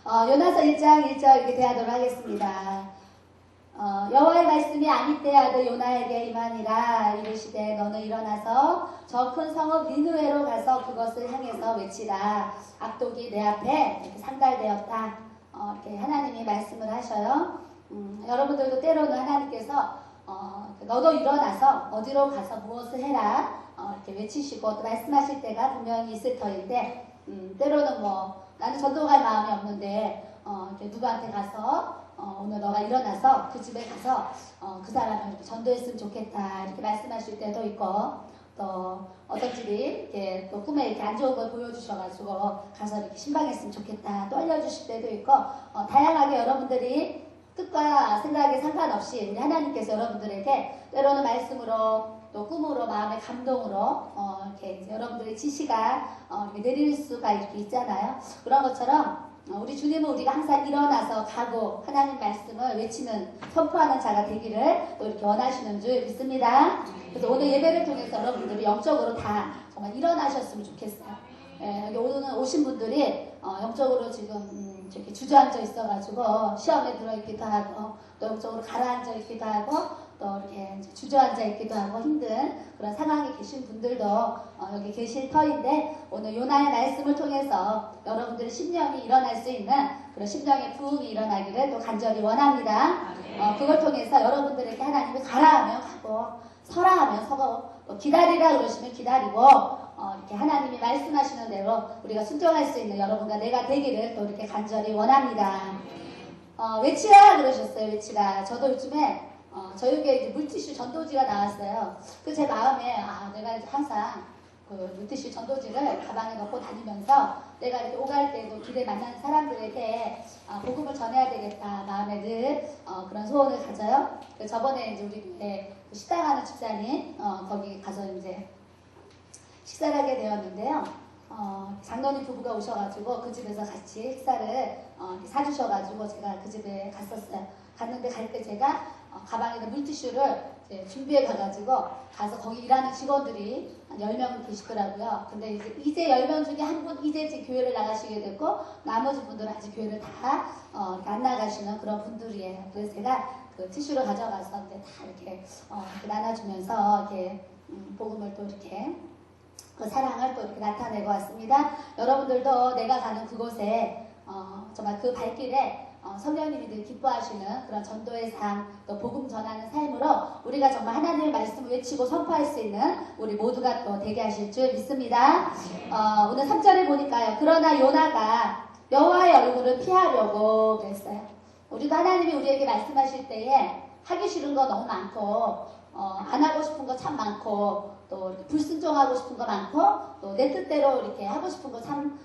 요나서 1장 1절 이렇게 대하도록 하겠습니다. 여호와의 말씀이 아미떼아들 요나에게 임하니라. 이르시되 너는 일어나서 저 큰 성읍 니느웨로 가서 그것을 향해서 외치라. 악독이 내 앞에 이렇게 상달되었다. 이렇게 하나님이 말씀을 하셔요. 여러분들도 때로는 하나님께서 너도 일어나서 어디로 가서 무엇을 해라 이렇게 외치시고 또 말씀하실 때가 분명히 있을 터인데 때로는 나는 전도갈 마음이 없는데 이렇게 누구한테 가서 오늘 너가 일어나서 그 집에 가서 그 사람을 이렇게 전도했으면 좋겠다 이렇게 말씀하실 때도 있고 또 어떤 집이 이렇게 또 꿈에 이렇게 안 좋은 걸 보여주셔가지고 가서 이렇게 신방했으면 좋겠다 또 알려주실 때도 있고 다양하게 여러분들이 뜻과 생각에 상관없이 우리 하나님께서 여러분들에게 때로는 말씀으로 또 꿈으로 마음의 감동으로 이렇게 이제 여러분들의 지시가 이렇게 내릴 수가 이렇게 있잖아요. 그런 것처럼 우리 주님은 우리가 항상 일어나서 가고 하나님 말씀을 외치는 선포하는 자가 되기를 또 이렇게 원하시는 줄 믿습니다. 그래서 오늘 예배를 통해서 여러분들이 영적으로 다 정말 일어나셨으면 좋겠어요. 여기 오늘 오신 분들이 영적으로 지금 이렇게 주저앉아 있어가지고 시험에 들어있기도 하고 또 영적으로 가라앉아 있기도 하고 또 이렇게 주저앉아 있기도 하고 힘든 그런 상황에 계신 분들도 여기 계실 터인데 오늘 요나의 말씀을 통해서 여러분들의 심령이 일어날 수 있는 그런 심령의 부흥이 일어나기를 또 간절히 원합니다. 그걸 통해서 여러분들에게 하나님이 가라 하면 가고 서라 하면 서고 또 기다리라 그러시면 기다리고 이렇게 하나님이 말씀하시는 대로 우리가 순종할 수 있는 여러분과 내가 되기를 또 이렇게 간절히 원합니다. 외치라 그러셨어요. 외치라. 저도 요즘에 저에게 이제 물티슈 전도지가 나왔어요. 그 제 마음에 내가 이제 항상 그 물티슈 전도지를 가방에 넣고 다니면서 내가 이렇게 오갈 때도 길에 만나는 사람들에게 복음을 전해야 되겠다 마음에 늘 그런 소원을 가져요. 저번에 이제 우리 식당하는 집사님 거기 가서 이제 식사를 하게 되었는데요. 장로님 부부가 오셔가지고 그 집에서 같이 식사를 사주셔가지고 제가 그 집에 갔었어요. 갔는데 갈 때 제가 가방에다 물티슈를 준비해 가가지고 가서 거기 일하는 직원들이 한 10명 계시더라고요. 근데 이제 10명 중에 한 분 이제 교회를 나가시게 됐고 나머지 분들은 아직 교회를 다 안 나가시는 그런 분들이에요. 그래서 제가 그 티슈를 가져가서 이제 다 이렇게 나눠주면서 이렇게 복음을 또 이렇게 그 사랑을 또 이렇게 나타내고 왔습니다. 여러분들도 내가 가는 그곳에 정말 그 발길에 성령님이 늘 기뻐하시는 그런 전도의 삶, 또 복음 전하는 삶으로 우리가 정말 하나님의 말씀을 외치고 선포할 수 있는 우리 모두가 또 되게 하실 줄 믿습니다. 오늘 3절에 보니까요. 그러나 요나가 여호와의 얼굴을 피하려고 그랬어요. 우리도 하나님이 우리에게 말씀하실 때에 하기 싫은 거 너무 많고 안 하고 싶은 거 참 많고 또 불순종하고 싶은 거 많고 또 내 뜻대로 이렇게 하고 싶은 거 참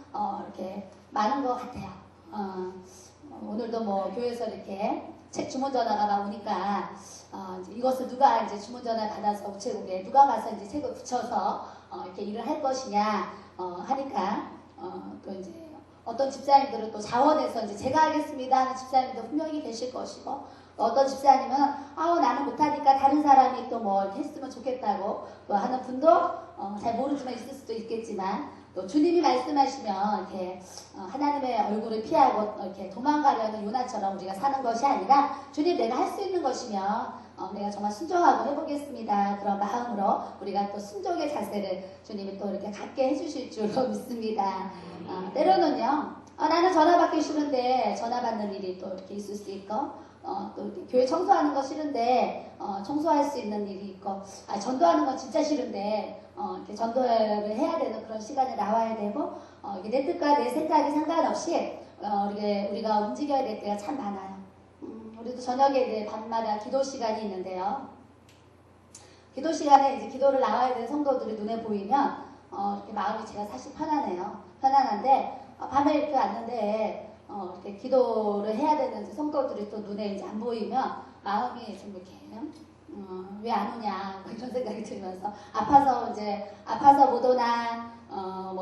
이렇게 많은 것 같아요. 오늘도 교회에서 이렇게 책 주문 전화가 막 오니까 이제 이것을 누가 이제 주문 전화 받아서 우체국에 누가 가서 이제 책을 붙여서 이렇게 일을 할 것이냐 하니까 또 이제 어떤 집사님들은 또 자원해서 이제 제가 하겠습니다 하는 집사님도 분명히 계실 것이고 어떤 집사님은 나는 못하니까 다른 사람이 또 이렇게 했으면 좋겠다고 또 하는 분도 잘 모르지만 있을 수도 있겠지만 또 주님이 말씀하시면 이렇게 하나님의 얼굴을 피하고 이렇게 도망가려는 요나처럼 우리가 사는 것이 아니라 주님 내가 할 수 있는 것이면 내가 정말 순종하고 해보겠습니다. 그런 마음으로 우리가 또 순종의 자세를 주님이 또 이렇게 갖게 해주실 줄로 믿습니다. 때로는요 나는 전화 받기 싫은데 전화 받는 일이 또 이렇게 있을 수 있고 또 이렇게 교회 청소하는 거 싫은데 청소할 수 있는 일이 있고 전도하는 건 진짜 싫은데 이렇게 전도를 해야 되는 그런 시간에 나와야 되고 이게 내 뜻과 내 생각이 상관없이 우리가 움직여야 될 때가 참 많아요. 우리도 저녁에 이제 밤마다 기도 시간이 있는데요. 기도 시간에 이제 기도를 나와야 되는 성도들이 눈에 보이면 이렇게 마음이 제가 사실 편안해요. 편안한데 밤에 이렇게 왔는데 이렇게 기도를 해야 되는 성도들이 또 눈에 이제 안 보이면 마음이 좀 이렇게 왜 안 오냐 이런 생각이 들면서 아파서 못 오나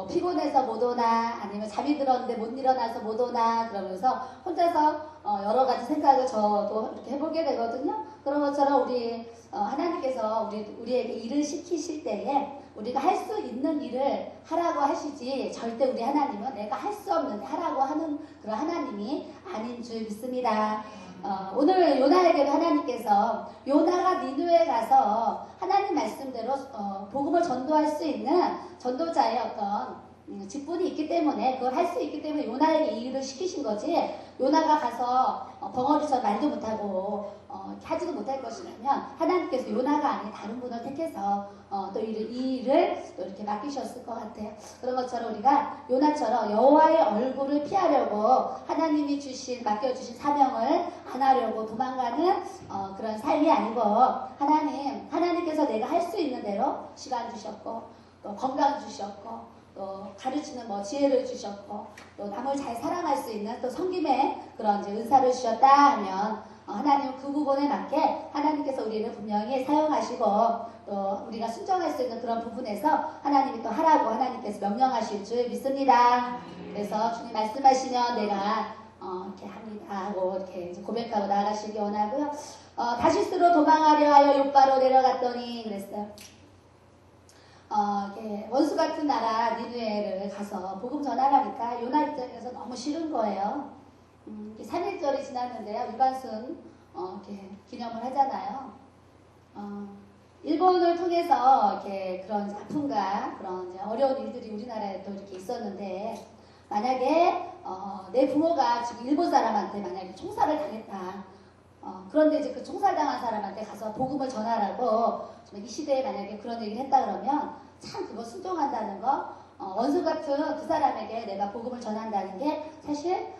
피곤해서 못 오나 아니면 잠이 들었는데 못 일어나서 못 오나 그러면서 혼자서 여러 가지 생각을 저도 이렇게 해보게 되거든요. 그런 것처럼 우리 하나님께서 우리에게 일을 시키실 때에 우리가 할 수 있는 일을 하라고 하시지 절대 우리 하나님은 내가 할 수 없는데 하라고 하는 그런 하나님이 아닌 줄 믿습니다. 오늘 요나에게도 하나님께서 요나가 니느웨에 가서 하나님 말씀대로 복음을 전도할 수 있는 전도자의 어떤 직분이 있기 때문에 그걸 할 수 있기 때문에 요나에게 이 일을 시키신 거지. 요나가 가서 벙어리처럼 말도 못하고 하지도 못할 것이라면 하나님께서 요나가 아닌 다른 분을 택해서 또 이 일을 또 이렇게 맡기셨을 것 같아요. 그런 것처럼 우리가 요나처럼 여호와의 얼굴을 피하려고 하나님이 맡겨주신 사명을 안 하려고 도망가는 그런 삶이 아니고 하나님께서 내가 할 수 있는 대로 시간 주셨고 또 건강 주셨고 또 가르치는 지혜를 주셨고 또 남을 잘 사랑할 수 있는 또 섬김의 그런 이제 은사를 주셨다 하면 하나님은 그 부분에 맞게 하나님께서 우리를 분명히 사용하시고 또 우리가 순종할 수 있는 그런 부분에서 하나님이 또 하라고 하나님께서 명령하실 줄 믿습니다. 그래서 주님 말씀하시면 내가 이렇게 합니다 하고 이렇게 이제 고백하고 나아가시기 원하고요. 다시스로 도망하려 하여 욥바로 내려갔더니 그랬어요. 원수 같은 나라 니느웨를 가서 복음 전하라니까 요나 입장에서 너무 싫은 거예요. 3일절이 지났는데요. 유반순 이렇게 기념을 하잖아요. 일본을 통해서 이렇게 그런 아픔과 그런 이제 어려운 일들이 우리나라에 또 이렇게 있었는데 만약에 내 부모가 지금 일본 사람한테 만약에 총살을 당했다. 그런데 이제 그 총살당한 사람한테 가서 복음을 전하라고 이 시대에 만약에 그런 얘기를 했다 그러면 참 그거 순종한다는 거 원수 같은 그 사람에게 내가 복음을 전한다는 게 사실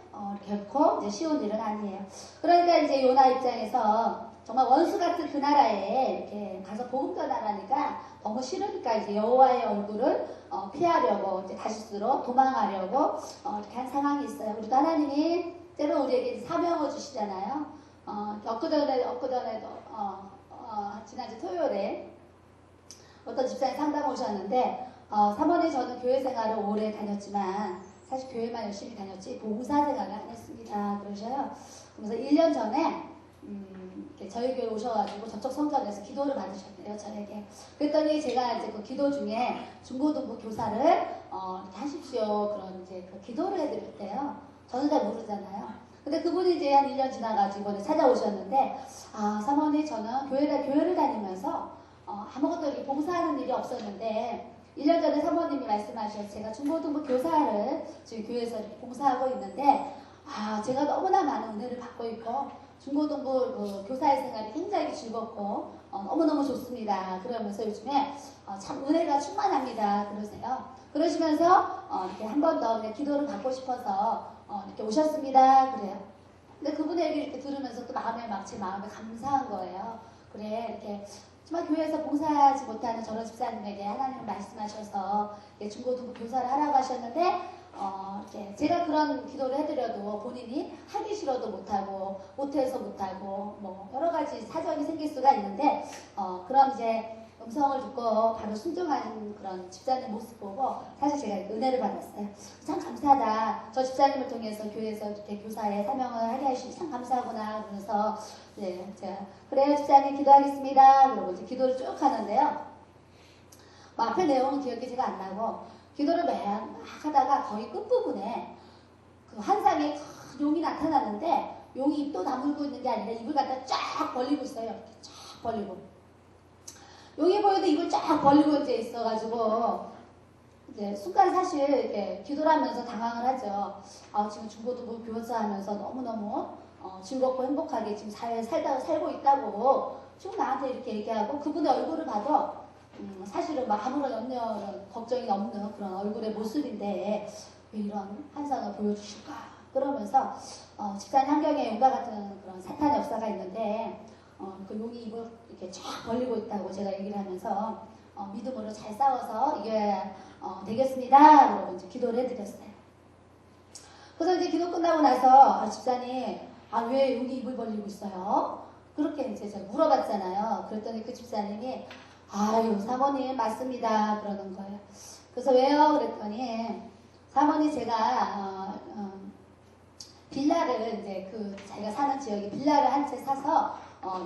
결코 이제 쉬운 일은 아니에요. 그러니까 이제 요나 입장에서 정말 원수 같은 그 나라에 이렇게 가서 복음 전하라니까 너무 싫으니까 이제 여호와의 얼굴을 피하려고 이제 다시스로 도망하려고 이렇게 한 상황이 있어요. 우리도 하나님이 때로 우리에게 사명을 주시잖아요. 엊그전에도 지난주 토요일에 어떤 집사님 상담 오셨는데 사모님 저는 교회 생활을 오래 다녔지만 사실 교회만 열심히 다녔지 봉사 생활을 안 했습니다. 그러셔요. 그래서 1년 전에 저희 교회 오셔가지고 저쪽 성전에서 기도를 받으셨대요. 저에게. 그랬더니 제가 이제 그 기도 중에 중고등부 교사를 이렇게 하십시오. 그런 이제 그 기도를 해드렸대요. 저는 잘 모르잖아요. 근데 그분이 이제 한 1년 지나가지고 이번에 찾아오셨는데 사모님 저는 교회를 다니면서 아무것도 이렇게 봉사하는 일이 없었는데 1년 전에 사모님이 말씀하셔서 제가 중고등부 교사를 지금 교회에서 이렇게 봉사하고 있는데 제가 너무나 많은 은혜를 받고 있고 중고등부 그 교사의 생활이 굉장히 즐겁고 너무너무 좋습니다. 그러면서 요즘에 참 은혜가 충만합니다. 그러세요. 그러시면서 이렇게 한 번 더 기도를 받고 싶어서 이렇게 오셨습니다. 그래요. 근데 그분의 얘기를 이렇게 들으면서 또 제 마음에 감사한 거예요. 그래 이렇게 정말 교회에서 봉사하지 못하는 저런 집사님에게 하나님 말씀하셔서 중고등부 교사를 하라고 하셨는데 이렇게 제가 그런 기도를 해드려도 본인이 하기 싫어도 못해서 못하고 뭐 여러 가지 사정이 생길 수가 있는데 그럼 이제 음성을 듣고 바로 순종하는 그런 집사님 모습 보고 사실 제가 은혜를 받았어요. 참 감사하다. 저 집사님을 통해서 교회에서 이렇게 교사의 사명을 하게 하시니 참 감사하구나. 그래서 제가 그래요 집사님 기도하겠습니다. 그러고 이제 기도를 쭉 하는데요. 앞에 내용은 기억이 제가 안 나고 기도를 막 하다가 거의 끝부분에 그 환상에 큰 용이 나타나는데 용이 입도 다물고 있는 게 아니라 입을 갖다 쫙 벌리고 있어요. 이렇게 쫙 벌리고. 용이 보이도 입을 쫙 벌리고 이제 있어가지고 이제 순간 사실 이렇게 기도를 하면서 당황을 하죠. 지금 중고등부 교사하면서 너무너무 즐겁고 행복하게 지금 사회에 살고 있다고 지금 나한테 이렇게 얘기하고 그분의 얼굴을 봐도 사실은 아무런 염려는 걱정이 없는 그런 얼굴의 모습인데 왜 이런 환상을 보여주실까 그러면서 집단 환경에 용과 같은 그런 사탄의 역사가 있는데 그 용이 입을 이렇게 쫙 벌리고 있다고 제가 얘기를 하면서 믿음으로 잘 싸워서 이겨야 되겠습니다. 그러고 이제 기도를 해드렸어요. 그래서 이제 기도 끝나고 나서 집사님 왜 용이 입을 벌리고 있어요? 그렇게 이제 제가 물어봤잖아요. 그랬더니 그 집사님이 아유 사모님 맞습니다 그러는 거예요. 그래서 왜요? 그랬더니 사모님 제가 빌라를 이제 자기가 사는 지역에 빌라를 한 채 사서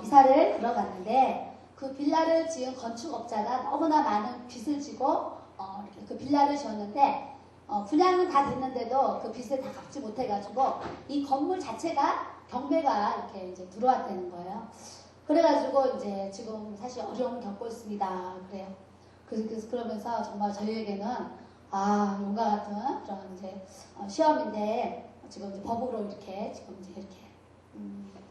이사를 들어갔는데 그 빌라를 지은 건축업자가 너무나 많은 빚을 지고 이렇게 그 빌라를 지었는데 분양은 다 됐는데도 그 빚을 다 갚지 못해가지고 이 건물 자체가 경매가 이렇게 이제 들어왔다는 거예요. 그래가지고 이제 지금 사실 어려움을 겪고 있습니다. 그래요. 그래서 그러면서 정말 저희에게는 용과 같은 그런 이제 시험인데 지금 이제 법으로 이렇게 지금 이제 이렇게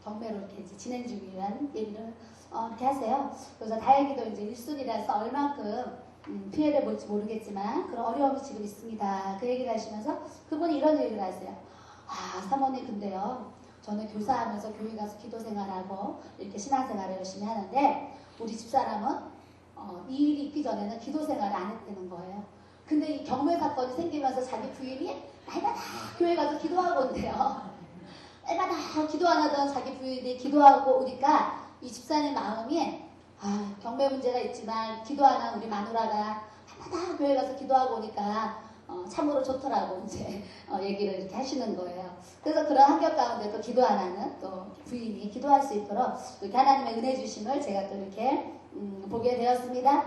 경매로 이렇게 이제 진행 중이라는 얘기를 이렇게 하세요. 그래서 다행히도 이제 1순위라서 얼만큼 피해를 볼지 모르겠지만 그런 어려움이 지금 있습니다. 그 얘기를 하시면서 그분이 이런 얘기를 하세요. 사모님 근데요. 저는 교사하면서 교회 가서 기도 생활하고 이렇게 신앙생활을 열심히 하는데 우리 집사람은 이 일이 있기 전에는 기도 생활을 안 했다는 거예요. 근데 이 경매 사건이 생기면서 자기 부인이 날마다 교회 가서 기도하고 온대요. 날마다 기도 안 하던 자기 부인이 기도하고 오니까 이 집사님 마음이 경매 문제가 있지만 기도 안 한 우리 마누라가 날마다 교회 가서 기도하고 오니까 참으로 좋더라고 이제 얘기를 이렇게 하시는 거예요. 그래서 그런 환경 가운데 또 기도 안 하는 또 부인이 기도할 수 있도록 이렇게 하나님의 은혜 주심을 제가 또 이렇게 보게 되었습니다.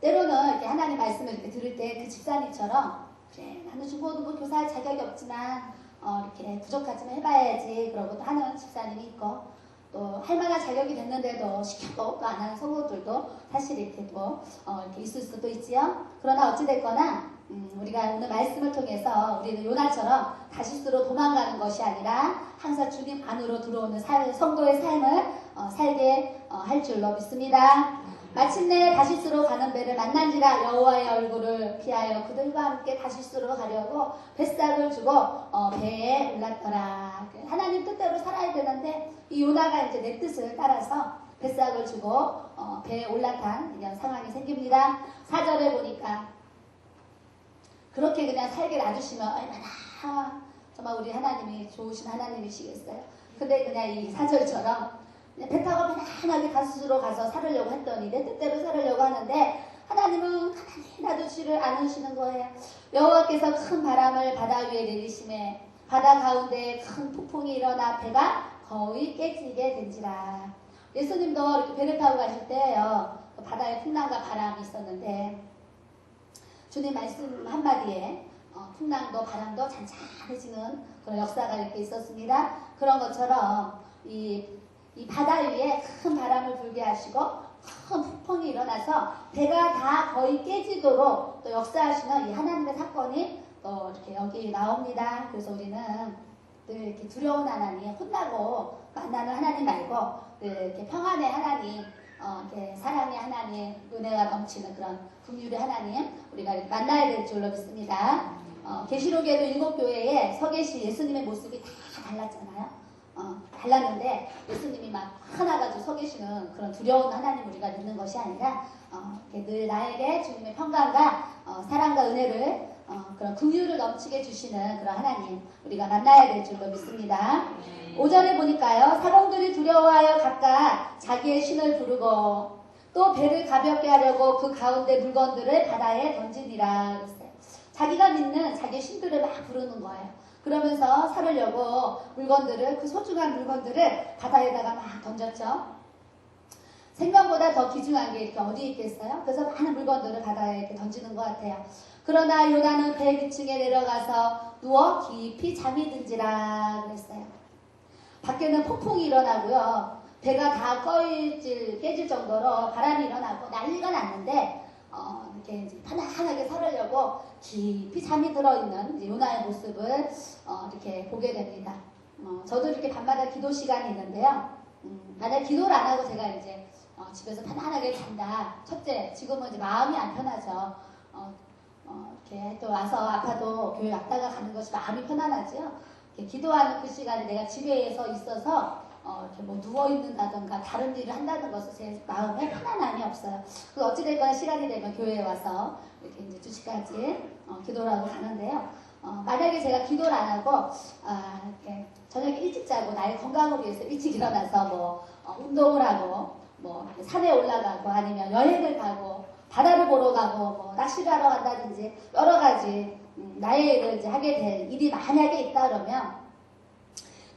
때로는 이렇게 하나님 말씀을 이렇게 들을 때 그 집사님처럼 그래 나는 죽어도 뭐 교사할 자격이 없지만 이렇게 부족하지만 해봐야지 그러고 또 하는 집사님이 있고 또 할 만한 자격이 됐는데도 시켜도 또 안 하는 성도들도 사실 이렇게 또 이렇게 있을 수도 있지요. 그러나 어찌됐거나 우리가 오늘 말씀을 통해서 우리는 요나처럼 다시스로 도망가는 것이 아니라 항상 주님 안으로 들어오는 성도의 삶을 살게 할 줄로 믿습니다. 마침내 다시스로 가는 배를 만난지라 여호와의 얼굴을 피하여 그들과 함께 다시스로 가려고 뱃삭을 주고 배에 올랐더라. 하나님 뜻대로 살아야 되는데 이 요나가 이제 내 뜻을 따라서 뱃삭을 주고 배에 올라탄 이런 상황이 생깁니다. 4절에 보니까 그렇게 그냥 살게 놔주시면 얼마나 정말 우리 하나님이 좋으신 하나님이시겠어요. 근데 그냥 이 4절처럼 배 타고 편안하게 다시스로 가서 살으려고 했더니 내 뜻대로 살으려고 하는데 하나님은 가만히 놔두지를 않으시는 거예요. 여호와께서 큰 바람을 바다 위에 내리심에 바다 가운데 큰 폭풍이 일어나 배가 거의 깨지게 된지라. 예수님도 이렇게 배를 타고 가실 때요 바다에 풍랑과 바람이 있었는데 주님 말씀 한마디에 풍랑도 바람도 잔잔해지는 그런 역사가 이렇게 있었습니다. 그런 것처럼 이 바다 위에 큰 바람을 불게 하시고 큰 폭풍이 일어나서 배가 다 거의 깨지도록 또 역사하시는 이 하나님의 사건이 또 이렇게 여기 나옵니다. 그래서 우리는 늘 이렇게 두려운 하나님, 혼나고 만나는 하나님 말고 늘 이렇게 평안의 하나님, 이렇게 사랑의 하나님, 은혜가 넘치는 그런 긍휼의 하나님 우리가 만나야 될 줄로 믿습니다. 계시록에도 7교회에 서 계신 예수님의 모습이 다 달랐잖아요. 달랐는데 예수님이 막 화나가지고 서 계시는 그런 두려운 하나님 우리가 믿는 것이 아니라 늘 나에게 주님의 평강과 사랑과 은혜를 그런 긍휼을 넘치게 주시는 그런 하나님 우리가 만나야 될 줄로 믿습니다. 5절에 보니까요 사공들이 두려워하여 각각 자기의 신을 부르고 또 배를 가볍게 하려고 그 가운데 물건들을 바다에 던지니라 그랬어요. 자기가 믿는 자기의 신들을 막 부르는 거예요. 그러면서 살으려고 물건들을 그 소중한 물건들을 바다에다가 막 던졌죠. 생명보다 더 귀중한 게 이렇게 어디 있겠어요? 그래서 많은 물건들을 바다에 이렇게 던지는 것 같아요. 그러나 요나는 배 위층에 내려가서 누워 깊이 잠이 든지라 그랬어요. 밖에는 폭풍이 일어나고요. 배가 다 깨질 정도로 바람이 일어나고 난리가 났는데 이렇게 이제 편안하게 살으려고 깊이 잠이 들어있는 요나의 모습을 이렇게 보게 됩니다. 저도 이렇게 밤마다 기도 시간이 있는데요. 만약 기도를 안 하고 제가 이제 집에서 편안하게 잔다. 첫째, 지금은 이제 마음이 안 편하죠. 이렇게 또 와서 아파도 교회 왔다가 가는 것이 마음이 편안하죠. 기도하는 그 시간에 내가 집에서 있어서 이렇게 뭐 누워있는다던가 다른 일을 한다는 것은 제 마음에 편안함이 없어요. 그 어찌됐거나 시간이 되면 교회에 와서 이렇게 이제 2시까지 기도를 하고 가는데요. 만약에 제가 기도를 안 하고 이렇게 저녁에 일찍 자고 나의 건강을 위해서 일찍 일어나서 뭐 운동을 하고 뭐 산에 올라가고 아니면 여행을 가고 바다를 보러 가고 뭐 낚시를 하러 간다든지 여러 가지 나의 일을 이제 하게 될 일이 만약에 있다 그러면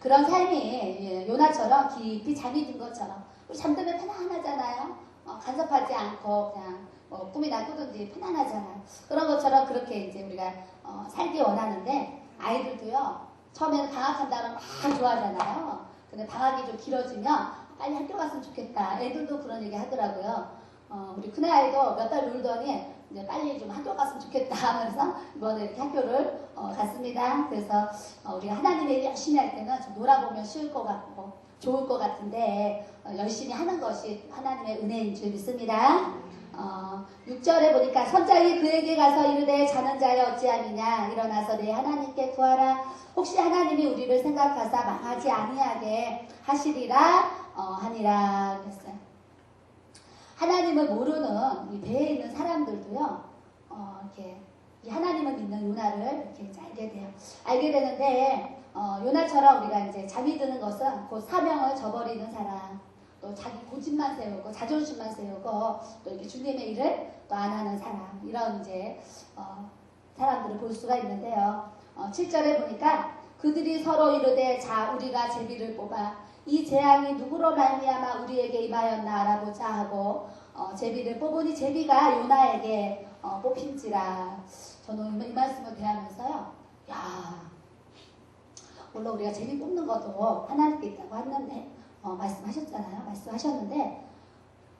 그런 삶이 요나처럼 깊이 잠이 든 것처럼 우리 잠들면 편안하잖아요. 간섭하지 않고 그냥 뭐 꿈이나 꾸든지 편안하잖아. 그런 것처럼 그렇게 이제 우리가 살기 원하는데 아이들도요. 처음에는 방학한다면 막 좋아하잖아요. 근데 방학이 좀 길어지면 빨리 학교 갔으면 좋겠다. 애들도 그런 얘기 하더라고요. 우리 큰아이도 몇 달 놀더니 이제 빨리 좀 학교 갔으면 좋겠다 하면서 이번에 이렇게 학교를 갔습니다. 그래서 우리가 하나님의 일 열심히 할 때는 좀 놀아보면 쉬울 것 같고 좋을 것 같은데 열심히 하는 것이 하나님의 은혜인 줄 믿습니다. 6절에 보니까 선장이 그에게 가서 이르되 자는 자여 어찌함이냐 일어나서 내 하나님께 구하라. 혹시 하나님이 우리를 생각하사 망하지 아니하게 하시리라 하니라 그랬어요. 하나님을 모르는 이 배에 있는 사람들도요, 이렇게 이 하나님을 믿는 요나를 이렇게 이제 알게 되는데, 요나처럼 우리가 이제 잠이 드는 것은 곧 사명을 저버리는 사람, 또 자기 고집만 세우고 자존심만 세우고 또 이렇게 주님의 일을 또 안 하는 사람, 이런 이제 사람들을 볼 수가 있는데요. 7절에 보니까 그들이 서로 이르되 자 우리가 제비를 뽑아 이 재앙이 누구로 말미암아 우리에게 임하였나 알아보자 하고 제비를 뽑으니 제비가 요나에게 뽑힌지라. 저는 이 말씀을 대하면서요. 야, 물론 우리가 제비 뽑는 것도 하나님께 있다고 했는데 말씀하셨는데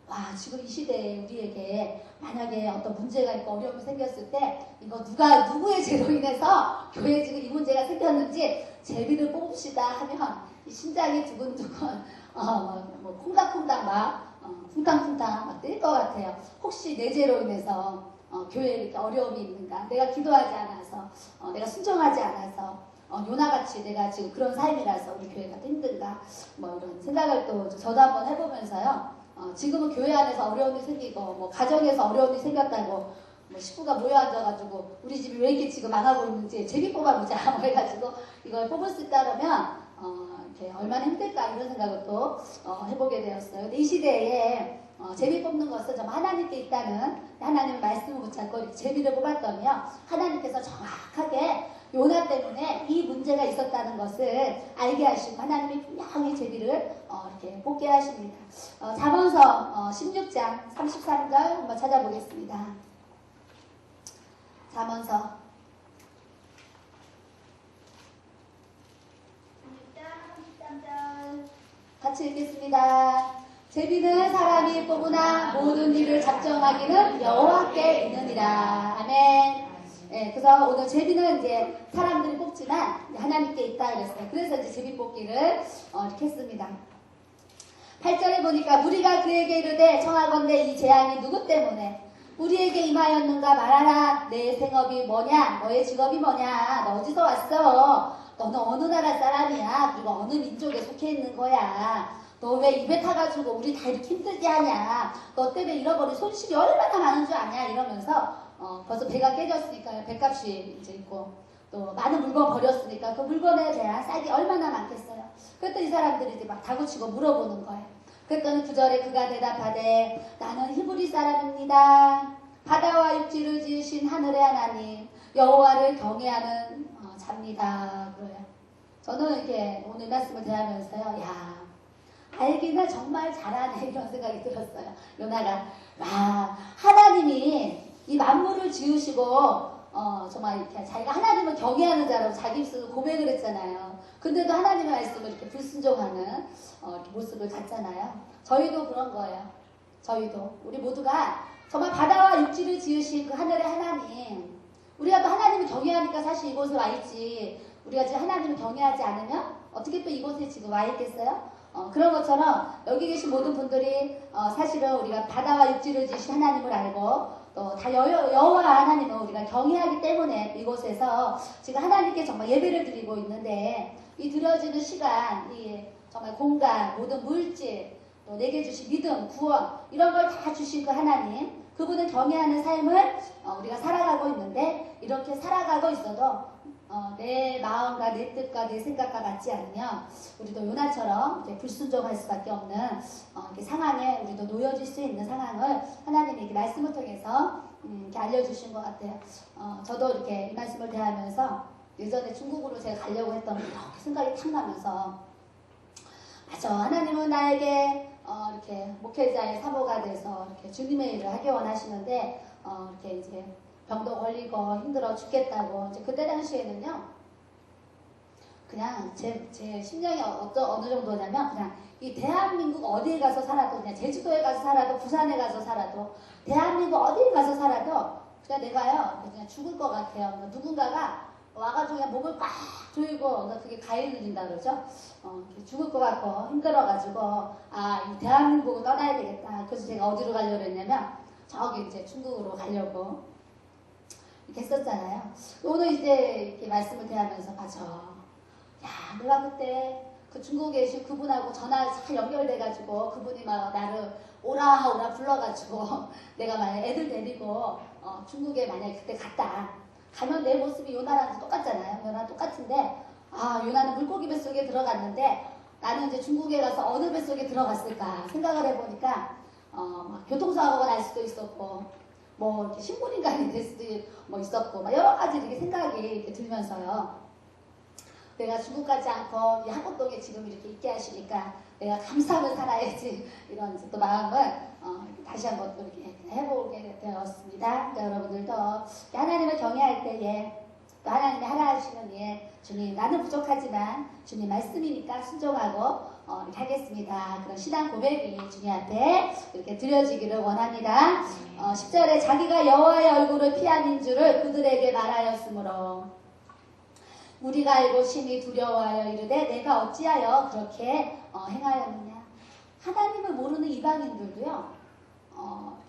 와 지금 이 시대에 우리에게 만약에 어떤 문제가 있고 어려움이 생겼을 때 이거 누구의 죄로 인해서 교회에 지금 이 문제가 생겼는지 제비를 뽑읍시다 하면 이 심장이 두근두근 뭐 콩닥콩닥 막 쿵탕쿵탕 막 뛸 것 같아요. 혹시 내 죄로 인해서 교회에 이렇게 어려움이 있는가, 내가 기도하지 않아서 내가 순종하지 않아서 요나같이 내가 지금 그런 삶이라서 우리 교회가 힘든가 뭐 이런 생각을 또 저도 한번 해보면서요. 지금은 교회 안에서 어려움이 생기고 뭐 가정에서 어려움이 생겼다고 뭐 식구가 모여 앉아가지고 우리 집이 왜 이렇게 지금 망하고 있는지 제비 뽑아보자 뭐 해가지고 이걸 뽑을 수 있다면 이렇게 얼마나 힘들까 이런 생각을 또 해보게 되었어요. 근데 이 시대에 제비 뽑는 것은 정말 하나님께 있다는 하나님의 말씀을 붙잡고 이렇게 제비를 뽑았더니요 하나님께서 정확하게 요나 때문에 이 문제가 있었다는 것을 알게 하시고 하나님이 분명히 제비를 이렇게 뽑게 하십니다. 잠언서 16장 33절 한번 찾아보겠습니다. 잠언서 16장 33절 같이 읽겠습니다. 제비는 사람이 뽑으나 모든 일을 작정하기는 여호와께 있느니라. 아멘. 네, 그래서 오늘 제비는 이제 사람들이 뽑지만 하나님께 있다 그랬어요. 그래서 이제 제비 뽑기를 이렇게 했습니다. 8절에 보니까 우리가 그에게 이르되 청하건대 이 재앙이 누구 때문에 우리에게 임하였는가 말하라. 내 생업이 뭐냐, 너의 직업이 뭐냐, 너 어디서 왔어, 너는 어느 나라 사람이야, 그리고 어느 민족에 속해 있는 거야, 너 왜 입에 타가지고 우리 다 이렇게 힘들게 하냐, 너 때문에 잃어버린 손실이 얼마나 많은 줄 아냐 이러면서 벌써 배가 깨졌으니까 배값이 이제 있고 또 많은 물건 버렸으니까 그 물건에 대한 쌀이 얼마나 많겠어요. 그랬더니 이 사람들이 이제 막 다구치고 물어보는 거예요. 그랬더니 9절에 그가 대답하되 나는 히브리 사람입니다. 바다와 육지를 지으신 하늘의 하나님 여호와를 경외하는 자입니다. 그래요. 저는 이렇게 오늘 말씀을 대하면서요. 야, 알기는 정말 잘하네 이런 생각이 들었어요. 요나가 와 하나님이 이 만물을 지으시고 정말 이렇게 자기가 하나님을 경외하는 자라고 자기 입술로 고백을 했잖아요. 근데도 하나님의 말씀을 이렇게 불순종하는 이렇게 모습을 갖잖아요. 저희도 그런 거예요. 저희도 우리 모두가 정말 바다와 육지를 지으신 그 하늘의 하나님, 우리가 또 하나님을 경외하니까 사실 이곳에 와 있지, 우리가 지금 하나님을 경외하지 않으면 어떻게 또 이곳에 지금 와 있겠어요? 그런 것처럼 여기 계신 모든 분들이 사실은 우리가 바다와 육지를 지으신 하나님을 알고 또 다 여호와 하나님을 우리가 경외하기 때문에 이곳에서 지금 하나님께 정말 예배를 드리고 있는데 이 드려지는 시간, 이 정말 공간, 모든 물질, 또 내게 주신 믿음, 구원 이런 걸 다 주신 그 하나님, 그분을 경외하는 삶을 우리가 살아가고 있는데 이렇게 살아가고 있어도 내 마음과 내 뜻과 내 생각과 같지 않으면 우리도 요나처럼 이제 불순종할 수밖에 없는 이렇게 상황에 우리도 놓여질 수 있는 상황을 하나님이 이렇게 말씀을 통해서 이렇게 알려주신 것 같아요. 저도 이렇게 이 말씀을 대하면서 예전에 중국으로 제가 가려고 했던 이렇게 생각이 탁 나면서 맞아, 하나님은 나에게 이렇게 목회자의 사모가 돼서 이렇게 주님의 일을 하기 원하시는데 이렇게 이제 병도 걸리고 힘들어 죽겠다고 이제 그때 당시에는요. 그냥 제 심정이 어느 정도냐면 그냥 이 대한민국 어디에 가서 살아도 그냥 제주도에 가서 살아도 부산에 가서 살아도 대한민국 어디에 가서 살아도 그냥 내가요 그냥 죽을 것 같아요. 누군가가 와가지고 그냥 몸을 꽉 조이고 그게 가위 눌린다 그러죠. 죽을 것 같고 힘들어가지고 이 대한민국을 떠나야 되겠다. 그래서 제가 어디로 가려고 했냐면 저기 이제 중국으로 가려고 이렇게 했었잖아요. 오늘 이제 이렇게 말씀을 대하면서 맞아. 야, 내가 그때 그 중국에 계신 그분하고 전화 잘 연결돼가지고 그분이 막 나를 오라 불러가지고 내가 만약 애들 데리고 중국에 만약에 그때 갔다. 가면 내 모습이 요나랑 똑같잖아요. 요나랑 똑같은데 요나는 물고기 뱃속에 들어갔는데 나는 이제 중국에 가서 어느 뱃속에 들어갔을까 생각을 해보니까 막 교통사고가 날 수도 있었고 뭐 이렇게 식물인간이 될 수도 뭐 있었고 막 여러 가지 이렇게 생각이 이렇게 들면서요. 내가 중국 가지 않고 이 한국동에 지금 이렇게 있게 하시니까 내가 감사하며 살아야지 이런 또 마음을 다시 한번 또 이렇게 해보게 되었습니다. 그러니까 여러분들도 하나님을 경외할 때에 또 하나님이 하라 하시는 일 주님 나는 부족하지만 주님 말씀이니까 순종하고 이렇게 하겠습니다. 그런 신앙 고백이 주님 앞에 이렇게 드려지기를 원합니다. 10절에 자기가 여호와의 얼굴을 피하는 줄을 그들에게 말하였으므로 우리가 알고 심히 두려워하여 이르되 내가 어찌하여 그렇게 행하였느냐. 하나님을 모르는 이방인들도요.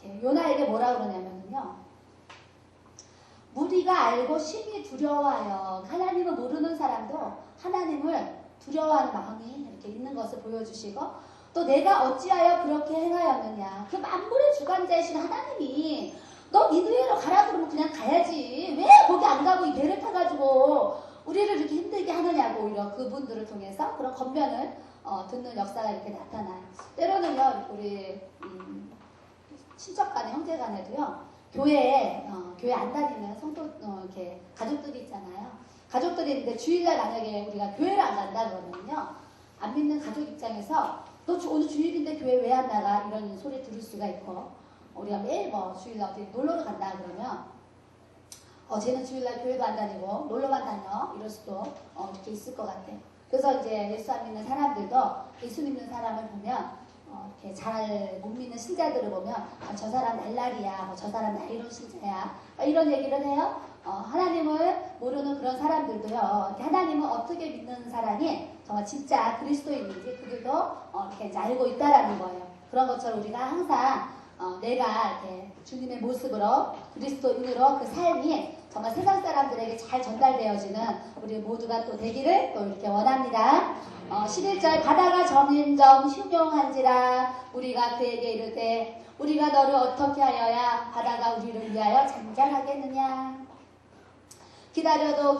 이렇게 요나에게 뭐라 그러냐면요. 우리가 알고 심히 두려워하여 하나님을 모르는 사람도 하나님을 두려워하는 마음이 이렇게 있는 것을 보여주시고 또 내가 어찌하여 그렇게 행하였느냐. 그 만물의 주관자이신 하나님이 너 니느웨로 가라 그러면 그냥 가야지. 왜 거기 안 가고 이 배를 타가지고 우리를 이렇게 힘들게 하느냐고 오히려 그분들을 통해서 그런 겉면을 듣는 역사가 이렇게 나타나요. 때로는요 우리 친척 간에 형제 간에도요 교회 안 다니는 성도 이렇게 가족들이 있잖아요. 가족들이 있는데 주일날 만약에 우리가 교회를 안 간다 그러면요 안 믿는 가족 입장에서 너 오늘 주일인데 교회 왜 안 나가 이런 소리 들을 수가 있고 우리가 매일 뭐 주일날 어디 놀러를 간다 그러면 쟤는 주일날 교회도 안 다니고 놀러만 다녀 이럴 수도 이렇게 있을 것 같아요. 그래서 이제 예수 안 믿는 사람들도 예수 믿는 사람을 보면 이렇게 잘 못 믿는 신자들을 보면 저 사람 날라리야, 뭐 저 사람 나이론 신자야 이런 얘기를 해요. 하나님을 모르는 그런 사람들도요. 하나님을 어떻게 믿는 사람이 정말 진짜 그리스도인인지 그들도 이렇게 이제 알고 있다라는 거예요. 그런 것처럼 우리가 항상 내가 이렇게 주님의 모습으로 그리스도인으로 그 삶이 정말 세상 사람들에게 잘 전달되어지는 우리 모두가 또 되기를 또 이렇게 원합니다. 11절 바다가 점점 흉용한지라 우리가 그에게 이르되 우리가 너를 어떻게 하여야 바다가 우리를 위하여 잔잔하겠느냐. 기다려도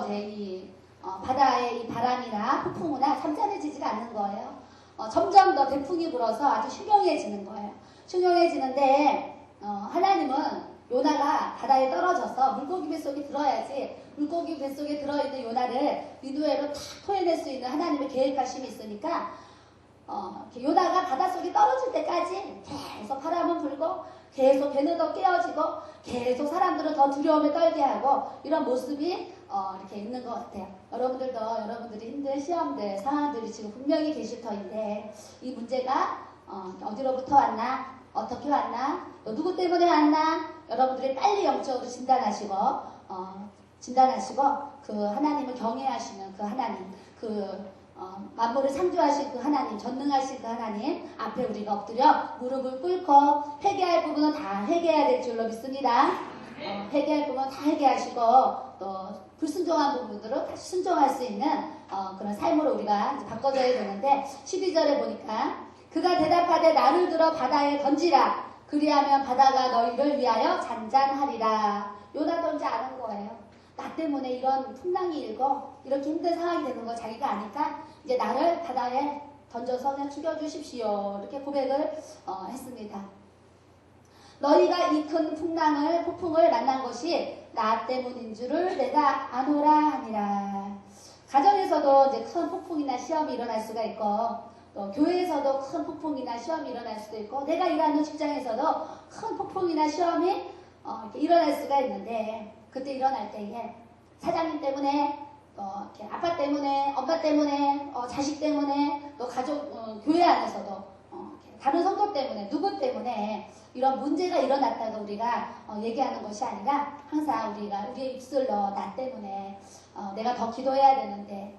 이제 이 바다의 이 바람이나 폭풍이나 잠잠해지지가 않는 거예요. 점점 더 대풍이 불어서 아주 흉용해지는 거예요. 흉용해지는데 하나님은 요나가 바다에 떨어져서 물고기 뱃속에 들어야지 물고기 뱃속에 들어있는 요나를 니느웨로 탁 토해낼 수 있는 하나님의 계획하심이 있으니까 요나가 바닷속에 떨어질 때까지 계속 바람은 불고 계속 배는 더 깨어지고 계속 사람들은 더 두려움에 떨게 하고 이런 모습이 이렇게 있는 것 같아요. 여러분들도 여러분들이 힘든 시험들 상황들이 지금 분명히 계실 터인데 이 문제가 어디로부터 왔나 어떻게 왔나 또 누구 때문에 왔나 여러분들이 빨리 영적으로 진단하시고 그 하나님을 경외하시는 그 하나님 만물을 창조하신 그 하나님 전능하신 그 하나님 앞에 우리가 엎드려 무릎을 꿇고 회개할 부분은 다 회개해야 될 줄로 믿습니다. 회개할 부분은 다 회개하시고 또 불순종한 부분들은 다시 순종할 수 있는 그런 삶으로 우리가 이제 바꿔줘야 되는데 12절에 보니까 그가 대답하되 나를 들어 바다에 던지라 그리하면 바다가 너희를 위하여 잔잔하리라. 요나도 이제 아는 거예요. 나 때문에 이런 풍랑이 일고 이렇게 힘든 상황이 되는 거 자기가 아니까 이제 나를 바다에 던져서 그냥 죽여주십시오. 이렇게 고백을 했습니다. 너희가 이 큰 폭풍을 만난 것이 나 때문인 줄을 내가 아노라 하니라. 가정에서도 이제 큰 폭풍이나 시험이 일어날 수가 있고 또 교회에서도 큰 폭풍이나 시험이 일어날 수도 있고 내가 일하는 직장에서도 큰 폭풍이나 시험이 이렇게 일어날 수가 있는데 그때 일어날 때에 사장님 때문에 이렇게 아빠 때문에 엄마 때문에 자식 때문에 또 가족 교회 안에서도 이렇게 다른 성도 때문에 누구 때문에 이런 문제가 일어났다고 우리가 얘기하는 것이 아니라 항상 우리의 입술로 나 때문에 내가 더 기도해야 되는데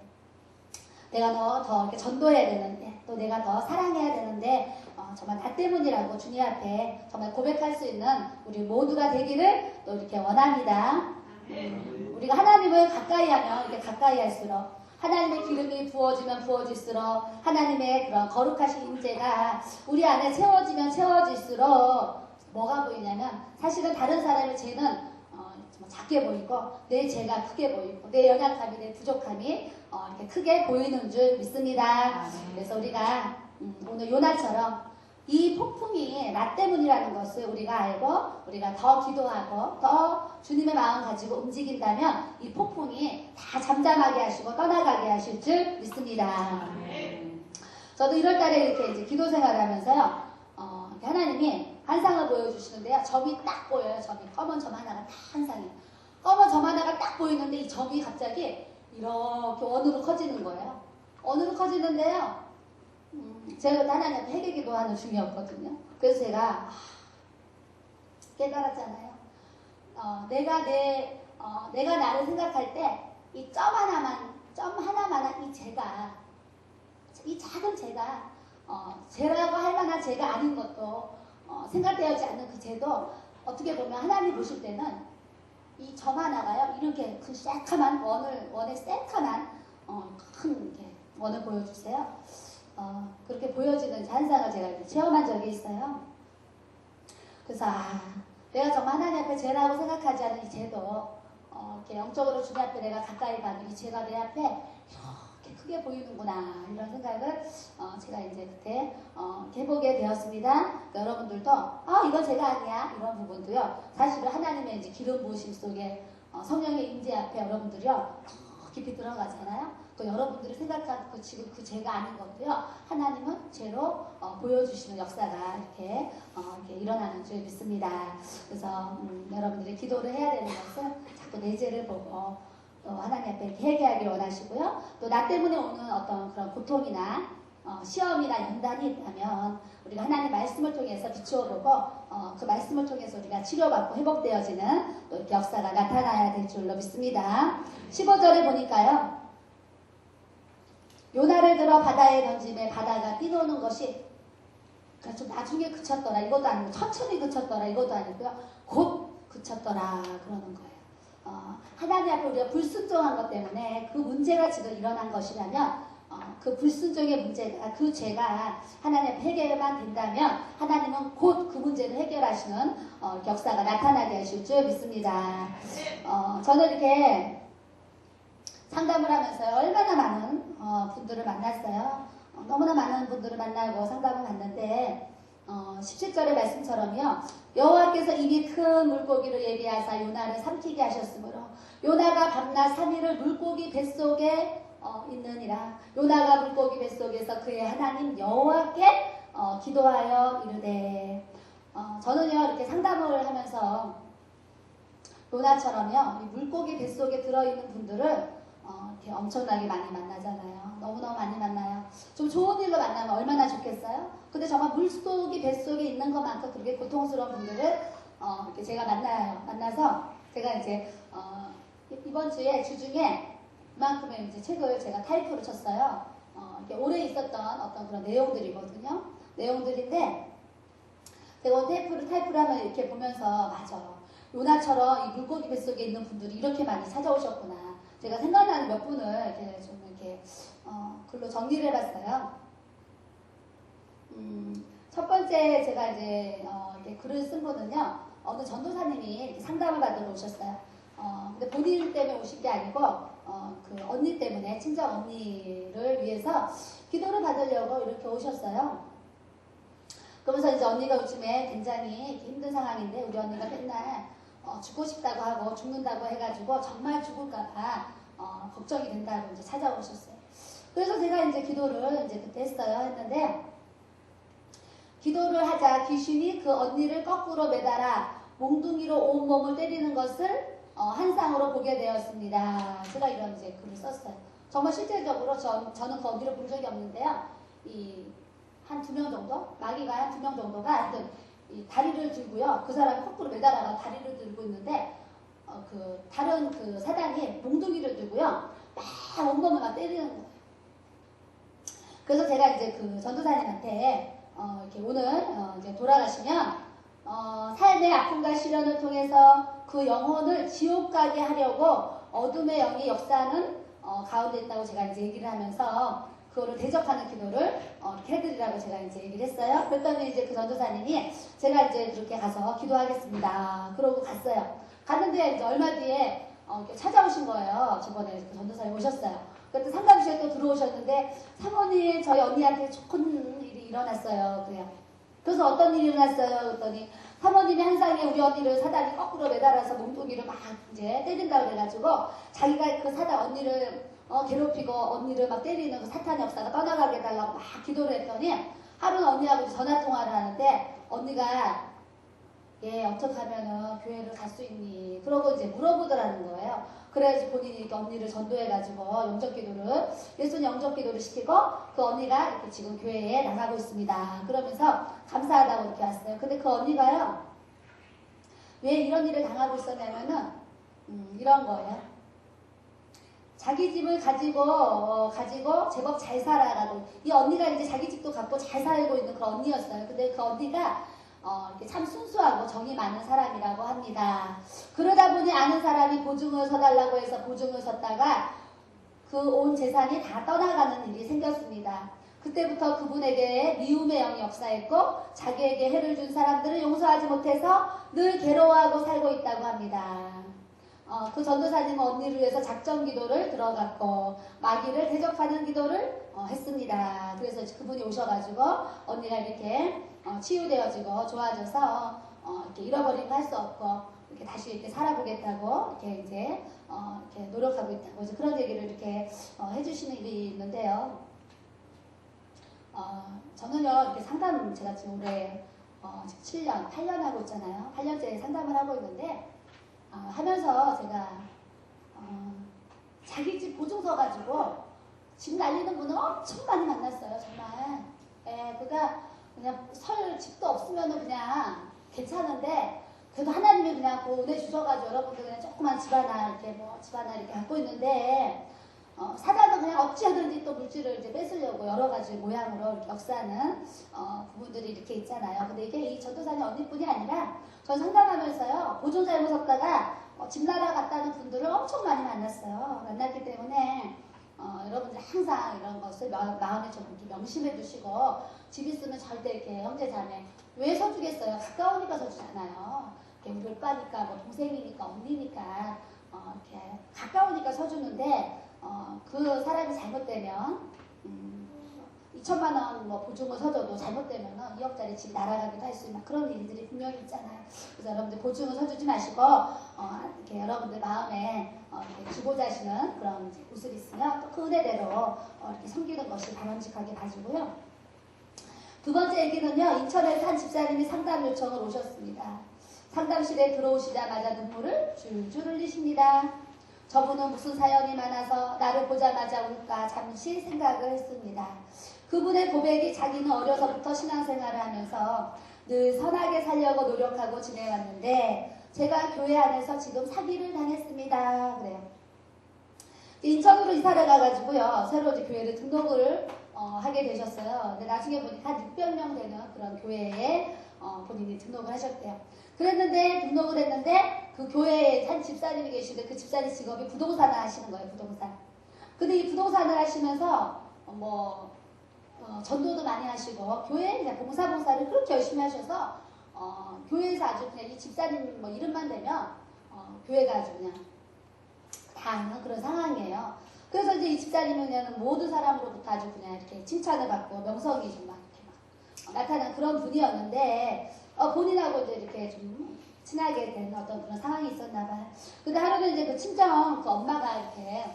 내가 더 이렇게 전도해야 되는데 또 내가 더 사랑해야 되는데 정말 나 때문이라고 주님 앞에 정말 고백할 수 있는 우리 모두가 되기를 또 이렇게 원합니다. 우리가 하나님을 가까이 하면 이렇게 가까이 할수록 하나님의 기름이 부어지면 부어질수록 하나님의 그런 거룩하신 임재가 우리 안에 채워지면 채워질수록 뭐가 보이냐면 사실은 다른 사람의 죄는 작게 보이고 내 죄가 크게 보이고 내 연약함이 내 부족함이 이렇게 크게 보이는 줄 믿습니다. 그래서 우리가 오늘 요나처럼 이 폭풍이 나 때문이라는 것을 우리가 알고 우리가 더 기도하고 더 주님의 마음 가지고 움직인다면 이 폭풍이 다 잠잠하게 하시고 떠나가게 하실 줄 믿습니다. 저도 1월달에 이렇게 이제 기도 생활을 하면서요, 하나님이 한상을 보여주시는데요, 점이 딱 보여요. 점이 검은 점 하나가 딱 한상이에요. 검은 점 하나가 딱 보이는데 이 점이 갑자기 이렇게 원으로 커지는 거예요. 원으로 커지는데요. 제가 하나님 앞에 회개기도 하는 중이었거든요. 그래서 제가 깨달았잖아요. 내가 나를 생각할 때 이 점 하나만한 이 죄가, 이 작은 죄가 죄라고 할 만한 죄가 아닌 것도 생각되지 않는 그 죄도 어떻게 보면 하나님 보실 때는 이 점 하나가요 이렇게 그 새카만 원의 새카만 큰 이렇게 원을 보여주세요. 그렇게 보여지는 잔상을 제가 이렇게 체험한 적이 있어요. 그래서 내가 정말 하나님 앞에 죄라고 생각하지 않은 이 죄도 이렇게 영적으로 주님 앞에 내가 가까이 가면 이 죄가 내 앞에 이렇게 크게 보이는구나 이런 생각을 제가 이제 그때 해보게 되었습니다. 여러분들도 이건 제가 아니야 이런 부분도요, 사실은 하나님의 이제 기름 부으심 속에 성령의 임재 앞에 여러분들이요 더 깊이 들어가잖아요. 또 여러분들이 생각한 지금 그 죄가 아닌 것도요, 하나님은 죄로 보여주시는 역사가 이렇게 일어나는 줄 믿습니다. 그래서 여러분들이 기도를 해야 되는 것은 자꾸 내 죄를 보고 또 하나님 앞에 회개하길 원하시고요. 또 나 때문에 오는 어떤 그런 고통이나 시험이나 연단이 있다면 우리가 하나님 말씀을 통해서 비추어보고 그 말씀을 통해서 우리가 치료받고 회복되어지는 또 이렇게 역사가 나타나야 될 줄로 믿습니다. 15절에 보니까요, 요나를 들어 바다에 던짐에 바다가 뛰노는 것이 좀 나중에 그쳤더라 이것도 아니고 천천히 그쳤더라 이것도 아니고요, 곧 그쳤더라 그러는 거예요. 하나님 앞에 우리가 불순종한 것 때문에 그 문제가 지금 일어난 것이라면 그 불순종의 문제가, 그 죄가 하나님 앞에 해결만 된다면 하나님은 곧 그 문제를 해결하시는 역사가 나타나게 하실 줄 믿습니다. 저는 이렇게 상담을 하면서 얼마나 많은 분들을 만났어요. 너무나 많은 분들을 만나고 상담을 받는데 17절의 말씀처럼요, 여호와께서 이미 큰 물고기를 예비하사 요나를 삼키게 하셨으므로 요나가 밤낮 3일을 물고기 뱃속에 있느니라. 요나가 물고기 뱃속에서 그의 하나님 여호와께 기도하여 이르되, 저는요 이렇게 상담을 하면서 요나처럼요 이 물고기 뱃속에 들어있는 분들을 이렇게 엄청나게 많이 만나잖아요. 너무너무 많이 만나요. 좀 좋은 일로 만나면 얼마나 좋겠어요? 근데 정말 물속이 뱃속에 있는 것만큼 그렇게 고통스러운 분들을 이렇게 제가 만나요. 만나서 제가 이제 이번 주에 주중에 그만큼의 이제 책을 제가 타이프로 쳤어요. 이렇게 오래 있었던 어떤 그런 내용들이거든요. 내용들인데 제가 오늘 타이프를 하면 이렇게 보면서 맞아, 요나처럼 이 물고기 뱃속에 있는 분들이 이렇게 많이 찾아오셨구나. 제가 생각나는 몇 분을 이렇게 좀 이렇게 글로 정리를 해봤어요. 첫 번째 제가 이제 이렇게 글을 쓴 분은요, 어느 전도사님이 이렇게 상담을 받으러 오셨어요. 근데 본인 때문에 오신 게 아니고 그 언니 때문에, 친정 언니를 위해서 기도를 받으려고 이렇게 오셨어요. 그러면서 이제 언니가 요즘에 굉장히 힘든 상황인데 우리 언니가 맨날 죽고 싶다고 하고 죽는다고 해가지고 정말 죽을까봐 걱정이 된다고 이제 찾아오셨어요. 그래서 제가 이제 기도를 이제 그때 했어요. 했는데 기도를 하자 귀신이 그 언니를 거꾸로 매달아 몽둥이로 온몸을 때리는 것을 한상으로 보게 되었습니다. 제가 이런 이제 글을 썼어요. 정말 실제적으로 저는 그 언니를 본 적이 없는데요. 한 2명 정도? 마귀가 한 2명 정도가 하여튼 이 다리를 들고요. 그 사람이 거꾸로 매달아가 다리를 들고 있는데 그 다른 그 사단이 몽둥이를 들고요. 막 온몸을 막 때리는 거예요. 그래서 제가 이제 그 전도사님한테 이렇게 오늘 이제 돌아가시면 삶의 아픔과 시련을 통해서 그 영혼을 지옥 가게 하려고 어둠의 영이 역사하는 가운데 있다고 제가 이제 얘기를 하면서 그거를 대적하는 기도를 이렇게 해드리라고 제가 이제 얘기를 했어요. 그랬더니 이제 그 전도사님이 제가 이제 그렇게 가서 기도하겠습니다. 그러고 갔어요. 갔는데 이제 얼마 뒤에 이렇게 찾아오신 거예요. 저번에 그 전도사님 오셨어요. 그때 상담실에 또 들어오셨는데 사모님 저희 언니한테 좋은 일이 일어났어요. 그래요. 그래서 어떤 일이 일어났어요? 그랬더니 사모님이 한상에 우리 언니를 사단이 거꾸로 매달아서 몸뚱이를 막 이제 때린다고 그래가지고 자기가 그 사단 언니를 괴롭히고 언니를 막 때리는 그 사탄 역사가 떠나가게 해달라고 막 기도를 했더니 하루는 언니하고 전화 통화를 하는데 언니가 어떻게 하면은 교회를 갈 수 있니? 그러고 이제 물어보더라는 거예요. 그래야지 본인이 또 언니를 전도해가지고 영접기도를 예수님 영접기도를 시키고 그 언니가 이렇게 지금 교회에 나가고 있습니다. 그러면서 감사하다고 이렇게 왔어요. 근데 그 언니가요 왜 이런 일을 당하고 있었냐면은 이런 거예요. 자기 집을 가지고 제법 잘 살아라고 이 언니가 이제 자기 집도 갖고 잘 살고 있는 그런 언니였어요. 근데 그 언니가 이렇게 참 순수하고 정이 많은 사람이라고 합니다. 그러다 보니 아는 사람이 보증을 서달라고 해서 보증을 섰다가 그 온 재산이 다 떠나가는 일이 생겼습니다. 그때부터 그분에게 미움의 영이 역사했고 자기에게 해를 준 사람들을 용서하지 못해서 늘 괴로워하고 살고 있다고 합니다. 그 전도사님은 언니를 위해서 작전 기도를 들어갔고 마귀를 대적하는 기도를 했습니다. 그래서 그분이 오셔가지고 언니가 이렇게 치유되어지고 좋아져서 이렇게 잃어버리고 할 수 없고 이렇게 다시 이렇게 살아보겠다고 이렇게 이제 이렇게 노력하고 있다고 이제 그런 얘기를 이렇게 해주시는 일이 있는데요. 저는요 이렇게 상담 제가 지금 올해 지금 7년, 8년 하고 있잖아요. 8년째 상담을 하고 있는데 하면서 제가 자기 집 보증서 가지고 집 날리는 분을 엄청 많이 만났어요. 정말. 그러니까 그냥 설 집도 없으면은 그냥 괜찮은데 그래도 하나님이 그냥 은혜 주셔가지고 여러분들 그냥 조그만 집 하나 이렇게 집 하나 이렇게 갖고 있는데 사단은 그냥 어찌하든지 또 물질을 이제 뺏으려고 여러 가지 모양으로 이렇게 역사하는 부분들이 이렇게 있잖아요. 근데 이게 이 전도사님 언니뿐이 아니라 전 상담하면서요 보증 잘못 섰다가 집 날아갔다는 분들을 엄청 많이 만났어요. 만났기 때문에 여러분들 항상 이런 것을 마음에 좀 이렇게 명심해 두시고 집 있으면 절대 이렇게 형제 자매 왜 서주겠어요? 가까우니까 서주잖아요. 우리 오빠니까 뭐 동생이니까 언니니까 이렇게 가까우니까 서주는데 그 사람이 잘못되면 2천만 원 뭐 보증을 서줘도 잘못되면 2억짜리 집 날아가기도 할 수 있는 그런 일들이 분명히 있잖아요. 그래서 여러분들 보증을 서주지 마시고 이렇게 여러분들 마음에 이렇게 주고자 하시는 그런 구슬이 있으면 또 그 은혜대로 이렇게 섬기는 것이 바람직하게 봐주고요. 두 번째 얘기는요. 인천에서 한 집사님이 상담 요청을 오셨습니다. 상담실에 들어오시자마자 눈물을 줄줄 흘리십니다. 저분은 무슨 사연이 많아서 나를 보자마자 울까 잠시 생각을 했습니다. 그분의 고백이 자기는 어려서부터 신앙생활을 하면서 늘 선하게 살려고 노력하고 지내왔는데 제가 교회 안에서 지금 사기를 당했습니다. 그래요. 인천으로 이사를 가가지고요. 새로 이제 교회를 등록을 하게 되셨어요. 근데 나중에 보니까 한 600명 되는 그런 교회에 본인이 등록을 하셨대요. 그랬는데 등록을 했는데 그 교회에 한 집사님이 계시는데 그 집사님 직업이 부동산을 하시는 거예요. 부동산. 근데 이 부동산을 하시면서 전도도 많이 하시고 교회에 그냥 봉사를 그렇게 열심히 하셔서 교회에서 아주 그냥 이 집사님 뭐 이름만 되면 교회가 아주 그냥 다 아는 그런 상황이에요. 그래서 이제 이 집사님은 그냥 모든 사람으로부터 아주 그냥 이렇게 칭찬을 받고 명성이 좀 막 이렇게 막 나타난 그런 분이었는데 본인하고 이제 이렇게 좀 친하게 된 어떤 그런 상황이 있었나 봐요. 근데 하루는 이제 그 친정 그 엄마가 이렇게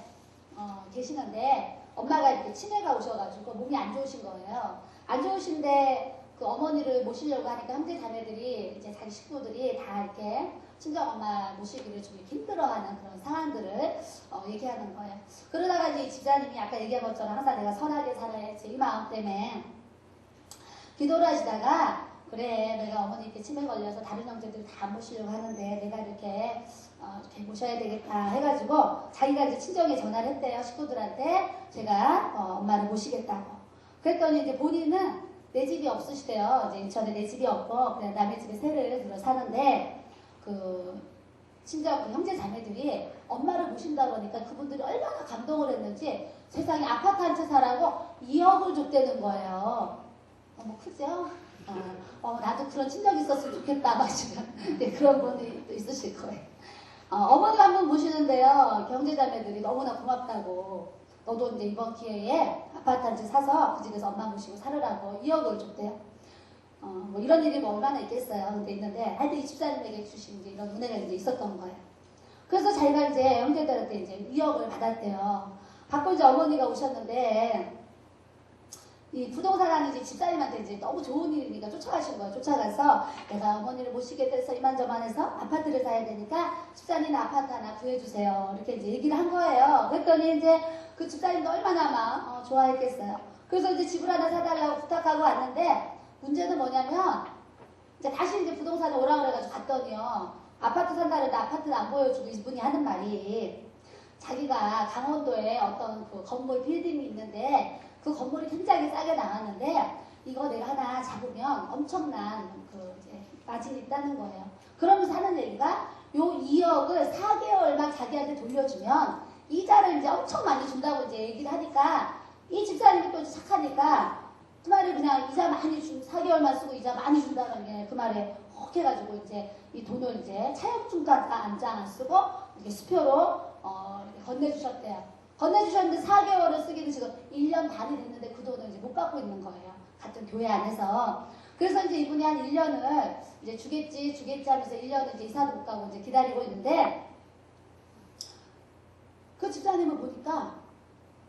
계시는데 엄마가 이렇게 치매가 오셔가지고 몸이 안 좋으신 거예요. 안 좋으신데 그 어머니를 모시려고 하니까 형제 자매들이 이제 자기 식구들이 다 이렇게 친정 엄마 모시기를 좀 이렇게 힘들어하는 그런 상황들을 얘기하는 거예요. 그러다가 이제 집사님이 아까 얘기한 것처럼 항상 내가 선하게 살아야지 이 마음 때문에 기도를 하시다가 그래 내가 어머니께 치매 걸려서 다른 형제들이 다 모시려고 하는데 내가 이렇게 모셔야 되겠다 해가지고 자기가 이제 친정에 전화를 했대요. 식구들한테 제가 엄마를 모시겠다고. 그랬더니 이제 본인은 내 집이 없으시대요. 이제 인천에 내 집이 없고 그냥 남의 집에 세를 들어 사는데 그 친정 형제 자매들이 엄마를 모신다 그러니까 그분들이 얼마나 감동을 했는지 세상에 아파트 한 채 사라고 2억을 줬다는 거예요. 너무 크죠? 나도 그런 친정이 있었으면 좋겠다 막 지금 네, 그런 분이 또 있으실 거예요. 어머니가 한 번 모시는데요. 형제자매들이 너무나 고맙다고 너도 이제 이번 기회에 아파트 한 채 사서 그 집에서 엄마 모시고 살으라고 2억을 줬대요. 뭐 이런 일이 뭐 얼마나 있겠어요. 근데 있는데 하여튼 이 집사님에게 주신 이제 이런 은혜가 이제 있었던 거예요. 그래서 자기가 이제 형제들한테 이제 2억을 받았대요. 받고 이제 어머니가 오셨는데 이 부동산하는 이제 집사님한테 이제 너무 좋은 일이니까 쫓아가신 거예요. 쫓아가서 내가 어머니를 모시게 돼서 이만저만해서 아파트를 사야 되니까 집사님 아파트 하나 구해주세요. 이렇게 이제 얘기를 한 거예요. 그랬더니 이제 그 집사님도 얼마나 막 좋아했겠어요. 그래서 이제 집을 하나 사달라고 부탁하고 왔는데 문제는 뭐냐면 이제 다시 이제 부동산에 오라 그래가지고 갔더니요. 아파트 산다는데 아파트는 안 보여주고 이분이 하는 말이 자기가 강원도에 어떤 그 건물 빌딩이 있는데 그 건물이 굉장히 싸게 나왔는데 이거 내가 하나 잡으면 엄청난 그 이제 마진이 있다는 거예요. 그러면서 하는 얘기가 요 2억을 4개월만 자기한테 돌려주면 이자를 이제 엄청 많이 준다고 이제 얘기를 하니까 이 집사님이 또 착하니까 그 말에 그냥 이자 많이 준 4개월만 쓰고 이자 많이 준다는 게 그 말에 혹 해가지고 이제 이 돈을 이제 차용증까지 안 쓰고 이렇게 수표로 이렇게 건네주셨대요. 건네주셨는데 4개월을 쓰기는 지금 1년 반이 됐는데 그 돈을 이제 못 받고 있는 거예요. 같은 교회 안에서. 그래서 이제 이분이 한 1년을 이제 주겠지 하면서 1년을 이제 이사도 못 가고 이제 기다리고 있는데 그 집사님을 보니까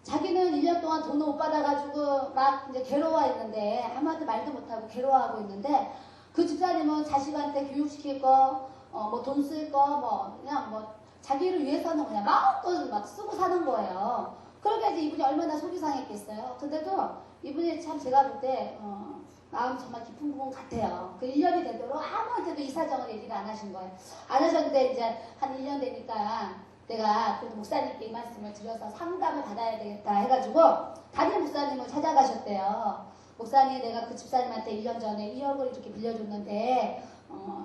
자기는 1년 동안 돈을 못 받아가지고 막 이제 괴로워했는데 아무한테 말도 못하고 괴로워하고 있는데 그 집사님은 자식한테 교육시킬 거, 뭐 돈 쓸 거, 뭐 그냥 뭐 자기를 위해서는 그냥 마음껏 막 쓰고 사는 거예요. 그러니까 이제 이분이 얼마나 속이 상했겠어요. 근데도 이분이 참 제가 볼 때 마음이 정말 깊은 분 같아요. 그 1년이 되도록 아무한테도 이 사정을 얘기를 안 하신 거예요. 안 하셨는데 이제 한 1년 되니까 내가 그래도 목사님께 이 말씀을 드려서 상담을 받아야 되겠다 해가지고 담임 목사님을 찾아가셨대요. 목사님 내가 그 집사님한테 1년 전에 2억을 이렇게 빌려줬는데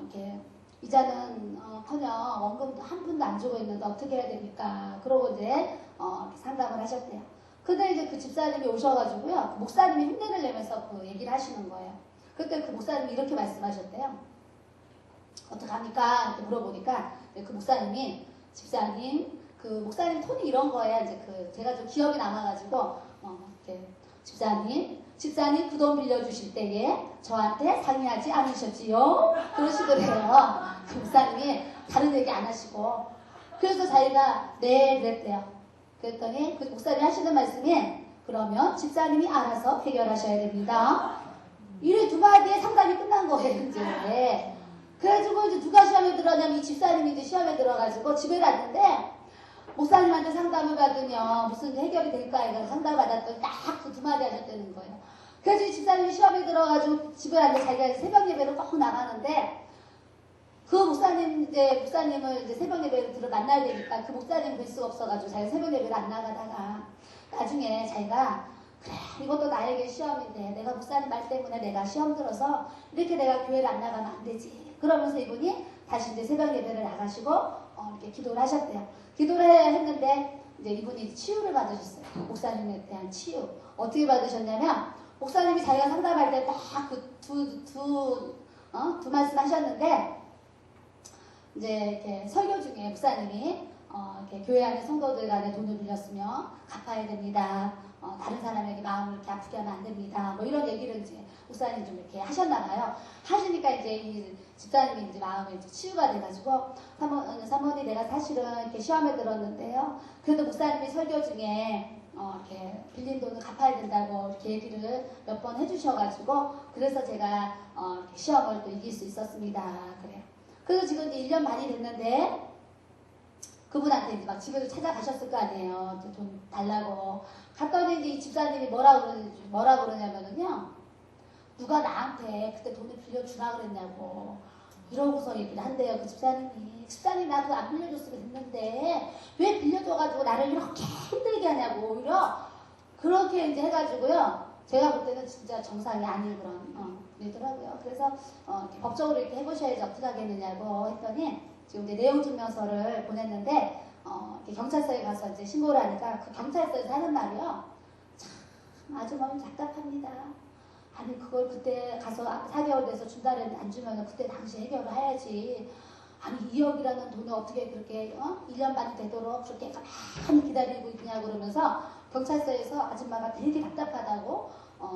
이렇게 이자는 커녕 원금도 한 푼도 안 주고 있는데 어떻게 해야 됩니까? 그러고 이제 상담을 하셨대요. 근데 이제 그 집사님이 오셔가지고요. 그 목사님이 흉내를 내면서 그 얘기를 하시는 거예요. 그때 그 목사님이 이렇게 말씀하셨대요. 어떡합니까? 이렇게 물어보니까 그 목사님이 집사님 그 목사님 톤이 이런 거예요. 이제 그 제가 좀 기억이 남아가지고 이렇게 집사님 그 돈 빌려주실 때에 저한테 상의하지 않으셨지요? 그러시더래요. 그 목사님이 다른 얘기 안 하시고 그래서 자기가 네 그랬대요. 그랬더니 그 목사님이 하시는 말씀이 그러면 집사님이 알아서 해결하셔야 됩니다. 이래 두 마디에 상담이 끝난 거예요. 이제 그래가지고 이제 누가 시험에 들어가냐면 이 집사님이 이제 시험에 들어가지고 집에 갔는데 목사님한테 상담을 받으면 무슨 해결이 될까 해서 상담을 받았더니 딱 그 두 마디 하셨다는 거예요. 그래서 이 집사님이 시험에 들어가지고 집에 앉아 자기가 새벽 예배를 꼭 나가는데 그 목사님을 이제 새벽 예배를 들어 만나야 되니까 그 목사님 뵐 수가 없어가지고 자기가 새벽 예배를 안 나가다가 나중에 자기가 그래 이것도 나에게 시험인데 내가 목사님 말 때문에 내가 시험 들어서 이렇게 내가 교회를 안 나가면 안 되지. 그러면서 이분이 다시 이제 새벽 예배를 나가시고 이렇게 기도를 하셨대요. 기도를 했는데 이제 이분이 치유를 받으셨어요. 목사님에 대한 치유. 어떻게 받으셨냐면 목사님이 자기가 상담할 때 딱 그 두 말씀 하셨는데 이제 이렇게 설교 중에 목사님이 이렇게 교회 안에 성도들 간에 돈을 빌렸으면 갚아야 됩니다. 다른 사람에게 마음을 이렇게 아프게 하면 안 됩니다. 뭐 이런 얘기를 이제 목사님이 좀 이렇게 하셨나봐요. 하시니까 이제 이 집사님이 이제 마음이 이제 치유가 돼가지고 사모님 내가 사실은 이렇게 시험에 들었는데요. 그래도 목사님이 설교 중에 이렇게 빌린 돈을 갚아야 된다고 이렇게 얘기를 몇 번 해주셔가지고 그래서 제가 이렇게 시험을 또 이길 수 있었습니다. 그래요. 그래서 지금 이제 1년 반이 됐는데 그분한테 이제 막 집에도 찾아가셨을 거 아니에요. 돈 달라고. 갔더니 이제 이 집사님이 뭐라 그러냐면은요. 누가 나한테 그때 돈을 빌려주라 그랬냐고. 이러고서 얘기를 한대요. 그 집사님이. 집사님 나 그거 안 빌려줬으면 됐는데 왜 빌려줘가지고 나를 이렇게 힘들게 하냐고. 오히려 그렇게 이제 해가지고요. 제가 볼 때는 진짜 정상이 아닌 그런 일이더라고요. 그래서 이렇게 법적으로 이렇게 해보셔야지 어떻게 하겠느냐고 했더니 지금 이제 내용증명서를 보냈는데 이렇게 경찰서에 가서 이제 신고를 하니까 그 경찰서에서 하는 말이요. 참 아주 마음이 답답합니다. 아니 그걸 그때 가서 4개월 돼서 준다는데 안 주면 그때 당시 해결을 해야지. 아니 2억이라는 돈을 어떻게 그렇게 1년 반이 되도록 그렇게 가만히 기다리고 있냐 그러면서 경찰서에서 아줌마가 되게 답답하다고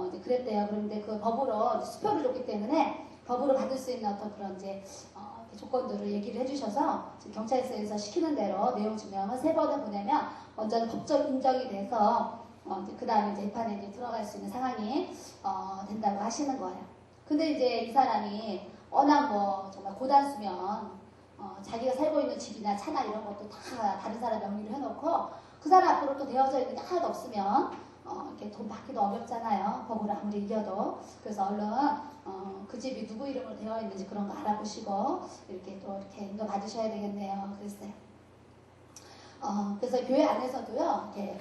이제 그랬대요. 그런데 그 법으로 수표를 줬기 때문에 법으로 받을 수 있는 어떤 그런 이제 조건들을 얘기를 해주셔서 지금 경찰서에서 시키는 대로 내용 증명을 3번을 보내면 먼저는 법적 인정이 돼서 이제 그 다음에 이제 재판에 이제 들어갈 수 있는 상황이 된다고 하시는 거예요. 근데 이제 이 사람이 워낙 뭐 정말 고단수면 자기가 살고 있는 집이나 차나 이런 것도 다 다른 사람 명의로 해놓고 그 사람 앞으로 또 되어져 있는 게 하나도 없으면 이렇게 돈 받기도 어렵잖아요. 법으로 아무리 이겨도. 그래서 얼른 그 집이 누구 이름으로 되어 있는지 그런 거 알아보시고 이렇게 또 이렇게 인도 받으셔야 되겠네요. 그랬어요. 그래서 교회 안에서도요. 이렇게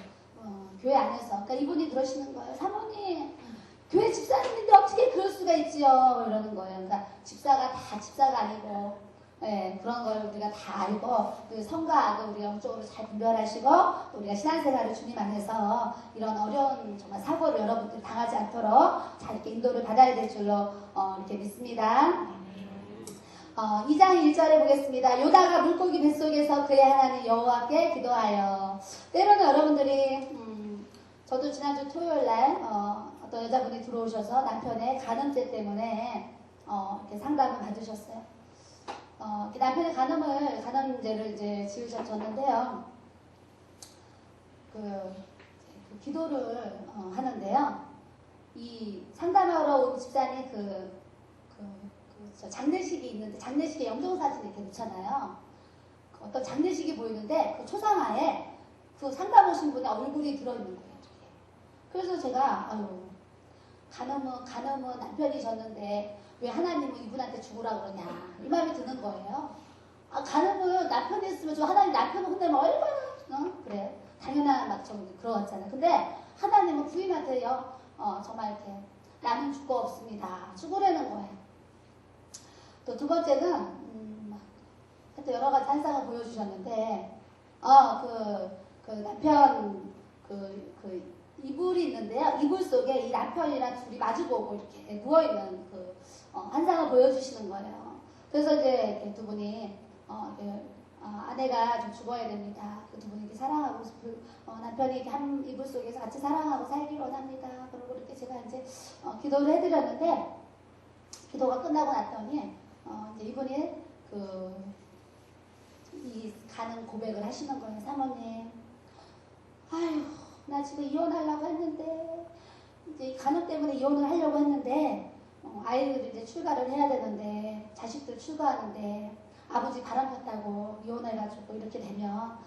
교회 안에서 그러니까 이분이 그러시는 거예요. 사모님 교회 집사님인데 어떻게 그럴 수가 있지요? 이러는 거예요. 그러니까 집사가 다 집사가 아니고 네, 그런 걸 우리가 다 알고 그 성과 악을 우리가 영적으로 잘 분별하시고 우리가 신앙생활을 주님 안에서 이런 어려운 정말 사고를 여러분들 당하지 않도록 잘 이렇게 인도를 받아야 될 줄로 이렇게 믿습니다. 2장 1절에 보겠습니다. 요다가 물고기 뱃속에서 그의 하나님 여호와께 기도하여. 때로는 여러분들이 저도 지난주 토요일날 어떤 여자분이 들어오셔서 남편의 간음죄 때문에 이렇게 상담을 받으셨어요. 남편의 간음죄를 이제 지으셨는데요. 그 기도를 하는데요. 이 상담하러 온 집사님 장례식이 있는데 장례식에 영정사진 이렇게 놓잖아요. 어떤 장례식이 보이는데 그 초상화에 그 상담 오신 분의 얼굴이 들어있는 거예요. 그래서 제가 간음은 남편이 졌는데 왜 하나님은 이분한테 죽으라 그러냐 이 마음이 드는 거예요. 간음은 남편이 했으면 저 하나님 남편을 혼내면 얼마나 그래 당연한 막 좀 그러잖아요. 근데 하나님은 부인한테요 정말 이렇게 나는 죽고 없습니다 죽으라는 거예요. 또 두 번째는 하여튼 여러 가지 환상을 보여주셨는데 그 남편 이불이 있는데요. 이불 속에 이 남편이랑 둘이 마주보고 이렇게 누워있는 그 환상을 보여주시는 거예요. 그래서 이제 이렇게 두 분이 아내가 좀 죽어야 됩니다. 그 두 분이 이렇게 사랑하고 남편이 이렇게 한 이불 속에서 같이 사랑하고 살기 원합니다. 그리고 이렇게 제가 이제 기도를 해드렸는데 기도가 끝나고 났더니 이제 이분이 이 가는 고백을 하시는 거예요. 사모님, 아휴, 나 지금 이혼하려고 했는데 이제 간혹 때문에 이혼을 하려고 했는데 아이들이 이제 출가를 해야 되는데 자식들 출가하는데 아버지 바람 폈다고 이혼해가지고 이렇게 되면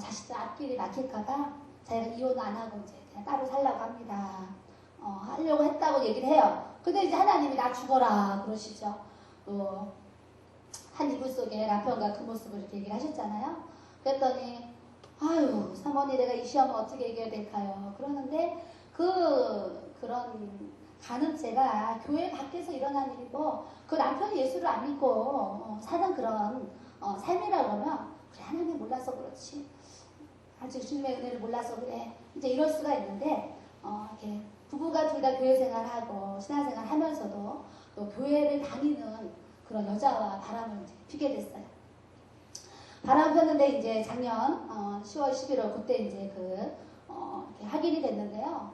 자식들 앞길이 막힐까봐 자기가 이혼 안 하고 이제 그냥 따로 살려고 합니다. 하려고 했다고 얘기를 해요. 근데 이제 하나님이 나 죽어라 그러시죠. 한 이불 속에 남편과 그 모습을 이렇게 얘기를 하셨잖아요. 그랬더니 아유 사모님 내가 이 시험을 어떻게 이겨야 될까요? 그러는데 그런 간음죄가 교회 밖에서 일어난 일이고 그 남편이 예수를 안 믿고 사는 그런 삶이라고 하면 그래 하나님 몰라서 그렇지 아직 주님의 은혜를 몰라서 그래 이제 이럴 수가 있는데 이렇게 부부가 둘 다 교회 생활하고 신앙생활 하면서도 또 교회를 다니는 그런 여자와 바람을 이제 피게 됐어요. 바람 폈는데 이제 작년 10월 11월 그때 이제 이렇게 확인이 됐는데요.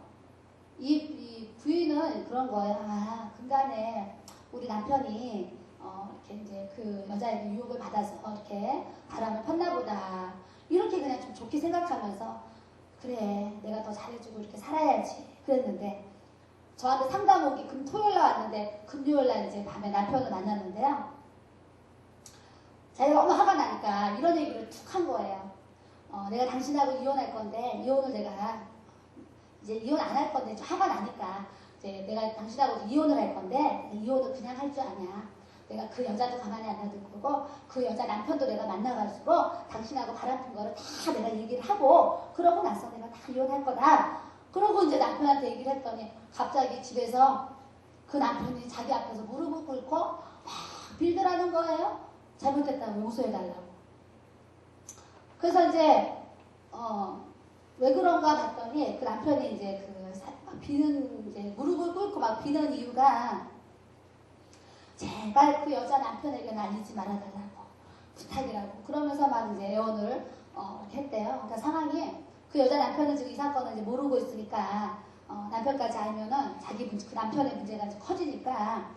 이 부인은 그런 거예요. 근간에 우리 남편이 이렇게 이제 그 여자에게 유혹을 받아서 이렇게 바람을 폈나 보다. 이렇게 그냥 좀 좋게 생각하면서 그래 내가 더 잘해주고 이렇게 살아야지 그랬는데 저한테 상담 오기 토요일 날 왔는데 금요일 날 이제 밤에 남편을 만났는데요. 자기가 너무 화가 나니까 이런 얘기를 툭 한 거예요. 내가 당신하고 이혼할 건데 이혼을 내가 이제 이혼 안 할 건데 좀 화가 나니까 이제 내가 당신하고 이혼을 할 건데 이혼을 그냥 할 줄 아냐. 내가 그 여자도 가만히 안 놔둘 거고 그 여자 남편도 내가 만나가지고 당신하고 바람핀 거를 다 내가 얘기를 하고 그러고 나서 내가 다 이혼할 거다. 그러고 이제 남편한테 얘기를 했더니 갑자기 집에서 그 남편이 자기 앞에서 무릎을 꿇고 막 빌드라는 거예요. 잘못했다고 용서해달라고. 그래서 이제 왜 그런가 봤더니 그 남편이 이제 비는 이제 무릎을 꿇고 막 비는 이유가 제발 그 여자 남편에게 알리지 말아달라고 부탁이라고 그러면서 막 이제 애원을 이렇게 했대요. 그러니까 상황이 그 여자 남편은 지금 이 사건을 이제 모르고 있으니까 남편까지 알면은 자기 문제, 그 남편의 문제가 이제 커지니까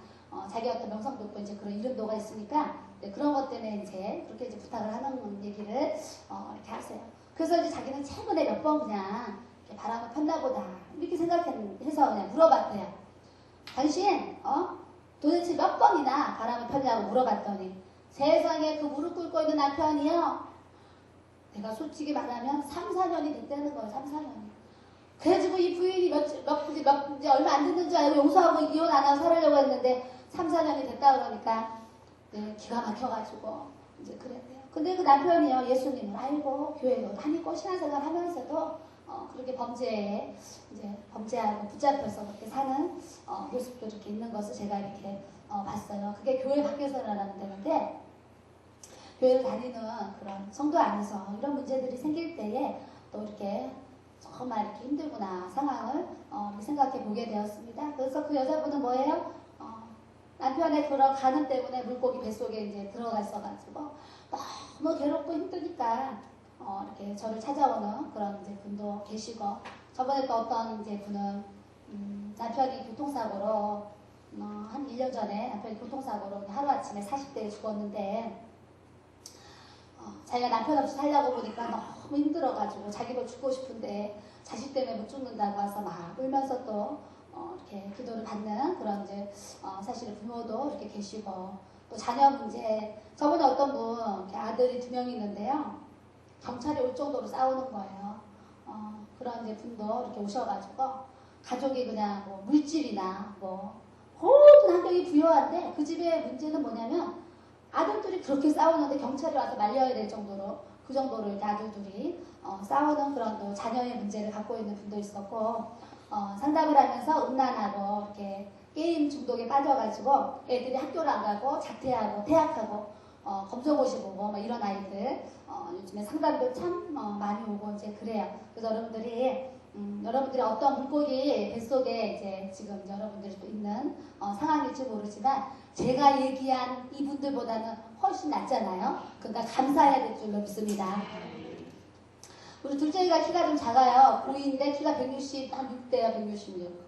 자기 어떤 명성도 있고 이제 그런 이름도가 있으니까 그런 것 때문에 이제 그렇게 이제 부탁을 하는 얘기를 이렇게 하세요. 그래서 이제 자기는 최근에 몇 번 그냥 이렇게 바람을 폈나 보다 이렇게 생각해서 그냥 물어봤대요. 당신 도대체 몇 번이나 바람을 폈냐고 물어봤더니 세상에 그 무릎 꿇고 있는 남편이요. 내가 솔직히 말하면 3, 4년이 됐다는 거예요. 3, 4년이. 그래가지고 이 부인이 이제 얼마 안 됐는 줄 알고 용서하고 이혼 안 하고 살으려고 했는데 3, 4년이 됐다 그러니까 기가 막혀가지고 이제 그랬대요. 근데 그 남편이요. 예수님을 알고 교회도 다니고 신앙생활 하면서도 그렇게 범죄하고 붙잡혀서 그렇게 사는 모습도 이렇게 있는 것을 제가 이렇게 봤어요. 그게 교회 밖에서라는 데인데 교회를 다니는 그런 성도 안에서 이런 문제들이 생길 때에 또 이렇게 정말 이렇게 힘들구나 상황을 생각해 보게 되었습니다. 그래서 그 여자분은 뭐예요? 남편의 그런 간음 때문에 물고기 뱃속에 이제 들어가 있어가지고 너무 괴롭고 힘드니까 이렇게 저를 찾아오는 그런 이제 분도 계시고 저번에 또 어떤 이제 분은 남편이 교통사고로 한 1년 전에 남편이 교통사고로 하루아침에 40대에 죽었는데 자기가 남편 없이 살려고 보니까 너무 힘들어가지고 자기도 죽고 싶은데 자식 때문에 못 죽는다고 와서 막 울면서 또 이렇게 기도를 받는 그런 이제 사실 부모도 이렇게 계시고 또 자녀 문제 저번에 어떤 분 아들이 2명이 있는데요 경찰이 올 정도로 싸우는 거예요. 그런 이제 분도 이렇게 오셔가지고 가족이 그냥 뭐 물질이나 뭐 모든 환경이 부여한데 그 집의 문제는 뭐냐면 아들들이 그렇게 싸우는데 경찰이 와서 말려야 될 정도로 그 정도로 이렇게 아들들이 싸우는 그런 또 자녀의 문제를 갖고 있는 분도 있었고 상담을 하면서 음란하고 이렇게 게임 중독에 빠져가지고 애들이 학교를 안 가고 자퇴하고 퇴학하고 검정고시 보고 뭐 이런 아이들 요즘에 상담도 참 많이 오고 이제 그래요. 그래서 여러분들이 어떤 물고기 뱃속에 이제 지금 여러분들이 또 있는 상황일지 모르지만 제가 얘기한 이분들보다는 훨씬 낫잖아요. 그러니까 감사해야 될 줄로 믿습니다. 우리 둘째가 키가 좀 작아요. 고2인데 키가 160, 한 6대야 166.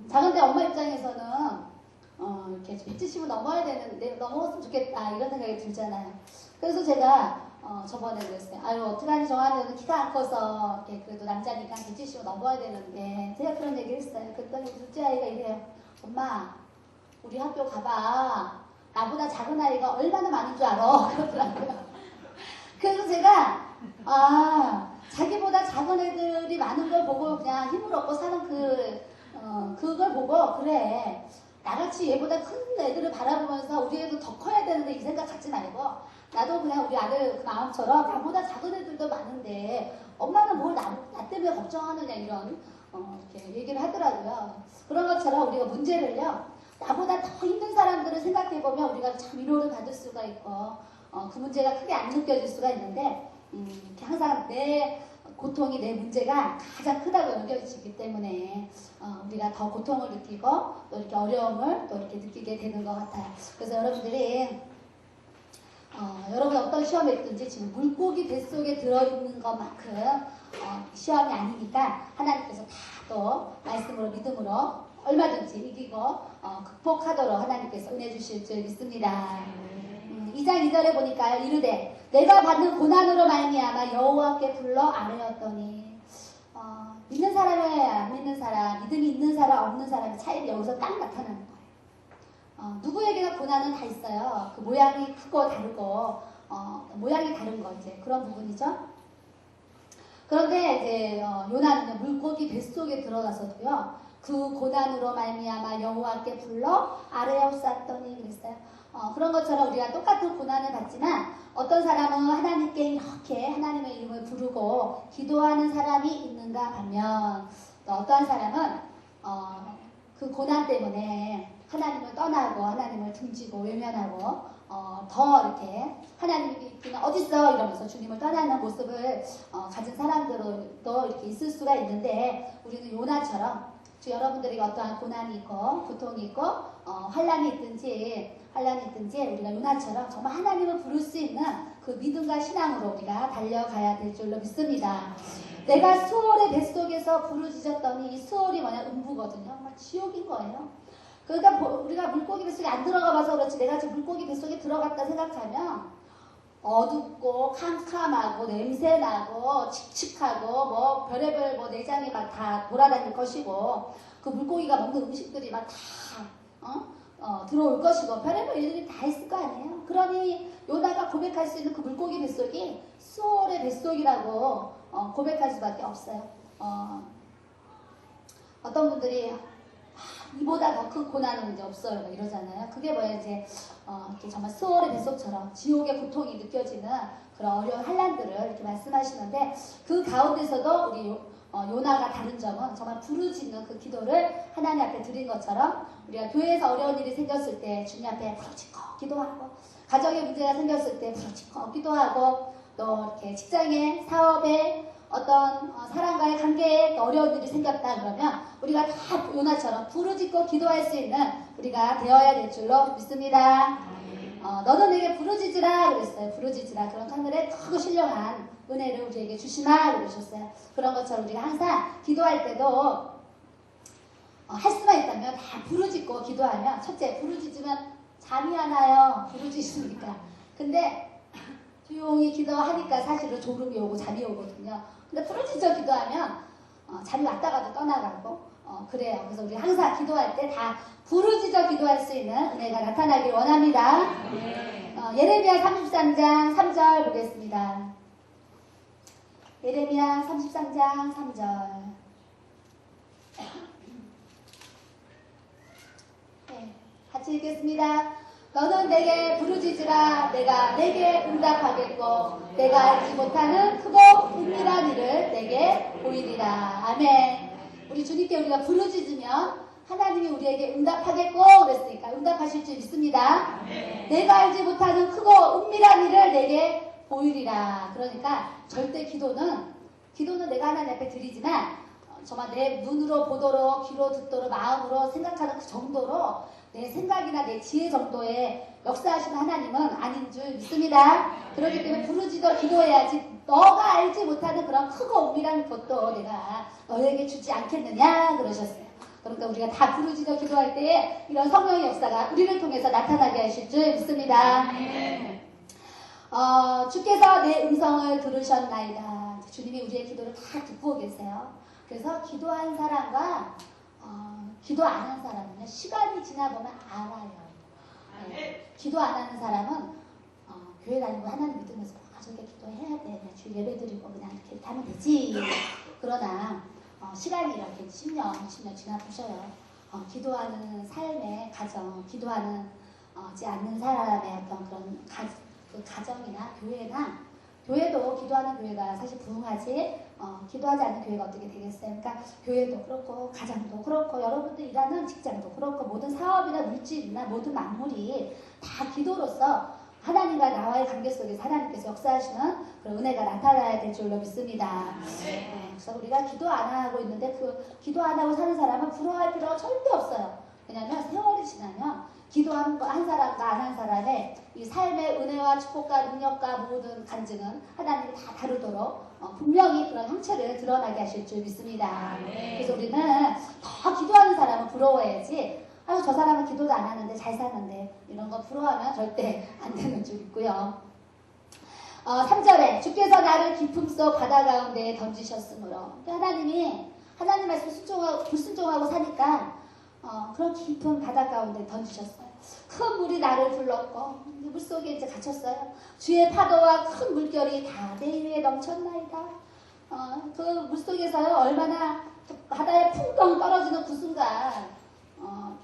작은데 엄마 입장에서는 이렇게 170은 넘어야 되는데 넘어갔으면 좋겠다 이런 생각이 들잖아요. 그래서 제가 저번에 그랬어요. 아유 어떡하니 정한이는 키가 안 커서 이렇게 그래도 남자니까 170은 넘어야 되는데 제가 그런 얘기를 했어요. 그랬더니 둘째 아이가 이래요. 엄마 우리 학교 가봐. 나보다 작은 아이가 얼마나 많은 줄 알아? 그러더라고요. 그래서 제가 자기보다 작은 애들이 많은 걸 보고 그냥 힘을 얻고 사는 그걸 보고 그래 나같이 얘보다 큰 애들을 바라보면서 우리 애도 더 커야 되는데 이 생각 갖지 말고 나도 그냥 우리 아들 그 마음처럼 나보다 작은 애들도 많은데 엄마는 뭘 나 때문에 걱정하느냐 이런 이렇게 얘기를 하더라고요. 그런 것처럼 우리가 문제를요 나보다 더 힘든 사람들을 생각해보면 우리가 참 위로를 받을 수가 있고 그 문제가 크게 안 느껴질 수가 있는데 항상 내 고통이 내 문제가 가장 크다고 여겨지기 때문에 우리가 더 고통을 느끼고 또 이렇게 어려움을 또 이렇게 느끼게 되는 것 같아요. 그래서 여러분들이 여러분 어떤 시험에 있든지 지금 물고기 뱃속에 들어있는 것만큼 시험이 아니니까 하나님께서 다 또 말씀으로 믿음으로 얼마든지 이기고 극복하도록 하나님께서 은혜 주실 줄 믿습니다. 2장 2절에 보니까요. 이르되 내가 받는 고난으로 말미암아 여호와께 불러 아뢰었더니 믿는 사람, 믿음이 있는 사람, 없는 사람의 차이가 여기서 딱 나타나는 거예요. 누구에게나 고난은 다 있어요. 그 모양이 크고 다르고, 모양이 다른 거, 이제 그런 부분이죠. 그런데 이제 요나는 물고기 뱃속에 들어가서도요, 그 고난으로 말미암아 여호와께 불러 아뢰옵쌌더니 그랬어요. 그런 것처럼 우리가 똑같은 고난을 받지만 어떤 사람은 하나님께 이렇게 하나님의 이름을 부르고 기도하는 사람이 있는가 하면, 또 어떠한 사람은 그 고난 때문에 하나님을 떠나고 하나님을 등지고 외면하고 더 이렇게 하나님이 어딨어 이러면서 주님을 떠나는 모습을 가진 사람들도 이렇게 있을 수가 있는데, 우리는 요나처럼 여러분들에게 어떠한 고난이 있고 고통이 있고 환란이 있든지 우리가 요나처럼 정말 하나님을 부를 수 있는 그 믿음과 신앙으로 우리가 달려가야 될 줄로 믿습니다. 내가 수월의 뱃속에서 부르짖었더니, 이 수월이 뭐냐, 음부거든요. 막 지옥인 거예요. 그러니까 우리가 물고기 뱃속에 안 들어가 봐서 그렇지, 내가 지금 물고기 뱃속에 들어갔다 생각하면 어둡고 캄캄하고 냄새나고 칙칙하고 뭐 별의별 뭐 내장이 막 다 돌아다닐 것이고, 그 물고기가 먹는 음식들이 막 다 들어올 것이고, 별의별 일들이 다 있을 거 아니에요. 그러니 요나가 고백할 수 있는 그 물고기 뱃속이 수월의 뱃속이라고 고백할 수밖에 없어요. 어떤 분들이 이보다 더 큰 고난은 이제 없어요, 막 이러잖아요. 그게 뭐야, 이제 이렇게 정말 수월의 뱃속처럼 지옥의 고통이 느껴지는 그런 어려운 환란들을 이렇게 말씀하시는데, 그 가운데서도 우리 요나가 다른 점은 정말 부르짖는 그 기도를 하나님 앞에 드린 것처럼, 우리가 교회에서 어려운 일이 생겼을 때 주님 앞에 부르짖고 기도하고, 가정에 문제가 생겼을 때 부르짖고 기도하고, 또 이렇게 직장에, 사업에, 어떤 사람과의 관계에 어려운 일이 생겼다 그러면 우리가 다 요나처럼 부르짖고 기도할 수 있는 우리가 되어야 될 줄로 믿습니다. 너는 내게 부르짖으라 그랬어요. 부르짖으라. 그런 하늘의 크고 신령한 은혜를 우리에게 주시마 그러셨어요. 그런 것처럼 우리가 항상 기도할 때도 할 수만 있다면 다 부르짖고 기도하면, 첫째, 부르짖으면 잠이 안 와요. 부르짖으니까. 근데 조용히 기도하니까 사실은 졸음이 오고 잠이 오거든요. 근데 부르짖어 기도하면 잠이 왔다가도 떠나가고 그래요. 그래서 우리 항상 기도할 때 다 부르짖어 기도할 수 있는 은혜가 나타나길 원합니다. 예레미야 33장 3절 보겠습니다. 예레미야 33장 3절. 네, 같이 읽겠습니다. 너는 내게 부르짖으라. 내가 내게 응답하겠고 내가 알지 못하는 크고 은밀한 일을 내게 보이리라. 아멘. 우리 주님께 우리가 부르짖으면 하나님이 우리에게 응답하겠고 그랬으니까 응답하실 줄 믿습니다. 내가 알지 못하는 크고 은밀한 일을 내게 보이리라. 그러니까 절대 기도는 내가 하나님 앞에 드리지만 정말 내 눈으로 보도록 귀로 듣도록 마음으로 생각하는 그 정도로 내 생각이나 내 지혜 정도의 역사하시는 하나님은 아닌 줄 믿습니다. 그렇기 때문에 부르짖어 기도해야지, 너가 알지 못하는 그런 크고 은밀한 것도 내가 너에게 주지 않겠느냐 그러셨어요. 그러니까 우리가 다 부르짖어 기도할 때에 이런 성령의 역사가 우리를 통해서 나타나게 하실 줄 믿습니다. 주께서 내 음성을 들으셨나이다. 주님이 우리의 기도를 다 듣고 계세요. 그래서 기도한 사람과 기도 안 한 사람은 시간이 지나보면 알아요. 기도 안 하는 사람은 교회 다니고 하나님 믿으면서 저렇게 기도해야 돼. 그냥 주일 예배 드리고 그냥 이렇게 하면 되지. 그러나 시간이 이렇게 10년 지나보셔요. 기도하는 삶의 가정, 기도하지 않는 사람의 어떤 그런 가정이나 교회도 기도하는 교회가 사실 부흥하지, 기도하지 않는 교회가 어떻게 되겠어요? 그러니까 교회도 그렇고 가정도 그렇고 여러분들 일하는 직장도 그렇고 모든 사업이나 물질이나 모든 만물이 다 기도로서 하나님과 나와의 관계 속에서 하나님께서 역사하시는 그런 은혜가 나타나야 될 줄로 믿습니다. 그래서 우리가 기도 안 하고 있는데 그 기도 안 하고 사는 사람은 부러워할 필요가 절대 없어요. 왜냐하면 세월이 지나면 기도한 한 사람과 안 한 사람의 이 삶의 은혜와 축복과 능력과 모든 간증은 하나님이 다 다르도록 분명히 그런 형체를 드러나게 하실 줄 믿습니다. 그래서 우리는 더 기도하는 사람은 부러워해야지, 아유 저 사람은 기도도 안 하는데 잘 사는데, 이런 거 부러워하면 절대 안 되는 줄 믿고요. 3절에 주께서 나를 깊음 속 바다 가운데에 던지셨으므로, 하나님의 말씀 순종하고 불순종하고 사니까 그런 깊은 바다 가운데 던지셨어요. 큰 물이 나를 불렀고 물속에 이제 갇혔어요. 주의 파도와 큰 물결이 다 내 위에 넘쳤나이다. 그 물속에서요 얼마나 바다에 풍덩 떨어지는 그 순간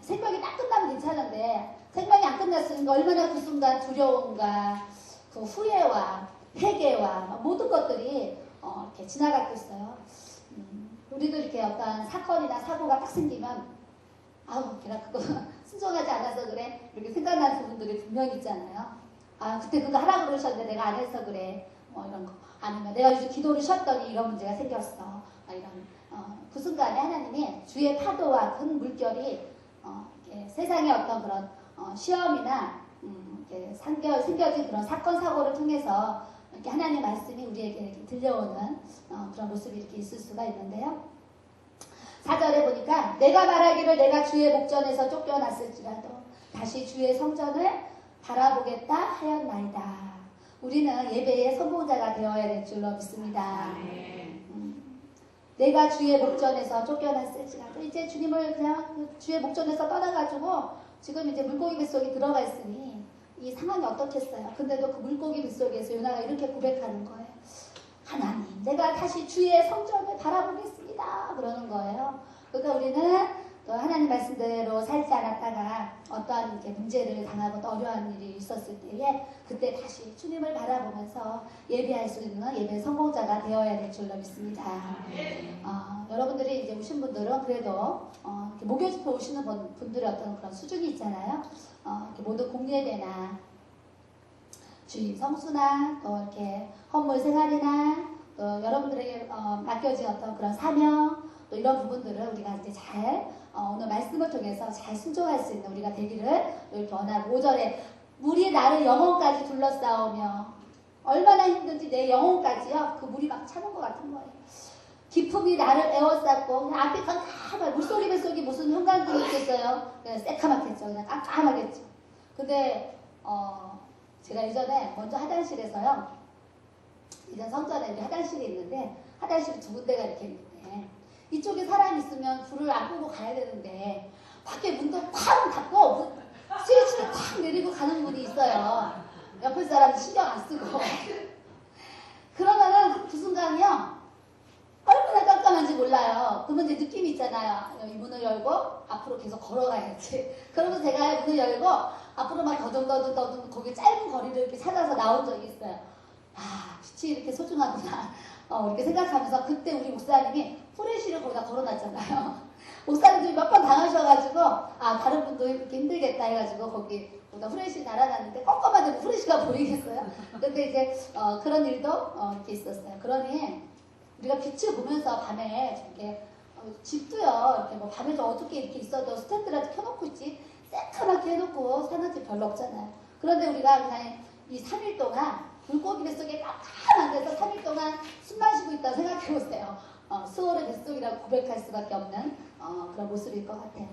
생명이 딱 끝나면 괜찮은데 생명이 안 끝났으니까 얼마나 그 순간 두려움과 그 후회와 회개와 모든 것들이 이렇게 지나갔겠어요. 우리도 이렇게 어떤 사건이나 사고가 딱 생기면 아우 내가 그거 순종하지 않아서 그래 이렇게 생각나는 부분들이 분명히 있잖아요. 아 그때 그거 하라고 그러셨는데 내가 안 해서 그래 뭐 이런 거 아니면 내가 요즘 기도를 쉬었더니 이런 문제가 생겼어 이런 그 순간에 하나님이 주의 파도와 큰 물결이 세상의 어떤 그런 시험이나 이렇게 생겨진 그런 사건 사고를 통해서 이렇게 하나님의 말씀이 우리에게 이렇게 들려오는 그런 모습이 이렇게 있을 수가 있는데요. 4절에 보니까 내가 말하기를 내가 주의 목전에서 쫓겨났을지라도 다시 주의 성전을 바라보겠다 하였나이다. 우리는 예배의 성공자가 되어야 될 줄로 믿습니다. 내가 주의 목전에서 쫓겨났을지라도 이제 주님을 그냥 주의 목전에서 떠나가지고 지금 이제 물고기 뱃속에 들어가 있으니 이 상황이 어떻겠어요? 근데도 그 물고기 뱃속에서 요나가 이렇게 고백하는 거예요. 하나님, 내가 다시 주의 성전을 바라보겠습니다. 그러는 거예요. 그러니까 우리는 또 하나님 말씀대로 살지 않았다가 어떠한 이렇게 문제를 당하고 또 어려운 일이 있었을 때에 그때 다시 주님을 바라보면서 예배할 수 있는 예배 성공자가 되어야 될 줄로 믿습니다. 여러분들이 이제 오신 분들은 그래도 이렇게 목요 집회 오시는 분들의 어떤 그런 수준이 있잖아요. 이렇게 모든 공예배나 주일 성수나 또 이렇게 헌물 생활이나 또 여러분들에게 맡겨진 어떤 그런 사명 또 이런 부분들을 우리가 이제 잘 오늘 말씀을 통해서 잘 순종할 수 있는 우리가 되기를 이렇게 원하고 5절에 물이 나를 영혼까지 둘러싸우며 얼마나 힘든지 내 영혼까지요 그 물이 막 차는 것 같은 거예요. 기품이 나를 에워쌌고 그냥 앞에 깜깜하게 물소리 뱃속이 무슨 형광등이 있겠어요. 그냥 새카맣겠죠. 그냥 깜깜하겠죠. 근데 제가 예전에 먼저 화장실에서요 이전 성전에 우리 화장실이 있는데 화장실이 두 군데가 이렇게 있는데 이쪽에 사람이 있으면 불을 안 끄고 가야 되는데 밖에 문도 쾅 닫고 스위치를 탁 내리고 가는 분이 있어요. 옆에 사람이 신경 안 쓰고 그러면은 그 순간이요 얼마나 깜깜한지 몰라요. 그러면 이제 느낌이 있잖아요. 이 문을 열고 앞으로 계속 걸어가야지. 그러면 제가 문을 열고 앞으로 막 더듬 거기 짧은 거리를 이렇게 찾아서 나온 적이 있어요. 아 빛이 이렇게 소중하구나 이렇게 생각하면서 그때 우리 목사님이 후레쉬를 거기다 걸어놨잖아요. 목사님들이 몇 번 당하셔가지고 다른 분도 이렇게 힘들겠다 해가지고 거기다 후레쉬 달아놨는데 껌껌한데 후레쉬가 보이겠어요? 근데 이제 그런 일도 이렇게 있었어요. 그러니 우리가 빛을 보면서 밤에 이렇게 집도요 이렇게 뭐 밤에 좀 어둡게 이렇게 있어도 스탠드라도 켜놓고 있지 새카맣게 해놓고 사는 집 별로 없잖아요. 그런데 우리가 그냥 이 3일 동안 물고기 뱃속에 깜깜한 데서 3일 동안 숨 마시고 있다고 생각해보세요. 수월의 뱃속이라고 고백할 수밖에 없는 그런 모습일 것 같아요.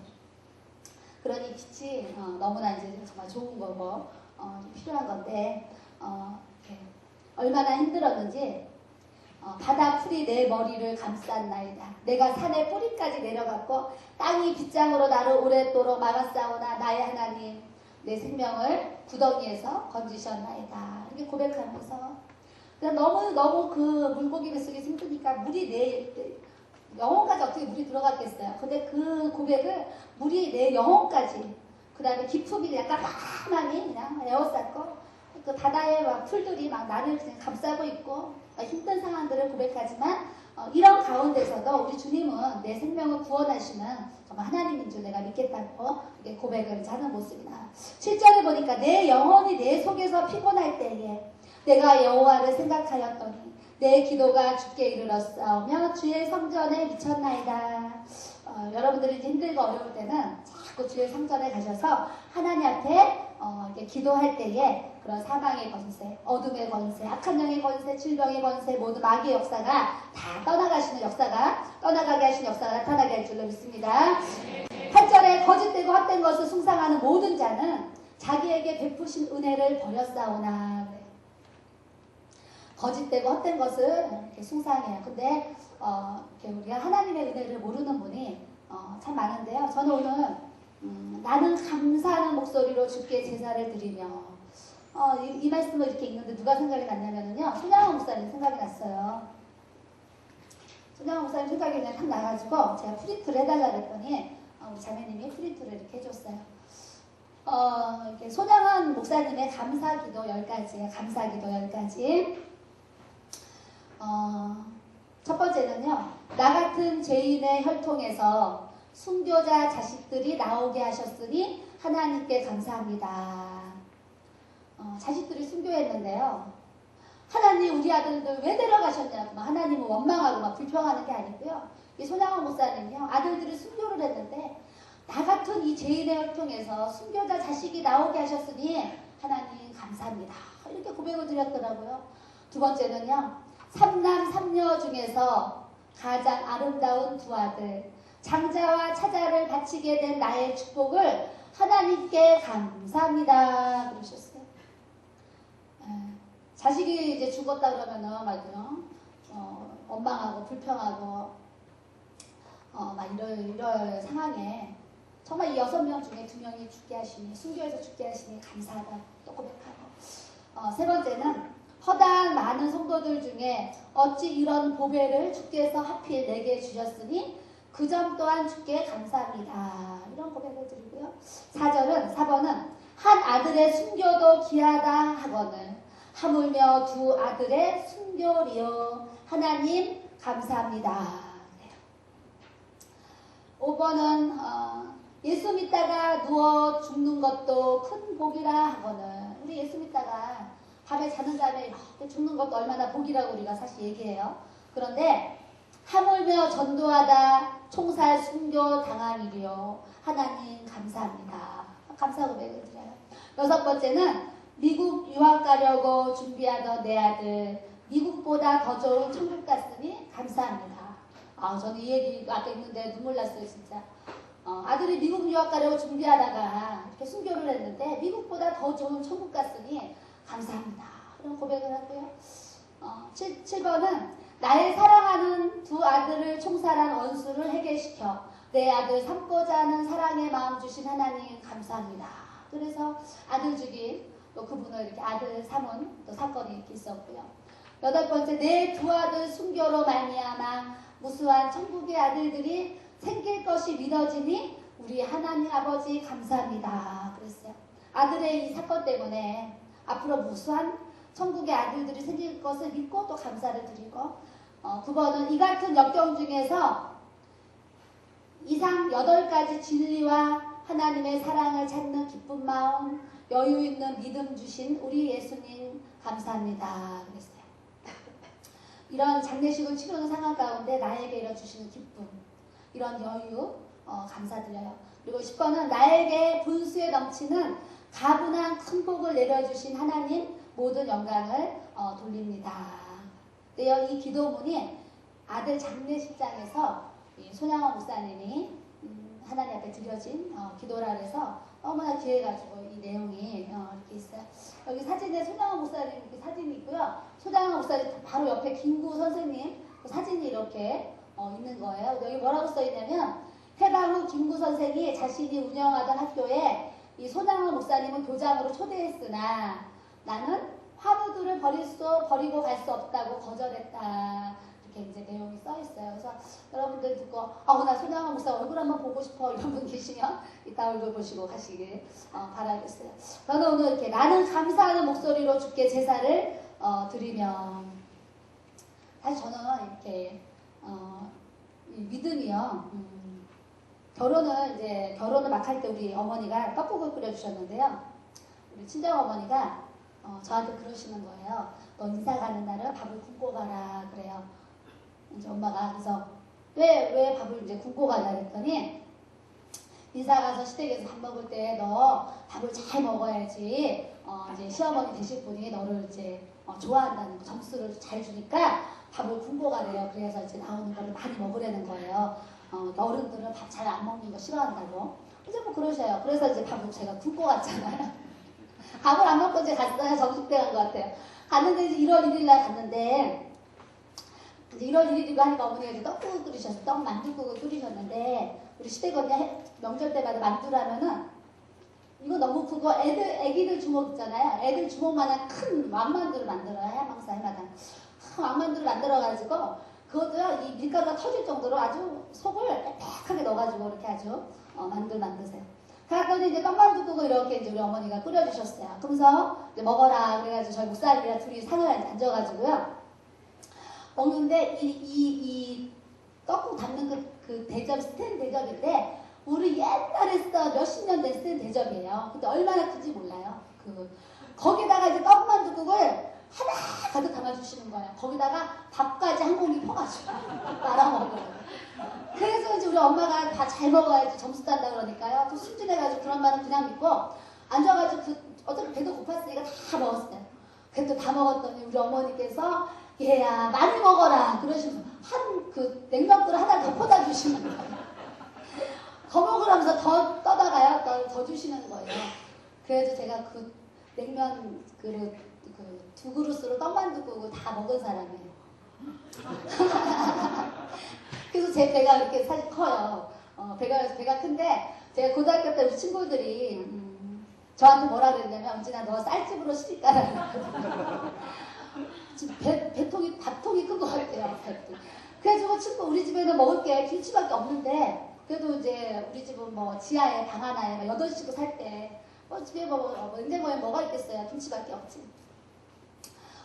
그러니 빛이 너무나 이제 정말 좋은 거고 필요한 건데 얼마나 힘들었는지 바다 풀이 내 머리를 감쌌나이다. 내가 산의 뿌리까지 내려갔고 땅이 빗장으로 나를 오랫도록 막았사오나 나의 하나님 내 생명을 구덩이에서 건지셨나이다. 이렇게 고백하면서 너무 그 물고기 뱃속에 힘드니까 물이 내 영혼까지 어떻게 물이 들어갔겠어요. 근데 그 고백을 물이 내 영혼까지 그 다음에 기품이 약간 까만하니 그냥 에워쌌고 그 바다에 막 풀들이 막 나를 그냥 감싸고 있고 힘든 상황들을 고백하지만 이런 가운데서도 우리 주님은 내 생명을 구원하시는 정말 하나님인 줄 내가 믿겠다고 이렇게 고백을 하는 모습이나 7절에 보니까 내 영혼이 내 속에서 피곤할 때에 내가 여호와를 생각하였더니 내 기도가 주께 이르렀사오며 주의 성전에 미쳤나이다. 여러분들이 힘들고 어려울 때는 자꾸 주의 성전에 가셔서 하나님 앞에 이렇게 기도할 때에 그런 사망의 권세, 어둠의 권세, 악한 영의 권세, 질병의 권세, 모두 마귀의 역사가 다 떠나가게 하시는 역사가 나타나게 할 줄로 믿습니다. 8절에 거짓되고 헛된 것을 숭상하는 모든 자는 자기에게 베푸신 은혜를 버렸사오나. 거짓되고 헛된 것을 이렇게 숭상해요. 근데 이렇게 우리가 하나님의 은혜를 모르는 참 많은데요. 저는 오늘 나는 감사하는 목소리로 주께 제사를 드리며 이 말씀을 이렇게 읽는데 누가 생각이 났냐면요. 손양원 목사님 생각이 났어요. 손양원 목사님 생각이 그냥 탁 나가지고 제가 프린트를 해달라 그랬더니 우리 자매님이 프린트를 이렇게 해줬어요. 이렇게 손양원 목사님의 감사기도 10가지예요. 감사기도 10가지. 첫 번째는요. 나 같은 죄인의 혈통에서 순교자 자식들이 나오게 하셨으니 하나님께 감사합니다. 자식들이 순교했는데요. 하나님 우리 아들들 왜 데려가셨냐고 막 하나님을 원망하고 막 불평하는 게 아니고요. 이 손양원 목사님요. 아들들이 순교를 했는데 나 같은 이 죄인의 혈통에서 순교자 자식이 나오게 하셨으니 하나님 감사합니다. 이렇게 고백을 드렸더라고요. 두 번째는요. 3남 3녀 중에서 가장 아름다운 두 아들 장자와 차자를 바치게 된 나의 축복을 하나님께 감사합니다. 그러셨어요. 자식이 이제 죽었다 그러면은 막 원망하고 불평하고 막 이럴 상황에 정말 이 6명 중에 2명이 죽게 하시니 순교해서 죽게 하시니 감사하다고 또 고백하고 세 번째는 허다한 많은 성도들 중에 어찌 이런 보배를 주께서 하필 내게 주셨으니 그 점 또한 주께 감사합니다. 이런 고백을 드리고요. 4번은 한 아들의 순교도 귀하다 하거늘 하물며 두 아들의 순교리요 하나님 감사합니다. 5번은 예수 믿다가 누워 죽는 것도 큰 복이라 하거늘 우리 예수 믿다가 밤에 자는 잠에 이렇게 죽는 것도 얼마나 복이라고 우리가 사실 얘기해요. 그런데 하물며 전도하다 총살 순교 당함이리요 하나님 감사합니다. 감사 고백을 드려요. 6번째는 미국 유학 가려고 준비하던 내 아들 미국보다 더 좋은 천국 갔으니 감사합니다. 저는 이 얘기 아까 읽는데 눈물 났어요 진짜. 아들이 미국 유학 가려고 준비하다가 이렇게 순교를 했는데 미국보다 더 좋은 천국 갔으니 감사합니다. 그런 고백을 하고요. 7번은 나의 사랑하는 두 아들을 총살한 원수를 해결시켜 내 아들 삼고자 하는 사랑의 마음 주신 하나님 감사합니다. 그래서 아들 죽인 또 그분을 이렇게 아들 삼은 또 사건이 이렇게 있었고요. 8번째 내 두 아들 순교로 말미암아 무수한 천국의 아들들이 생길 것이 믿어지니 우리 하나님 아버지 감사합니다. 그랬어요. 아들의 이 사건 때문에 앞으로 무수한 천국의 아들들이 생길 것을 믿고 또 감사를 드리고 9번은 이 같은 역경 중에서 이상 8가지 진리와 하나님의 사랑을 찾는 기쁜 마음 여유 있는 믿음 주신 우리 예수님 감사합니다. 그랬어요. 이런 장례식을 치르는 상황 가운데 나에게 이뤄주시는 기쁨 이런 여유 감사드려요. 그리고 10번은 나에게 분수에 넘치는 가분한 큰 복을 내려주신 하나님 모든 영광을 돌립니다. 이 기도문이 아들 장례식장에서 손양원 목사님이 하나님 앞에 드려진 기도라 해서 너무나 귀해가지고 이 내용이 이렇게 있어요. 여기 사진에 손양원 목사님 이렇게 사진이 있고요. 손양원 목사님 바로 옆에 김구 선생님 그 사진이 이렇게 있는 거예요. 여기 뭐라고 써있냐면 해방 후 김구 선생이 자신이 운영하던 학교에 이 손양원 목사님은 교장으로 초대했으나 나는 화두들을 버리고 갈 수 없다고 거절했다. 이렇게 이제 내용이 써 있어요. 그래서 여러분들 듣고 나 손양원 목사 얼굴 한번 보고 싶어 이런 분 계시면 이따 얼굴 보시고 가시길 바라겠어요. 저는 오늘 이렇게 나는 감사하는 목소리로 주께 제사를 드리며 사실 저는 이렇게 이 믿음이요. 결혼을 막 할 때 우리 어머니가 떡국을 끓여주셨는데요. 우리 친정 어머니가 저한테 그러시는 거예요. 너 인사 가는 날은 밥을 굶고 가라 그래요. 이제 엄마가 그래서 왜 밥을 이제 굶고 가냐 그랬더니 인사 가서 시댁에서 밥 먹을 때 너 밥을 잘 먹어야지 이제 시어머니 되실 분이 너를 이제 좋아한다는 거, 점수를 잘 주니까 밥을 굶고 가래요. 그래서 이제 나오는 거를 많이 먹으라는 거예요. 어른들은 밥 잘 안 먹는 거 싫어한다고. 이제 뭐 그러셔요. 그래서 이제 밥을 제가 굶고 갔잖아요. 밥을 안 먹고 이제 갔어요. 정식대 간 것 같아요. 갔는데 이제 1월 1일 날 갔는데 이제 1월 1일이고 하니까 어머니가 이제 떡국을 끓이셨어요. 떡 만둣국을 끓이셨는데 있는데 우리 시댁 언니 명절 때마다 만두라면은 이거 너무 크고 애기들 주먹 있잖아요. 애들 주먹만한 큰 왕만두를 만들어요. 해망사 해마다 큰 왕만두를 만들어가지고 그것도요 이 밀가루가 터질 정도로 아주 속을 빽빽하게 넣어가지고 이렇게 아주 만두를 만드세요. 그랬더니 이제 떡만두 이렇게 이제 우리 어머니가 끓여주셨어요. 그러면서 이제 먹어라 그래가지고 저희 목사님이랑 둘이 상을 앉아가지고요 먹는데 이 떡국 담는 그 대접 스탠드 대접인데 우리 옛날에 쓰던 몇십 년 된 스탠드 대접이에요. 근데 얼마나 큰지 몰라요. 거기다가 이제 떡만두국을 하나 가득 담아주시는 거예요. 거기다가 밥까지 한 공기 퍼가지고 말아먹어요. 그래서 이제 우리 엄마가 다 잘 먹어야지 점수 딴다 그러니까요. 또 순진해가지고 그런 말은 그냥 믿고 앉아가지고 어차피 배도 고팠으니까 다 먹었어요. 그래도 다 먹었더니 우리 어머니께서 얘야 많이 먹어라 그러시면서 그 냉면그릇 하나 더 퍼다 주시는 거예요. 더 먹으라면서 더 떠다가요. 더 주시는 거예요. 그래서 제가 그 냉면 그릇 두 그릇으로 떡만두국을 다 먹은 사람이에요. 그래서 제 배가 이렇게 사실 커요. 배가 큰데 제가 고등학교 때 우리 친구들이 저한테 뭐라 그랬냐면 은진아 너 쌀집으로 시집 가라. 지금 밥통이 큰 것 같아요. 그래가지고 우리 집에는 먹을 게 김치밖에 없는데 그래도 이제 우리 집은 뭐 지하에 방 하나에 8식구 살 때 집에 냉장고에 뭐가 있겠어요. 김치밖에 없지.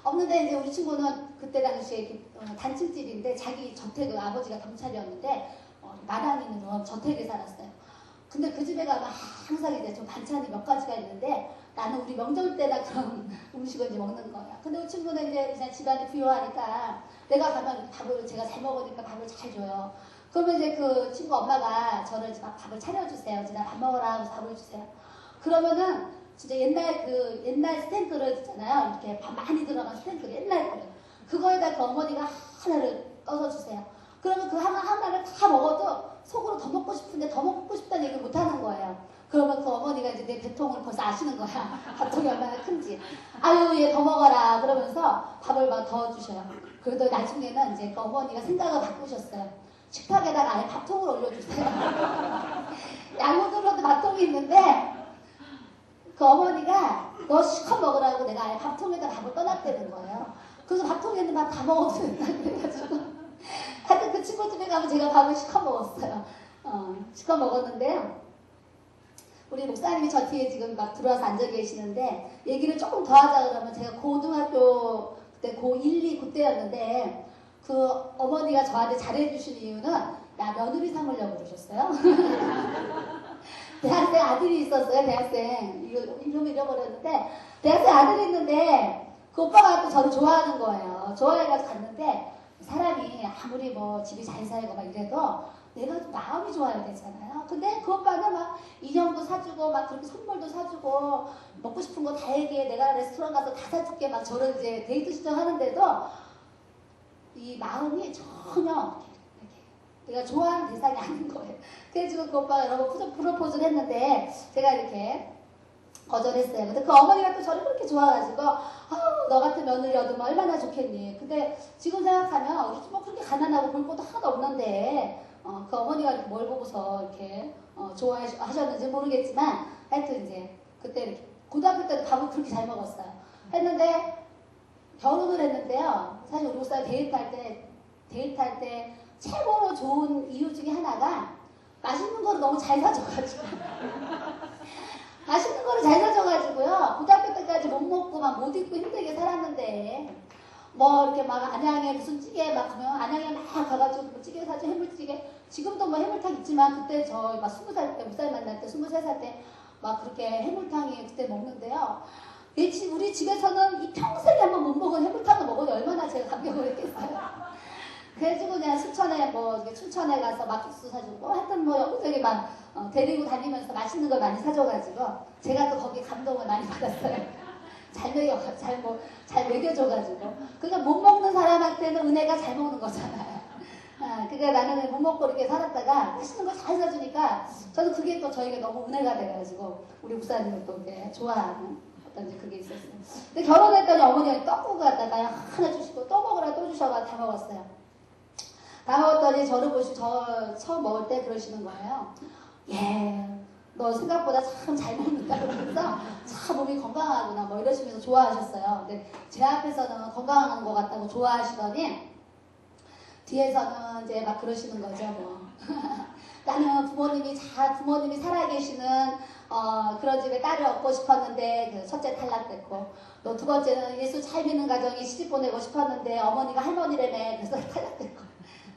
없는데 이제 우리 친구는 그때 당시에 단층집인데 자기 저택 아버지가 경찰이었는데 마당에 있는 저택에 살았어요. 근데 그 집에 가면 항상 이제 좀 반찬이 몇 가지가 있는데 나는 우리 명절 때나 그런 음식을 이제 먹는 거야. 근데 우리 친구는 이제 그냥 집안이 부유하니까 내가 가면 밥을 제가 잘 먹으니까 밥을 잘 줘요. 그러면 이제 그 친구 엄마가 저를 이제 막 밥을 차려주세요. 이제 나 밥 먹어라 하면서 밥을 주세요. 그러면은 진짜 옛날 스탠그릇 있잖아요. 이렇게 밥 많이 들어간 스탠그릇 옛날 거요. 그거에다 그 어머니가 하나를 떠서 주세요. 그러면 그 하나를 다 먹어도 속으로 더 먹고 싶은데 더 먹고 싶다는 얘기를 못 하는 거예요. 그러면 그 어머니가 이제 내 배통을 벌써 아시는 거야. 밥통이 얼마나 큰지. 아유 얘 더 먹어라 그러면서 밥을 막 더 주셔요. 그래도 나중에는 이제 그 어머니가 생각을 바꾸셨어요. 식탁에다가 아예 밥통을 올려주세요. 양호들로도 밥통이 있는데 그 어머니가 너 실컷 먹으라고 내가 아예 밥통에다 밥을 떠놨다는 거예요. 그래서 밥통에 있는 밥 다 먹어도 된다 그래가지고 하여튼 그 친구 집에 가면 제가 밥을 실컷 먹었어요. 실컷 먹었는데요. 우리 목사님이 저 뒤에 지금 막 들어와서 앉아 계시는데 얘기를 조금 더 하자 그러면 제가 고등학교 그때 고1, 2 그때였는데 그 어머니가 저한테 잘해주신 이유는 야 며느리 삼으려고 그러셨어요. 대학생 아들이 있었어요. 대학생 이름 잃어버렸는데 대학생 아들이 있는데 그 오빠가 또 저를 좋아하는 거예요. 좋아해가지고 갔는데 사람이 아무리 뭐 집이 잘 살고 막 이래도 내가 마음이 좋아야 되잖아요. 근데 그 오빠는 막 인형도 사주고 막 그렇게 선물도 사주고 먹고 싶은 거 다 얘기해. 내가 레스토랑 가서 다 사줄게 막 저를 이제 데이트 신청하는데도 이 마음이 전혀 내가 좋아하는 대상이 아닌 거예요. 그래서 그 오빠가 여러 번 프로포즈를 했는데 제가 이렇게 거절했어요. 근데 그 어머니가 또 저를 그렇게 좋아가지고 너 같은 며느리 얻으면 얼마나 좋겠니. 근데 지금 생각하면 우리 집 뭐 그렇게 가난하고 볼 것도 하나도 없는데 그 어머니가 이렇게 뭘 보고서 이렇게 좋아하셨는지 모르겠지만 하여튼 이제 그때 이렇게 고등학교 때도 밥을 그렇게 잘 먹었어요. 했는데 결혼을 했는데요. 사실 우리 목사가 데이트할 때 최고로 좋은 이유 중에 하나가 맛있는 거를 너무 잘 사줘가지고 맛있는 거를 잘 사줘가지고요. 고등학교 때까지 못 먹고 막 못 입고 힘들게 살았는데 뭐 이렇게 막 안양에 무슨 찌개 막 그러면 안양에 막 가가지고 뭐 찌개 사줘 해물찌개 지금도 뭐 해물탕 있지만 그때 저 막 20살 때 목사님 만날 때 23살 때 막 그렇게 해물탕이 그때 먹는데요. 우리 집에서는 이 평생에 한번 못 먹은 해물탕을 먹으니 얼마나 제가 감격을 했겠어요. 그래가지고 그냥 춘천에 가서 막국수 사주고 하여튼 뭐 여기저기 막 데리고 다니면서 맛있는 걸 많이 사줘가지고 제가 또 거기 감동을 많이 받았어요. 잘 먹여줘가지고 그러니까 못 먹는 사람한테는 은혜가 잘 먹는 거잖아요. 그러니까 나는 못 먹고 이렇게 살았다가 맛있는 거 잘 사주니까 저는 그게 또 저에게 너무 은혜가 돼가지고 우리 목사님을 또 이렇게 좋아하는 어떤 그게 있었어요. 근데 결혼했더니 어머니가 떡국 갖다가 하나 주시고 또 먹으라 또 주셔가 다 먹었어요. 다 먹었더니 저를 보시고 저 처음 먹을 때 그러시는 거예요. 예, 너 생각보다 참 잘 먹는다 그러면서 참 몸이 건강하구나 뭐 이러시면서 좋아하셨어요. 근데 제 앞에서는 건강한 것 같다고 좋아하시더니 뒤에서는 이제 막 그러시는 거죠. 뭐 나는 부모님이 살아계시는 그런 집에 딸을 얻고 싶었는데 그 첫째 탈락됐고 또 두 번째는 예수 잘 믿는 가정에 시집 보내고 싶었는데 어머니가 할머니라며 그래서 탈락됐고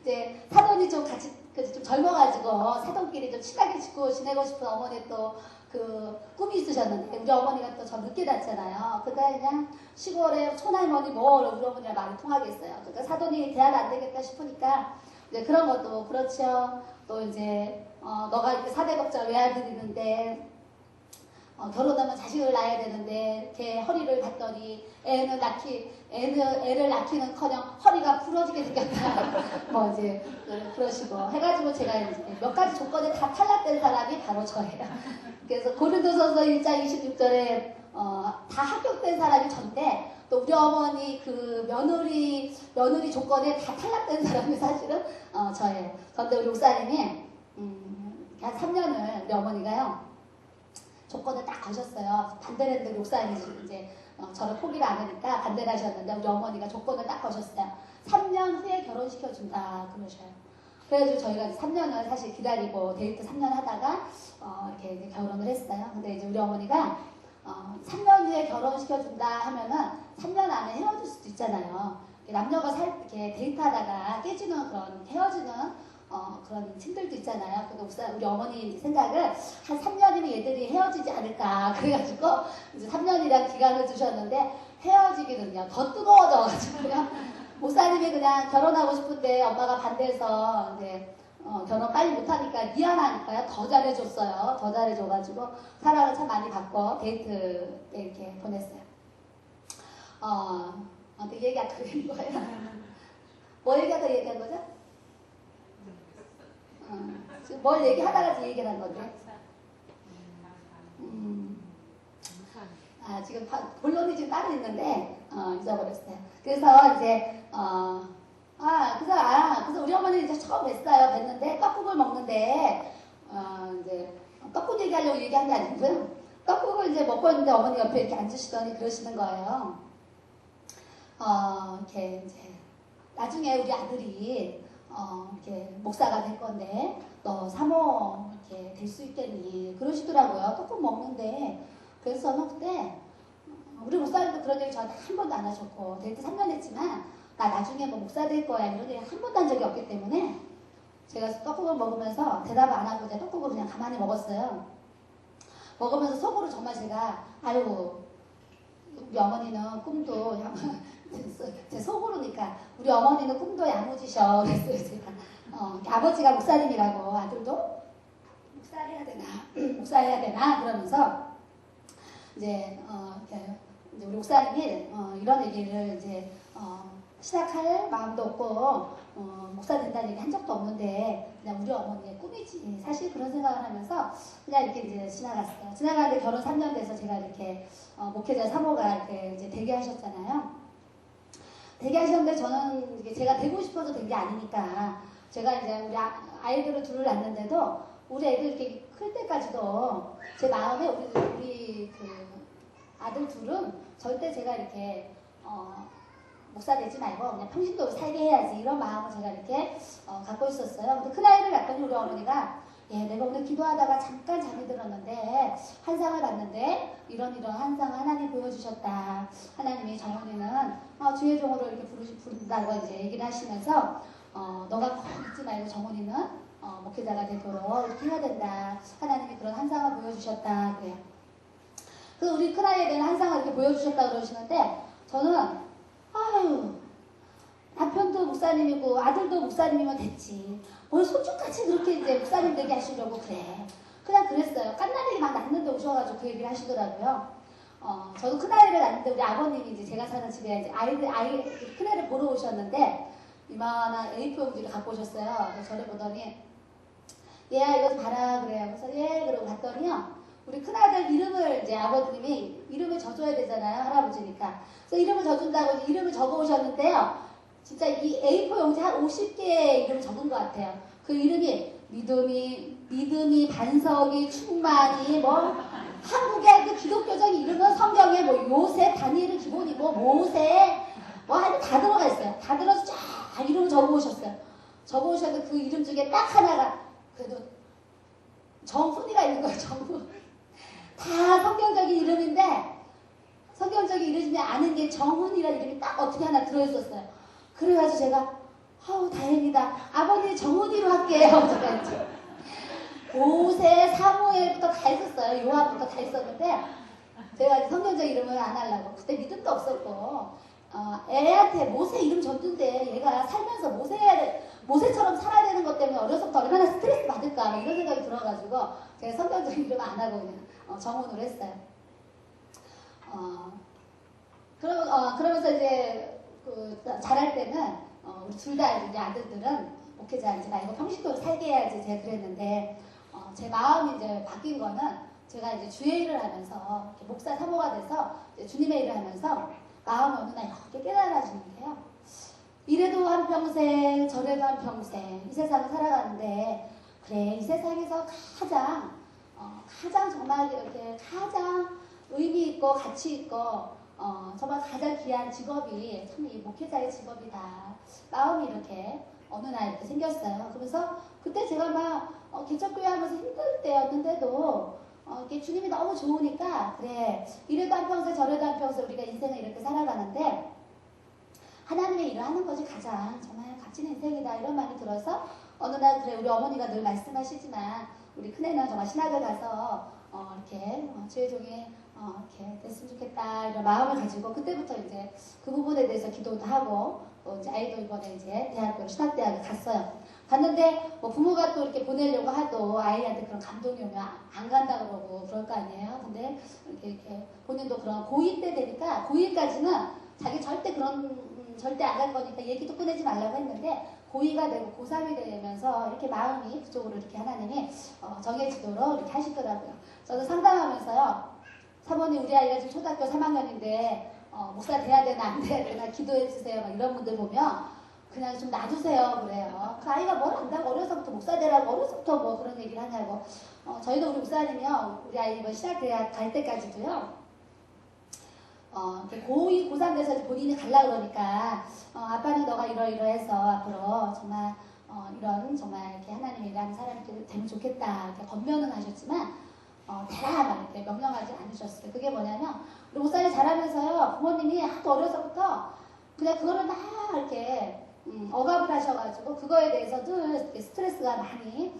이제 사돈이 좀 같이 좀 젊어가지고 사돈끼리 좀 친하게 지내고 싶은 어머니 또 그 꿈이 있으셨는데 우리 어머니가 또 저 늦게 낳잖아요. 그러니까 그냥 시골에 촌할머니 뭐 우리 어머니랑 많이 통하겠어요. 그러니까 사돈이 대화가 안 되겠다 싶으니까 이제 그런 것도 그렇죠. 또 이제 너가 이렇게 사대복자 외아들이는데 결혼하면 자식을 낳아야 되는데 걔 허리를 봤더니 애를 낳기는커녕 허리가 부러지게 생겼다. 뭐 이제 그러시고 해가지고 제가 이제 몇 가지 조건에 다 탈락된 사람이 바로 저예요. 그래서 고린도전서 1장 26절에 다 합격된 사람이 전데 또 우리 어머니 그 며느리 조건에 다 탈락된 사람이 사실은 저예요. 그런데 우리 목사님이 한 3년을 우리 어머니가요. 조건을 딱 거셨어요. 반대를 했는데 목사님이 이제 저를 포기를 안 하니까 반대를 하셨는데 우리 어머니가 조건을 딱 거셨어요. 3년 후에 결혼시켜준다 그러셔요. 그래가지고 저희가 이제 3년을 사실 기다리고 데이트 3년 하다가 이렇게 이제 결혼을 했어요. 근데 이제 우리 어머니가 3년 후에 결혼시켜준다 하면은 3년 안에 헤어질 수도 있잖아요. 남녀가 이렇게 데이트하다가 깨지는 그런 헤어지는 그런 팀들도 있잖아요. 그러니까 우리 어머니 생각을 한 3년이면 얘들이 헤어지지 않을까. 그래가지고 이제 3년이란 기간을 주셨는데 헤어지기는요. 더 뜨거워져가지고요. 목사님이 그냥 결혼하고 싶은데 엄마가 반대해서 이제 결혼 빨리 못하니까 미안하니까요. 더 잘해줬어요. 더 잘해줘가지고 사랑을 참 많이 받고 데이트 때 이렇게 보냈어요. 근데 얘기하다 그런 거예요. 뭐 얘기하다 얘기한 거죠? 지금 뭘 얘기하다가 얘기를 한 건데. 지금 본론이 지금 따로 있는데, 잊어버렸어요. 그래서 이제, 그래서 우리 어머니 이제 처음 뵀어요. 떡국을 먹는데, 이제, 떡국 얘기하려고 얘기한 게 아니고요. 떡국을 이제 먹고 있는데 어머니 옆에 이렇게 앉으시더니 그러시는 거예요. 이렇게 이제, 나중에 우리 아들이, 이렇게 목사가 될 건데 너 사모 이렇게 될 수 있겠니 그러시더라고요. 떡국 먹는데 그래서 저는 그때 우리 목사님도 그런 얘기 저한테 한 번도 안 하셨고 데이트 3년 했지만 나 나중에 뭐 목사 될 거야 이런 얘기 한 번도 한 적이 없기 때문에 제가 떡국을 먹으면서 대답을 안 하고 이제 떡국을 그냥 가만히 먹었어요. 먹으면서 속으로 정말 제가 아유 우리 어머니는 꿈도 제 속으로니까 우리 어머니는 꿈도 야무지셔 그랬어요. 제가 아버지가 목사님이라고 아들도 목사해야 되나 그러면서 이제 이제 우리 목사님이 이런 얘기를 이제 시작할 마음도 없고 목사 된다는 얘기 한 적도 없는데 그냥 우리 어머니의 꿈이지 사실 그런 생각을 하면서 그냥 이렇게 이제 지나갔어요. 지나가는데 결혼 3년 돼서 제가 이렇게 목회자 사모가 이렇게 이제 대기하셨잖아요. 대기하셨는데 저는 이게 제가 되고 싶어서 된 게 아니니까 제가 이제 우리 아이들을 둘을 낳는데도 우리 애들 이렇게 클 때까지도 제 마음에 우리 그 아들 둘은 절대 제가 이렇게 목사 되지 말고 그냥 평신도 살게 해야지 이런 마음을 제가 이렇게 갖고 있었어요. 근데 큰아이를 낳더니 우리 어머니가 내가 오늘 기도하다가 잠깐 잠이 들었는데 환상을 봤는데 이런 환상을 하나님 보여주셨다. 하나님이 정원이는 주의 종으로 이렇게 부른다고 이제 얘기를 하시면서 너가 꼭 잊지 말고 정원이는 목회자가 되도록 이렇게 해야 된다. 하나님이 그런 환상을 보여주셨다. 그래요. 그 우리 큰아이에게는 환상을 이렇게 보여주셨다 그러시는데 저는 아유 남편도 목사님이고 아들도 목사님이면 됐지. 뭘 손주같이 그렇게 이제 목사님 되게 하시려고 그래. 그냥 그랬어요. 깐나리가 막 낳는데 오셔가지고 그 얘기를 하시더라고요. 저도 큰아이를 낳는데 우리 아버님이 이제 제가 사는 집에 이제 큰애를 보러 오셨는데 이만한 A4 용지를 갖고 오셨어요. 그래서 저를 보더니 얘야 이거 좀 봐라 그래요. 그래서 그러고 봤더니요. 우리 큰아들 이름을 이제 아버님이 이름을 적어야 되잖아요. 할아버지니까. 그래서 이름을 적은다고 이름을 적어 오셨는데요. 진짜 이 A4 용지 한 50개의 이름 적은 것 같아요. 그 이름이 믿음이, 반석이, 충만이, 뭐, 한국의 그 기독교적인 이름은 성경에 뭐 요새, 다니엘은 기본이고, 모세, 뭐 하여튼 다 들어가 있어요. 다 들어서 쫙 이름 적어오셨어요. 적어오셨는데 그 이름 중에 딱 하나가, 그래도 정훈이가 있는 거예요, 정훈. 다 성경적인 이름인데, 성경적인 이름이 아는 게 정훈이라는 이름이 딱 어떻게 하나 들어있었어요. 그래가지고 제가, 아우, 다행이다. 아버님 정훈이로 할게요. 제가 이제. 모세, 사무엘부터 다 있었어요. 요한부터 다 있었는데, 제가 이제 성경적 이름을 안 하려고. 그때 믿음도 없었고, 애한테 모세 이름 줬는데, 얘가 살면서 모세처럼 살아야 되는 것 때문에 어려서부터 얼마나 스트레스 받을까, 막 이런 생각이 들어가지고, 제가 성경적 이름을 안 하고 그냥 정훈으로 했어요. 그러면서 이제, 잘할 때는, 우리 둘 다 이제 아들들은, 목회자 이제 나 이거 평신도로 살게 해야지 제가 그랬는데, 제 마음이 이제 바뀐 거는 제가 이제 주의 일을 하면서 목사 사모가 돼서 주님의 일을 하면서 마음이 어느 날 이렇게 깨달아지는데요. 이래도 한평생 저래도 한평생 이 세상을 살아가는데 그래 이 세상에서 가장 정말 이렇게 가장 의미 있고 가치 있고 정말 가장 귀한 직업이 참 이 목회자의 직업이다. 마음이 이렇게 어느 날 이렇게 생겼어요. 그래서 그때 제가 막 개척교회 하면서 힘들 때였는데도 이렇게 주님이 너무 좋으니까 그래 이래도 한평생 저래도 한평생 우리가 인생을 이렇게 살아가는데 하나님의 일을 하는 것이 가장 정말 값진 인생이다 이런 말이 들어서 어느 날 그래 우리 어머니가 늘 말씀하시지만 우리 큰애는 정말 신학을 가서 이렇게 주의 종이 이렇게 됐으면 좋겠다 이런 마음을 가지고 그때부터 이제 그 부분에 대해서 기도도 하고 또 이제 아이도 이번에 이제 대학교 신학대학에 갔어요. 갔는데 뭐 부모가 또 이렇게 보내려고 하도 아이한테 그런 감동이 오면 안 간다 그러고 그럴 거 아니에요. 근데 이렇게 본인도 그런 고2 때 되니까 고2까지는 자기 절대 절대 안 갈 거니까 얘기도 꺼내지 말라고 했는데 고2가 되고 고3이 되면서 이렇게 마음이 그쪽으로 이렇게 하나님이 정해지도록 이렇게 하시더라고요. 저도 상담하면서요. 사모님 우리 아이가 지금 초등학교 3학년인데 목사 돼야 되나 안 돼야 되나 기도해 주세요. 막 이런 분들 보면 그냥 좀 놔두세요 그래요. 그 아이가 뭘 안다고 어려서부터 목사 되라고 어려서부터 뭐 그런 얘기를 하냐고. 저희도 우리 목사님이요. 우리 아이 뭐 신학대학 갈 때까지도요. 고2, 고3 돼서 본인이 갈라 그러니까 아빠는 너가 이러이러해서 앞으로 정말 이런 정말 이렇게 하나님의 일하는 사람이 되면 좋겠다 이렇게 권면은 하셨지만 대라 막 이렇게 명령하지 않으셨어요. 그게 뭐냐면 우리 목사님 자라면서요 부모님이 하도 어려서부터 그냥 그거를 막 이렇게 억압을 하셔가지고 그거에 대해서 늘 스트레스가 많이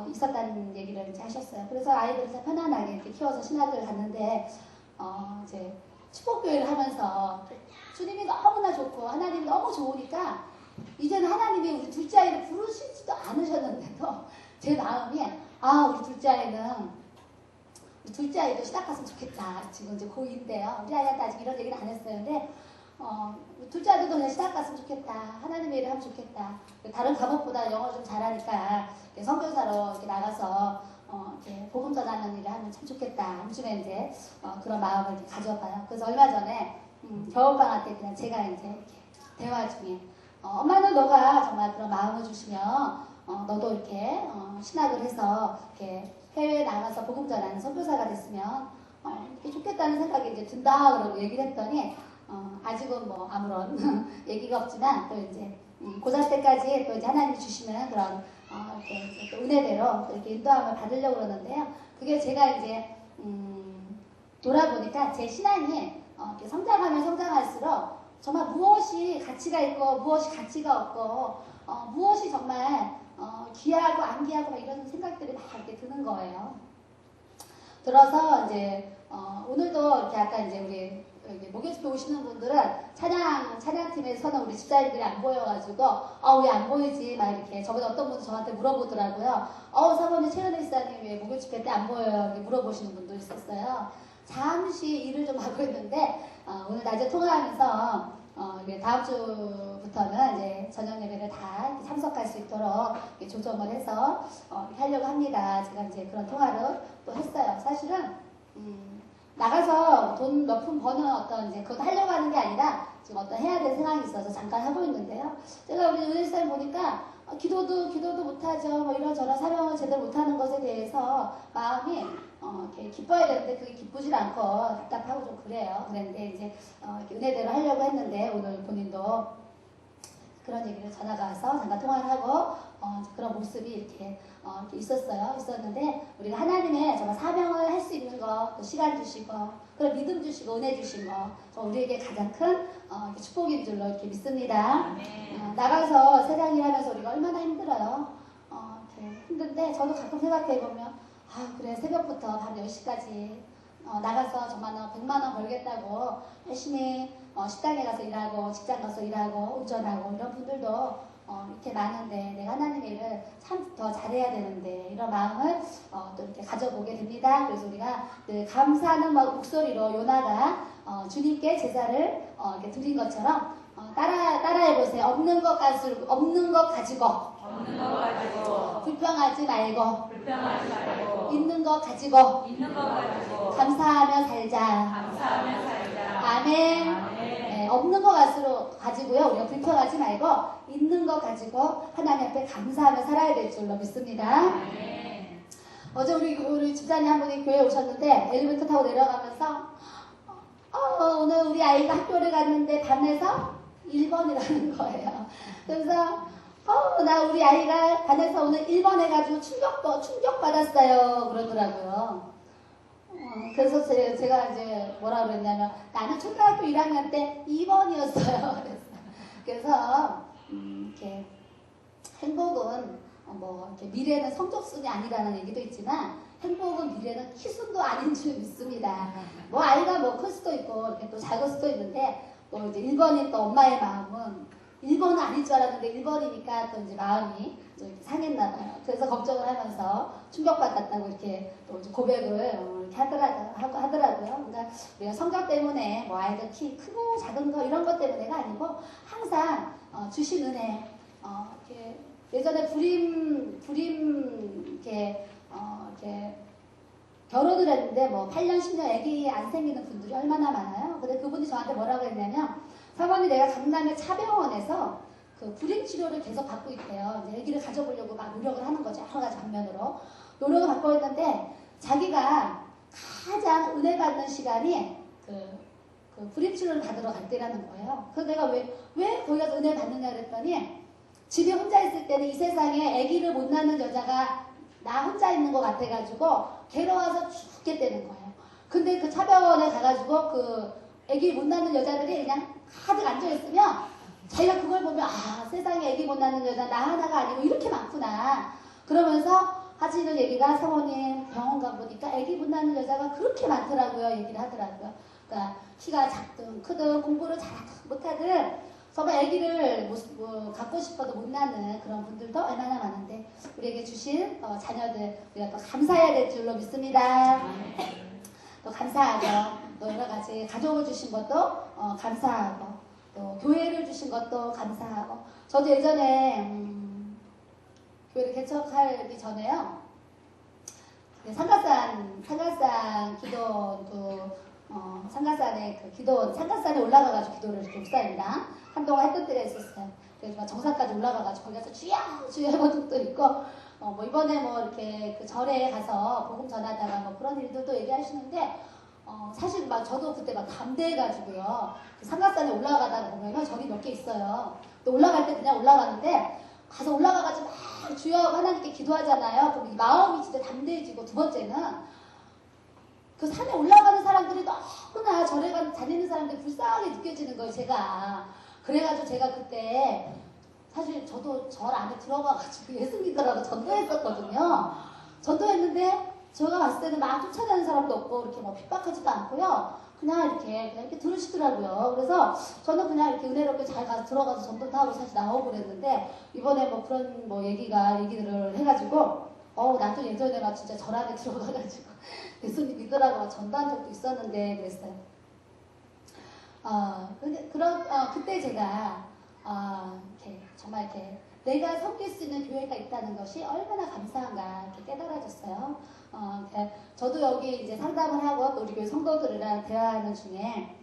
있었다는 얘기를 이제 하셨어요. 그래서 아이들을 편안하게 이렇게 키워서 신학을 갔는데 이제 축복교회를 하면서 주님이 너무나 좋고 하나님이 너무 좋으니까 이제는 하나님이 우리 둘째 아이를 부르시지도 않으셨는데도 제 마음이 우리 둘째 아이도 신학 갔으면 좋겠다. 지금 이제 고2인데요. 우리 아이한테 아직 이런 얘기는 안 했어요. 근데 둘째 아들도 그냥 신학 갔으면 좋겠다. 하나님의 일을 하면 좋겠다. 다른 과목보다 영어 좀 잘하니까 선교사로 이렇게 나가서 이렇게 복음 전하는 일을 하면 참 좋겠다. 요즘에 이제 그런 마음을 이렇게 가져봐요. 그래서 얼마 전에 겨울방학 때 그냥 제가 이제 이렇게 대화 중에 엄마는 너가 정말 그런 마음을 주시면 너도 이렇게 신학을 해서 이렇게 해외에 나가서 복음 전하는 선교사가 됐으면 이렇게 좋겠다는 생각이 이제 든다 그러고 얘기를 했더니 아직은 뭐 아무런 얘기가 없지만 또 이제 고3 때까지 또 이제 하나님이 주시는 그런 이렇게 또 은혜대로 또 이렇게 인도함을 받으려고 그러는데요. 그게 제가 이제 돌아보니까 제 신앙이 이렇게 성장하면 성장할수록 정말 무엇이 가치가 있고 무엇이 가치가 없고 무엇이 정말 귀하고 안 귀하고 막 이런 생각들이 막 이렇게 드는 거예요. 들어서 이제 오늘도 이렇게 아까 이제 우리 목요집에 오시는 분들은 찬양팀에서는 우리 집사님들이 안 보여가지고 왜 안 보이지 막 이렇게 저번에 어떤 분도 저한테 물어보더라고요. 사모님 최은혜 집사님 왜 목요집회 때 안 보여요? 이렇게 물어보시는 분도 있었어요. 잠시 일을 좀 하고 있는데 오늘 낮에 통화하면서 다음 주부터는 이제 저녁 예배를 다 참석할 수 있도록 조정을 해서 이렇게 하려고 합니다. 제가 이제 그런 통화를 또 했어요. 사실은 나가서 돈 몇 푼 버는 어떤 이제 그것도 하려고 하는 게 아니라 지금 어떤 해야 될 상황이 있어서 잠깐 하고 있는데요. 제가 우리 은혜사님 보니까 기도도 못하죠. 뭐 이런저런 사명을 제대로 못하는 것에 대해서 마음이 이렇게 기뻐야 되는데 그게 기쁘질 않고 답답하고 좀 그래요. 그런데 이제 이렇게 은혜대로 하려고 했는데 오늘 본인도 그런 얘기를 전화가 와서 잠깐 통화를 하고 그런 모습이 이렇게 있었는데 우리가 하나님의 정말 사명을 할 수 있는 거, 또 시간 주시고 그런 믿음 주시고 은혜 주신 거 우리에게 가장 큰 축복인 줄로 이렇게 믿습니다. 나가서 세상 일하면서 우리가 얼마나 힘들어요. 이렇게 힘든데 저도 가끔 생각해 보면 그래 새벽부터 밤 10시까지 나가서 정말 100만 원 벌겠다고 열심히 식당에 가서 일하고 직장 가서 일하고 운전하고 이런 분들도 이렇게 많은데 내가 하나님의 일을 참 더 잘해야 되는데 이런 마음을 또 이렇게 가져보게 됩니다. 그래서 우리가 늘 감사하는 목소리로 요나가 주님께 제사를 이렇게 드린 것처럼 따라해보세요. 없는 것 가지고 불평하지 말고 있는 것 가지고 감사하며 살자. 아멘. 네, 없는 것 가지고요. 우리가 불평하지 말고 있는 것 가지고 하나님 앞에 감사하며 살아야 될 줄로 믿습니다. 어제 우리 집사님 한 분이 교회에 오셨는데 엘리베이터 타고 내려가면서 오늘 우리 아이가 학교를 갔는데 반에서 1번이라는 거예요. 그래서 나 우리 아이가 반에서 오늘 1번 해가지고 충격받았어요. 그러더라고요. 그래서 제가 이제 뭐라 그랬냐면 나는 초등학교 1학년 때 2번이었어요. 그래서 이렇게 행복은 이렇게 미래는 성적순이 아니라는 얘기도 있지만 행복은 미래는 키순도 아닌 줄 믿습니다. 뭐 아이가 클 수도 있고 이렇게 또 작을 수도 있는데 또 이제 1번이 또 엄마의 마음은 1번은 아닐 줄 알았는데 1번이니까 또 이제 마음이 좀 이렇게 상했나봐요. 그래서 걱정을 하면서 충격받았다고 이렇게 또 고백을 이렇게 하더라고요. 그러니까 우리가 성적 때문에 뭐 아이들 키 크고 작은 거 이런 것 때문에가 아니고 항상 주신 은혜 이렇게 예전에 부림 이렇게 결혼을 했는데 8년 10년 아기 안 생기는 분들이 얼마나 많아요. 근데 그분이 저한테 뭐라고 했냐면 사모님 내가 강남의 차병원에서 그 불임 치료를 계속 받고 있대요. 이제 아기를 가져보려고 막 노력을 하는 거죠. 여러 가지 방면으로 노력을 받고 있는데 자기가 가장 은혜 받는 시간이 그 불임 치료를 받으러 갈 때라는 거예요. 그래서 내가 왜 거기 가서 은혜 받느냐 그랬더니 집에 혼자 있을 때는 이 세상에 아기를 못 낳는 여자가 나 혼자 있는 것 같아가지고 괴로워서 죽겠다는 거예요. 근데 그 차병원에 가가지고 그 아기 못 낳는 여자들이 그냥 가득 앉아있으면 자기가 그걸 보면 세상에 아기 못 낳는 여자 나 하나가 아니고 이렇게 많구나. 그러면서 하시는 얘기가 사모님 병원 가보니까 아기 못 낳는 여자가 그렇게 많더라고요. 얘기를 하더라고요. 그러니까 키가 작든 크든 공부를 잘하든 못하든 정말 아기를 갖고 싶어도 못 낳는 그런 분들도 얼마나 많은데 우리에게 주신 자녀들 우리가 또 감사해야 될 줄로 믿습니다. 또 감사하죠. 또 여러 가지 가족을 주신 것도 감사하고 또 교회를 주신 것도 감사하고 저도 예전에 교회를 개척하기 전에요. 상가산 기도도 상가산에 상가산에 올라가가지고 기도를 이렇게 목사님이랑 한동안 했던 때가 있었어요. 그래서 정상까지 올라가가지고 거기 가서 주여 해본 적도 있고 이번에 이렇게 그 절에 가서 복음 전하다가 그런 일들도 얘기하시는데 사실 저도 그때 담대해가지고요. 그 상가산에 올라가다가 보면 절이 몇 개 있어요. 또 올라갈 때 그냥 올라가는데 가서 올라가가지고 막 주여 하나님께 기도하잖아요. 그럼 이 마음이 진짜 담대해지고 두 번째는 그 산에 올라가는 사람들이 너무나 절에 다니는 사람들이 불쌍하게 느껴지는 거예요. 제가 그래가지고 제가 그때 사실 저도 절 안에 들어가가지고 예수 믿으라고 전도했었거든요. 전도했는데 제가 봤을 때는 막 쫓아다니는 사람도 없고 이렇게 핍박하지도 않고요. 그냥 이렇게 들으시더라고요. 그래서 저는 그냥 이렇게 은혜롭게 잘 가서 들어가서 전도도 하고 사실 나오고 그랬는데 이번에 그런 얘기들을 해가지고 난 또 예전에 진짜 절 안에 들어가가지고 예수 믿으라고 전도한 적도 있었는데 그랬어요. 그때 제가 정말 이렇게 내가 섬길 수 있는 교회가 있다는 것이 얼마나 감사한가 이렇게 깨달아졌어요. 같아요. 저도 여기 이제 상담을 하고 또 우리 교회 성도들이랑 대화하는 중에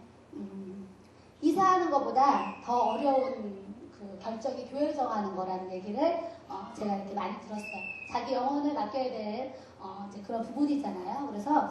이사하는 것보다 더 어려운 그 결정이 교회를 정하는 거라는 얘기를 제가 이렇게 많이 들었어요. 자기 영혼을 맡겨야 될 이제 그런 부분이잖아요. 그래서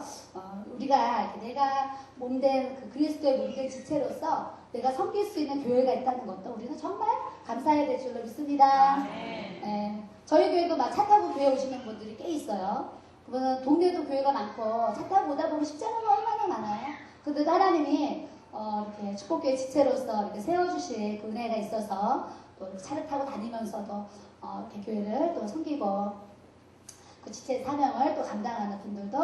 우리가 내가 몸된 그 그리스도의 몸된 지체로서 내가 섬길 수 있는 교회가 있다는 것도 우리는 정말 감사해야 될 줄로 믿습니다. 네. 저희 교회도 막 차 타고 교회 오시는 분들이 꽤 있어요. 그러면 동네도 교회가 많고 차 타고 오다 보면 십자가가 얼마나 많아요. 근데 하나님이 이렇게 축복교회 지체로서 이렇게 세워주실 그 은혜가 있어서 또 차를 타고 다니면서도 이렇게 교회를 또 섬기고 그 지체 사명을 또 감당하는 분들도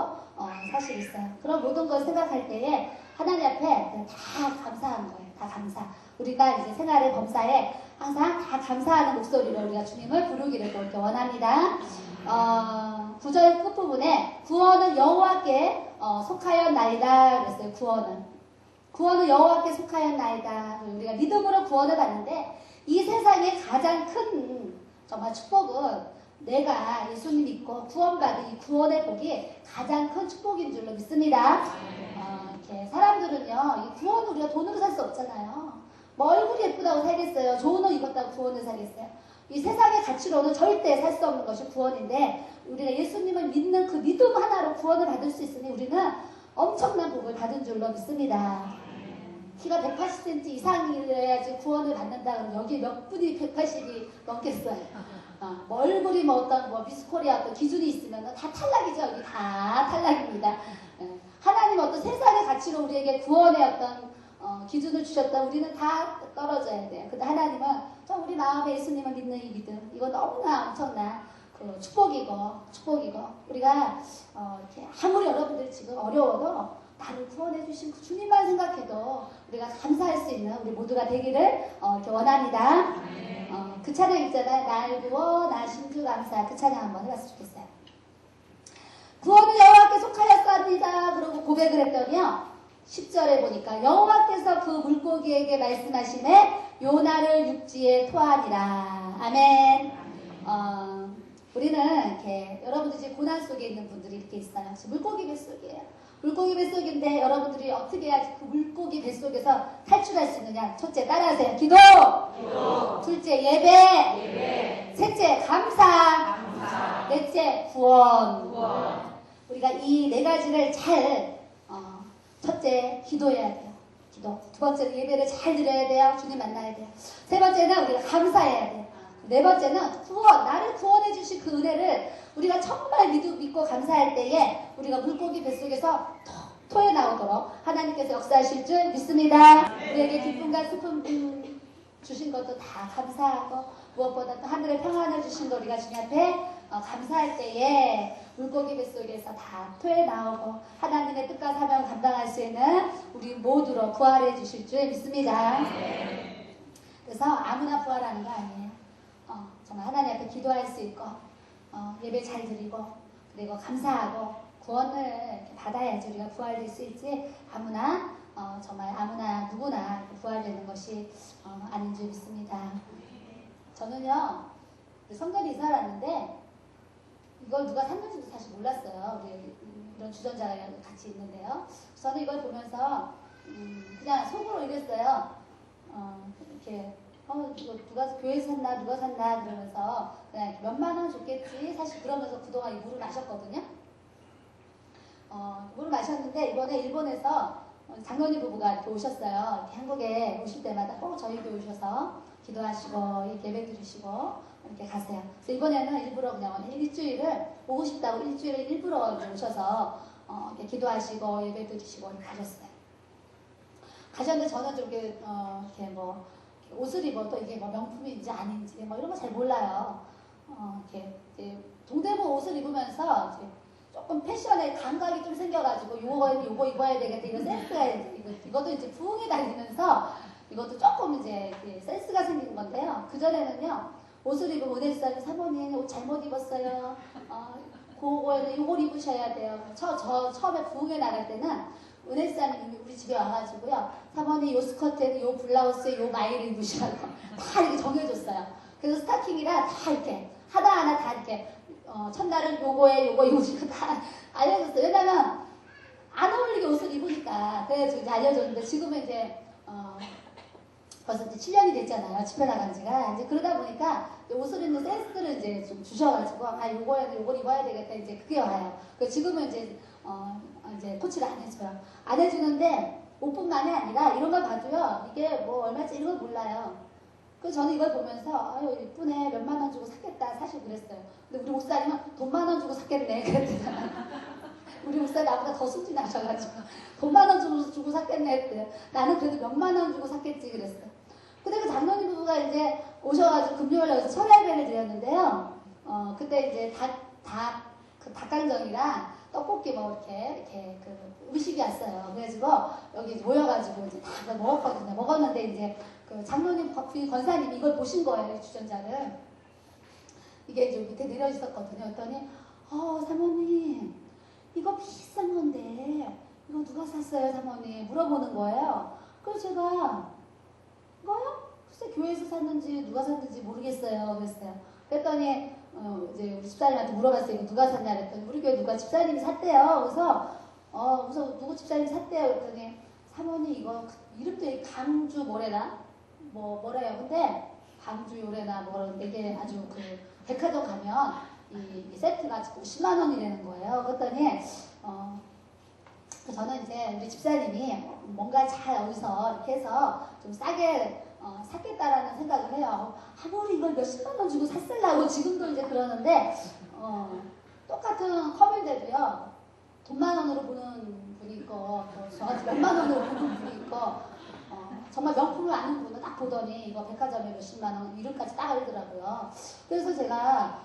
사실 있어요. 그런 모든 걸 생각할 때에 하나님 앞에 다 감사한 거예요. 다 감사. 우리가 이제 생활의 범사에 항상 다 감사하는 목소리로 우리가 주님을 부르기를 또 이렇게 원합니다. 9절 끝부분에 구원은 여호와께 속하였나이다 그랬어요. 구원은 여호와께 속하였나이다. 우리가 믿음으로 구원을 받는데 이 세상에 가장 큰 정말 축복은 내가 예수님 믿고 구원받은 이 구원의 복이 가장 큰 축복인 줄로 믿습니다. 이렇게 사람들은요, 이 구원을 우리가 돈으로 살 수 없잖아요. 뭐 얼굴이 예쁘다고 살겠어요. 좋은 옷 입었다고 구원을 사겠어요. 이 세상의 가치로는 절대 살 수 없는 것이 구원인데 우리가 예수님을 믿는 그 믿음 하나로 구원을 받을 수 있으니 우리는 엄청난 복을 받은 줄로 믿습니다. 키가 180cm 이상이래야지 구원을 받는다 그러면 여기 몇 분이 180이 넘겠어요. 뭐 얼굴이 뭐 어떤 뭐 미스코리아 어떤 기준이 있으면 다 탈락이죠. 여기 다 탈락입니다. 하나님 어떤 세상의 가치로 우리에게 구원의 어떤 기준을 주셨다. 우리는 다 떨어져야 돼요. 근데 하나님은 우리 마음에 예수님을 믿는 이 믿음 이거 너무나 엄청난 그 축복이고 우리가 이렇게 아무리 여러분들이 지금 어려워도 나를 구원해 주신 그 주님만 생각해도 우리가 감사할 수 있는 우리 모두가 되기를 이렇게 원합니다. 그 찬양 있잖아요. 날 구워 나 심주 감사. 그 찬양 한번 해봤으면 좋겠어요. 구원은 여호와께 속하였습니다. 그러고 고백을 했더니요. 10절에 보니까 여호와께서 그 물고기에게 말씀하시매 요나를 육지에 토하니라. 아멘. 우리는 이렇게 여러분들 지금 고난 속에 있는 분들이 이렇게 있어요. 지금 물고기 뱃속이에요. 물고기 뱃속인데 여러분들이 어떻게 해야지 그 물고기 뱃속에서 탈출할 수 있느냐. 첫째 따라하세요. 기도. 둘째 예배. 셋째 감사. 넷째 구원. 우리가 이 네 가지를 잘 첫째 기도해야 돼요. 기도. 두 번째는 예배를 잘 드려야 돼요. 주님 만나야 돼요. 세 번째는 우리가 감사해야 돼요. 네 번째는 구원. 나를 구원해 주신 그 은혜를 우리가 정말 믿고 감사할 때에 우리가 물고기 뱃속에서 토해 나오도록 하나님께서 역사하실 줄 믿습니다. 우리에게 기쁨과 슬픔 주신 것도 다 감사하고 무엇보다 또 하늘의 평안을 주신 거 우리가 주님 앞에 감사할 때에 물고기 뱃속에서 다 토해 나오고 하나님의 뜻과 사명을 감당할 수 있는 우리 모두로 부활해 주실 줄 믿습니다. 그래서 아무나 부활하는 거 아니에요. 정말 하나님 앞에 기도할 수 있고 예배 잘 드리고 그리고 감사하고 구원을 이렇게 받아야지 우리가 부활될 수 있지 아무나 정말 아무나 누구나 부활되는 것이 아닌 줄 믿습니다. 저는요 성전에 이사 왔는데 이걸 누가 샀는지도 사실 몰랐어요. 우리 이런 주전자가 같이 있는데요. 저는 이걸 보면서 그냥 속으로 이랬어요. 이렇게 이거 누가 교회에서 샀나 누가 샀나 그러면서 그냥 몇만 원 줬겠지 사실 그러면서 그동안 물을 마셨거든요. 물을 마셨는데 이번에 일본에서 장로님 부부가 이렇게 오셨어요. 이렇게 한국에 오실 때마다 꼭 저희 교회 오셔서 기도하시고 예배 드리시고 이렇게 가세요. 그래서 이번에는 일부러 그냥 일주일을 오고 싶다고 일주일에 일부러 오셔서 이렇게 기도하시고 예배 드리시고 이렇게 가셨어요. 가셨는데 저는 좀 이렇게 뭐 옷을 입어도 이게 뭐 명품인지 아닌지 뭐 이런 거 잘 몰라요. 이렇게 동대문 옷을 입으면서 이제 조금 패션에 감각이 좀 생겨가지고 요거 입어야 되겠다 이런 센스가 이것도 이제 부흥이 달리면서 이것도 조금 이제 센스가 생긴 건데요. 그 전에는요 옷을 입으면 은혜사님 사모님 옷 잘못 입었어요. 그거에는 요걸 입으셔야 돼요. 저 처음에 부흥에 나갈 때는 은혜사님이 우리 집에 와가지고요. 사모님 요 스커트에는 요 블라우스에 요 마이를 입으시라고 다 이렇게 정해줬어요. 그래서 스타킹이랑 다 이렇게 하나하나 다 이렇게 첫날은 요거에 요거 이거 다 알려줬어요. 왜냐면 안 어울리게 옷을 입으니까. 그래서 이제 알려줬는데 지금은 이제 벌써 이제 7년이 됐잖아요. 집회 나간 지가. 이제 그러다 보니까 옷을 입는 센스를 이제 좀 주셔가지고, 아, 요걸 입어야 되겠다. 이제 그게 와요. 그래서 지금은 이제, 이제 코치를 안 해줘요. 안 해주는데, 옷뿐만이 아니라 이런 걸 봐도요, 이게 뭐 얼마짜리 이런 걸 몰라요. 그래서 저는 이걸 보면서, 아유, 이쁘네. 몇만 원 주고 샀겠다. 사실 그랬어요. 근데 우리 목사님은 돈만 원 주고 샀겠네. 그랬대잖아요. 우리 목사님 나보다 더 순진하셔가지고 돈만 원 주고 샀겠네 했대요. 나는 그래도 몇만 원 주고 샀겠지 그랬어요. 근데 그 장로님 부부가 이제 오셔가지고 금요일에 여기서 철야배를 드렸는데요. 그때 이제 그 닭강정이랑 떡볶이 뭐 이렇게 그 음식이 왔어요. 그래가지고 여기 모여가지고 이제 다 먹었거든요. 먹었는데 이제 그 장로님 부인 권사님이 이걸 보신 거예요. 이 주전자를. 이게 이제 밑에 내려 있었거든요. 그랬더니 사모님 이거 비싼 건데 이거 누가 샀어요 사모님 물어보는 거예요. 그래서 제가 이거요? 글쎄 교회에서 샀는지 누가 샀는지 모르겠어요 그랬어요. 그랬더니 이제 우리 집사님한테 물어봤어요. 이거 누가 샀냐 그랬더니 우리 교회 누가 집사님이 샀대요. 그래서 누구 집사님이 샀대요 그랬더니 사모님 이거 이름도 강주 뭐래나 뭐래요. 근데 강주 요래나 뭐라는데 이게 아주 그 백화점 가면 이 세트가 50만 원이라는 거예요. 그랬더니 저는 이제 우리 집사님이 뭔가 잘 어디서 이렇게 해서 좀 싸게 샀겠다라는 생각을 해요. 아무리 이걸 몇십만 원 주고 샀으려고 지금도 이제 그러는데 똑같은 컵인데도요. 돈만 원으로 보는 분이 있고 저같이 몇만 원으로 보는 분이 있고 정말 명품을 아는 분은 딱 보더니 이거 백화점에 몇십만 원 이름까지 딱 알더라고요. 그래서 제가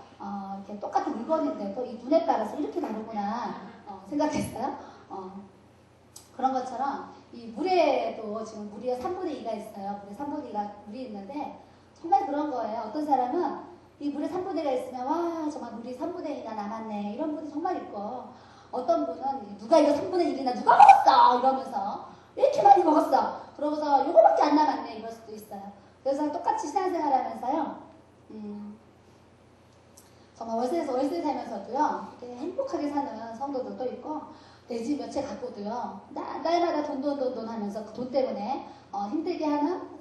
이렇게 똑같은 물건인데도 이 눈에 따라서 이렇게 다르구나 생각했어요. 그런 것처럼 이 물에도 지금 물의 3분의 2가 있어요. 물의 3분의 2가 물이 있는데 정말 그런 거예요. 어떤 사람은 이 물의 3분의 1가 있으면 와 정말 물이 3분의 2가 남았네 이런 분이 정말 있고 어떤 분은 누가 이거 3분의 1이나 누가 먹었어 이러면서 왜 이렇게 많이 먹었어 그러고서 요거밖에 안 남았네 이럴 수도 있어요. 그래서 똑같이 신앙생활 하면서요 정말 월세 살면서도요 이렇게 행복하게 사는 성도들도 있고 내 집 몇 채 갖고도요 날마다 돈 하면서 그 돈 때문에 힘들게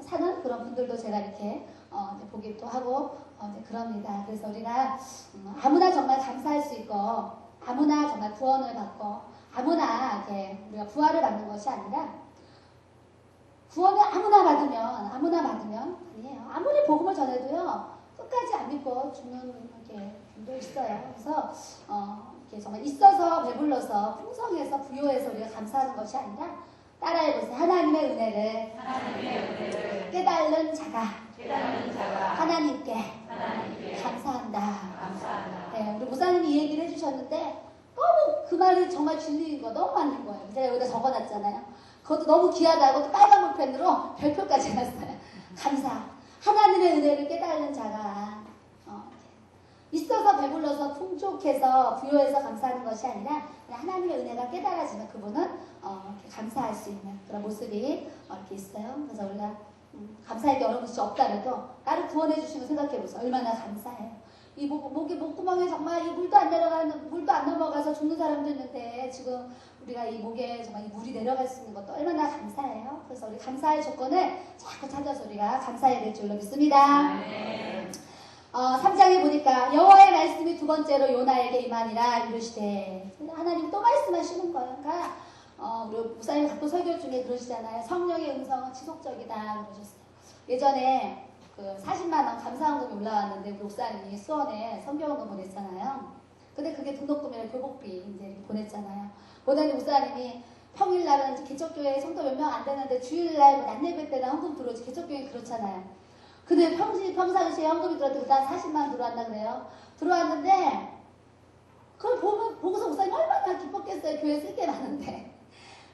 사는 그런 분들도 제가 이렇게 보기도 하고 이제 그럽니다. 그래서 우리가 아무나 정말 감사할 수 있고 아무나 정말 구원을 받고 아무나 이렇게 우리가 부활을 받는 것이 아니라 구원을 아무나 받으면 아니에요. 아무리 복음을 전해도요 끝까지 안 믿고 죽는 이렇게 분도 있어요. 그래서 이렇게 정말 있어서 배불러서 풍성해서 부요해서 우리가 감사하는 것이 아니라 따라해보세요. 하나님의 은혜를 깨달은 자가 하나님께 감사한다. 네, 우리 목사님이 이 얘기를 해주셨는데 너무 그 말이 정말 진리인 거 너무 맞는 거예요. 제가 여기다 적어놨잖아요. 그것도 너무 귀하다고 또 빨간 볼펜으로 별표까지 해놨어요. 감사. 하나님의 은혜를 깨달은 자가 있어서 배불러서 풍족해서 부요해서 감사하는 것이 아니라 하나님의 은혜가 깨달아지면 그분은 이렇게 감사할 수 있는 그런 모습이 이렇게 있어요. 그래서 우리가 감사할 게 어려운 것이 없다라도 나를 구원해 주신 거 생각해보세요. 얼마나 감사해요. 이 목구멍에 정말 이 물도 안 넘어가서 죽는 사람도 있는데 지금 우리가 이 목에 정말 이 물이 내려갈 수 있는 것도 얼마나 감사해요. 그래서 우리 감사의 조건을 자꾸 찾아서 우리가 감사해야 될 줄로 믿습니다. 3장에 보니까 여호와의 말씀이 두 번째로 요나에게 임하니라 이르시되 하나님 또 말씀하시는 거예요. 그러니까 우리 목사님 가끔 설교 중에 그러시잖아요. 성령의 음성은 지속적이다 그러셨어요. 예전에 그 40만원 감사원금이 올라왔는데 우리 목사님이 수원에 성경원금 보냈잖아요. 근데 그게 등록금이랑 교복비 이제 보냈잖아요. 보냈는데 목사님이 평일날은 이제 개척교회 성도 몇 명 안 되는데 주일날 뭐 낮예배 때나 헌금 들어오지 개척교회 그렇잖아요. 근데 평상시에 헌금이 들어왔는데 그다음 40만 들어왔나 그래요. 들어왔는데 그걸 보고서 목사님 얼마나 기뻤겠어요. 교회 쓸 게 많은데.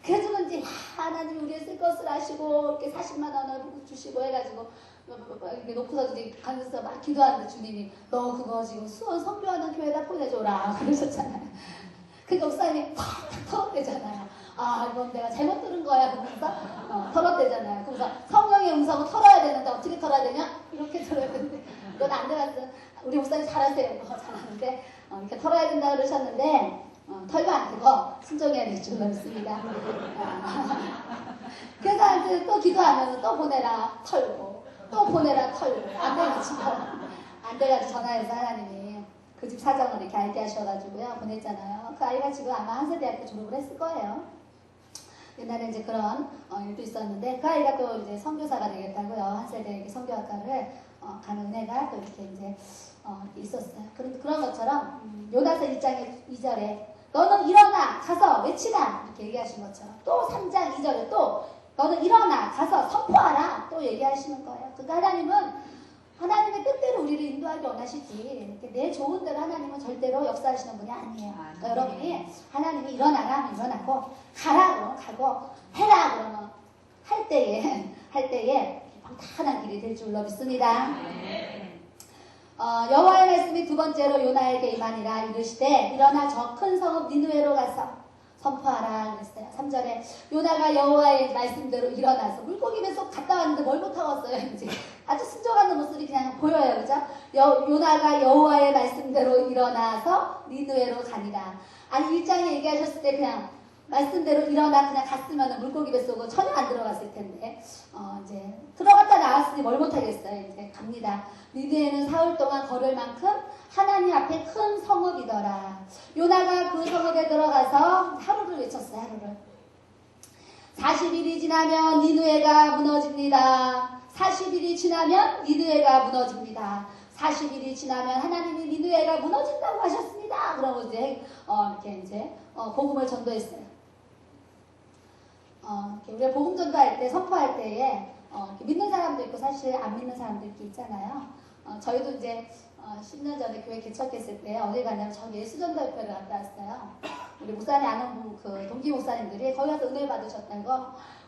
그래서 그런지 하나님이 우리의 쓸 것을 아시고 이렇게 40만 원을 주시고 해가지고 이렇게 놓고서 이제 가면서 막 기도하는데 주님이 너 그거 지금 수원 선교하는 교회에다 보내줘라 그러셨잖아요. 그 목사님이 탁 털어대잖아요. 아 이건 내가 잘못 들은 거야 그러면서 털어대잖아요. 그래서 성령의 음성을 털어야 되는데 어떻게 털어야 되냐? 이렇게 털어야 되는데 그건 안 되거든. 우리 목사님 잘하세요. 잘하는데 이렇게 털어야 된다 그러셨는데 털면 안 되고 순종해야 될 줄 믿습니다. 그래서 이제 또 기도하면 또 보내라 털고 또 보내라 털고 안 돼가지고 전화해서 하나님이 그 집 사정을 이렇게 알게 하셔가지고요 보냈잖아요. 그 아이가 지금 아마 한세대학교 졸업을 했을 거예요. 옛날에 이제 그런 일도 있었는데 그 아이가 또 이제 선교사가 되겠다고요. 한세대 선교학과를 가는 은혜가 또 이렇게 이제 있었어요. 그런 것처럼 요나서 1장 2절에 너는 일어나 가서 외치라 이렇게 얘기하신 것처럼 또 3장 2절에 또 너는 일어나 가서 선포하라 또 얘기하시는 거예요. 그러니까 하나님은 하나님의 뜻대로 우리를 인도하기 원하시지 내 좋은 대로 하나님은 절대로 역사하시는 분이 아니에요. 그러니까 여러분이 하나님이 일어나라 하면 일어나고 가라 그러면 가고 해라 그러면 할 때에 평탄한 길이 될 줄로 믿습니다. 여호와의 말씀이 두 번째로 요나에게 임하니라 이르시되 일어나 저 큰 성읍 니느웨로 가서 선포하라 그랬어요. 3절에 요나가 여호와의 말씀대로 일어나서 물고기 뱃속 갔다 왔는데 뭘 못하고 왔어요. 이제 아주 순종하는 모습이 그냥 보여요. 그죠? 요나가 여호와의 말씀대로 일어나서 니느웨로 가니라. 아니 1장에 얘기하셨을 때 그냥 말씀대로 일어나 그냥 갔으면 물고기 뱃속은 전혀 안 들어갔을 텐데 이제 들어갔다 나왔으니 뭘 못하겠어요. 이제 갑니다. 니느웨는 사흘 동안 걸을 만큼 하나님 앞에 큰 성읍이더라. 요나가 그 성읍에 들어가서 하루를 외쳤어요. 하루를. 40일이 지나면 니느웨가 무너집니다. 40일이 지나면 니느웨가 무너집니다. 40일이 지나면 하나님이 니느웨가 무너진다고 하셨습니다. 그러고 이제 이렇게 이제 복음을 전도했어요. 우리가 복음 전도할 때 선포할 때에 믿는 사람도 있고 사실 안 믿는 사람도 이렇게 있잖아요. 저희도 이제 10년 전에 교회 개척했을 때 어디 가냐면 저 예수전도협회를 갔다 왔어요. 우리 목사님 아는 그 동기 목사님들이 거기 가서 은혜 받으셨다고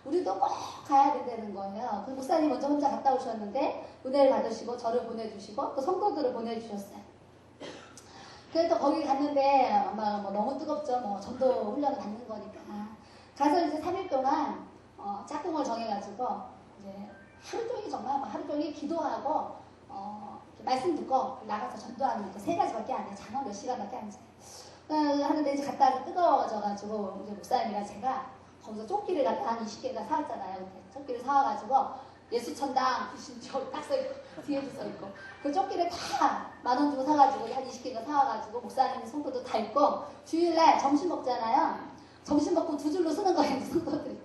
우리도 꼭 가야 된다는 거예요. 그 목사님 먼저 혼자 갔다 오셨는데 은혜를 받으시고 저를 보내주시고 또 성도들을 보내주셨어요. 그래서 거기 갔는데 뭐 너무 뜨겁죠. 뭐 전도 훈련을 받는 거니까. 가서 이제 3일 동안 짝꿍을 정해가지고 이제 하루 종일 정말 하루 종일 기도하고 말씀 듣고 나가서 전도하는 거 3가지밖에 안 해요. 장어 몇 시간밖에 안 돼요. 하는데 이제 갔다 와서 뜨거워져가지고 이제 목사님이랑 제가 거기서 조끼를 갖다 한 20개가 사왔잖아요. 그때 조끼를 사와가지고 예수 천당 저기 딱 써있고 뒤에도 써있고 그 조끼를 다 10,000원 주고 사가지고 한 20개가 사와가지고 목사님 손고도 다 입고 주일날 점심 먹잖아요. 점심 먹고 2줄로 쓰는 거예요. 손고들이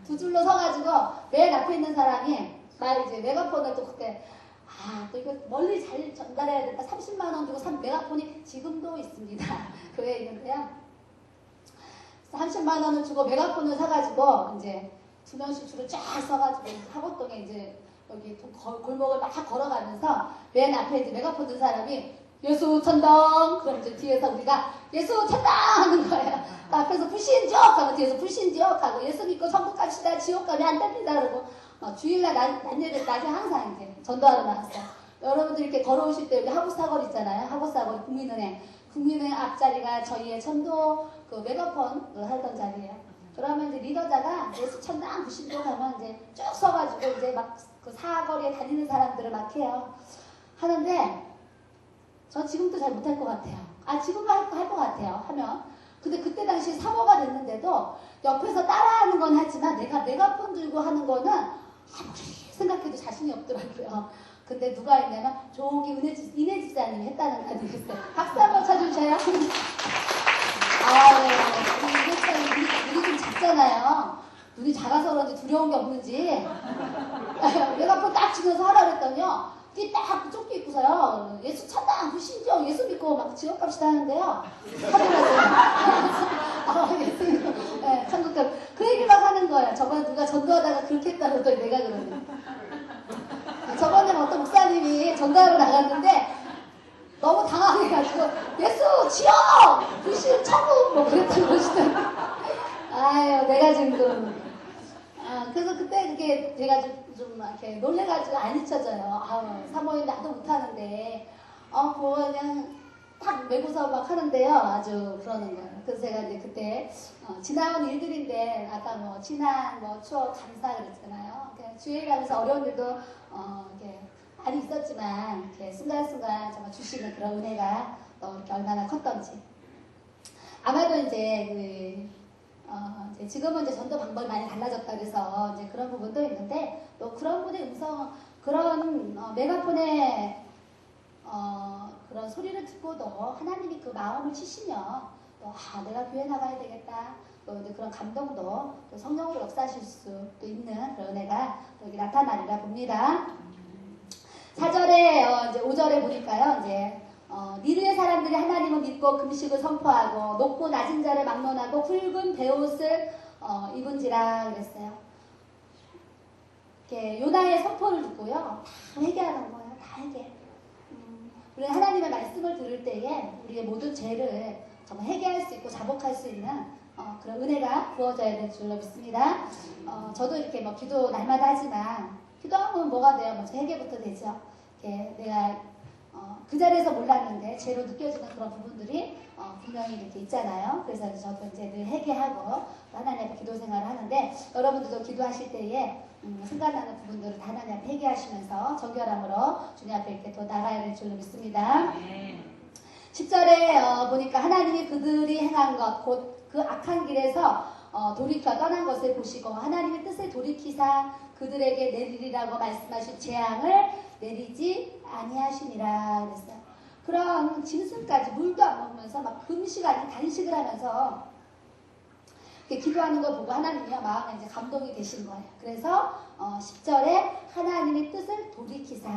2줄로 서가지고 맨 앞에 있는 사람이 나 이제 메가폰을 또 그때 또 이거 멀리 잘 전달해야 된다. 30만 원 주고 산 메가폰이 지금도 있습니다. 교회에 있는데요. 30만 원을 주고 메가폰을 사가지고 이제 2명씩 줄을 쫙 써가지고 사고동에 이제 여기 골목을 막 걸어가면서 맨 앞에 이제 메가폰 든 사람이 예수 천당 그럼 이제 뒤에서 우리가 예수 천당 하는 거예요. 앞에서 불신지옥 하고 뒤에서 불신지옥 하고 예수 믿고 천국 갑시다. 지옥 가면 안 됩니다. 그러고 주일날 낮에 항상 이제 전도하러 나왔어요. 여러분들 이렇게 걸어오실 때 여기 하부사거리 있잖아요. 하부사거리 국민은행 앞자리가 저희의 천도 그 메가폰 하던 자리예요. 그러면 이제 리더자가 예수 천당 부신도 가면 이제 쭉 서가지고 이제 막 그 사거리에 다니는 사람들을 막 해요. 하는데 저 지금도 잘 못할 것 같아요. 지금도 할 것 같아요. 하면. 근데 그때 당시 사모가 됐는데도 옆에서 따라하는 건 하지만 내가 메가폰 들고 하는 거는 아무리 생각해도 자신이 없더라고요. 근데 누가 했냐면 저기 이내 집사님이 했다는 거 아니겠어요. 박수 한번 쳐주세요. 우리 이내 집사님 눈이 좀 작잖아요. 눈이 작아서 그런지 두려운 게 없는지 메가폰 딱 치면서 하라 그랬더니요. 뒤 딱 쫓기 입고서요. 예수 천당 불신지옥 예수 믿고 막 지옥 갑시다 하는데요. 예수 믿고 천국 가 그 얘기 막 하는 거예요. 저번에 누가 전도하다가 그렇게 했다 그러더니 내가 그러네. 저번에 어떤 목사님이 전도하러 나갔는데 너무 당황해가지고 예수 지옥 불신 천국 뭐 그랬다고 그러시더니 내가 지금 그래서 그때 그게 제가 좀 이렇게 놀래가지고 안 잊혀져요. 사모님 나도 못하는데 그거 그냥 딱 메고서 막 하는데요. 아주 그러는 거예요. 그래서 제가 이제 그때 지나온 일들인데 아까 뭐 지난 추억 감사 그랬잖아요. 주일 가면서 어려운 일도 이렇게 많이 있었지만 이렇게 순간순간 정말 주시는 그런 은혜가 또 이렇게 얼마나 컸던지. 아마도 이제 이제 지금은 이제 전도 방법이 많이 달라졌다 그래서 이제 그런 부분도 있는데 또 그런 분의 음성 그런 메가폰의 그런 소리를 듣고도 하나님이 그 마음을 치시면 또 내가 교회 나가야 되겠다. 또 이제 그런 감동도 또 성령으로 역사하실 수도 있는 그런 은혜가 여기 나타나리라 봅니다. 4절에 이제 5절에 보니까요. 이제 니느웨 사람들이 하나님을 믿고 금식을 선포하고 높고 낮은 자를 막론하고 굵은 베옷을 입은지라 그랬어요. 이렇게 요나의 선포를 듣고요. 다 회개하는 거예요. 다 회개. 우리는 하나님의 말씀을 들을 때에 우리의 모든 죄를 정말 회개할 수 있고 자복할 수 있는 그런 은혜가 부어져야 될 줄로 믿습니다. 저도 이렇게 뭐 기도 날마다 하지만 기도하면 뭐가 돼요? 먼저 회개부터 되죠. 이렇게 내가 그 자리에서 몰랐는데 죄로 느껴지는 그런 부분들이 분명히 이렇게 있잖아요. 그래서 저도 이제 늘 회개하고 하나님 앞에 기도 생활을 하는데 여러분들도 기도하실 때에 생각나는 부분들을 하나님 앞에 회개하시면서 정결함으로 주님 앞에 이렇게 또 나가야 될 줄로 믿습니다. 10절에 보니까 하나님이 그들이 행한 것 곧 그 악한 길에서 돌이켜 떠난 것을 보시고 하나님의 뜻에 돌이키사 그들에게 내리리라고 말씀하신 재앙을 내리지 아니하시니라 그랬어요. 그런 짐승까지 물도 안 먹으면서 막 금식 아닌 단식을 하면서 기도하는 걸 보고 하나님이요 마음에 이제 감동이 되신 거예요. 그래서 10절에 하나님의 뜻을 돌이키사.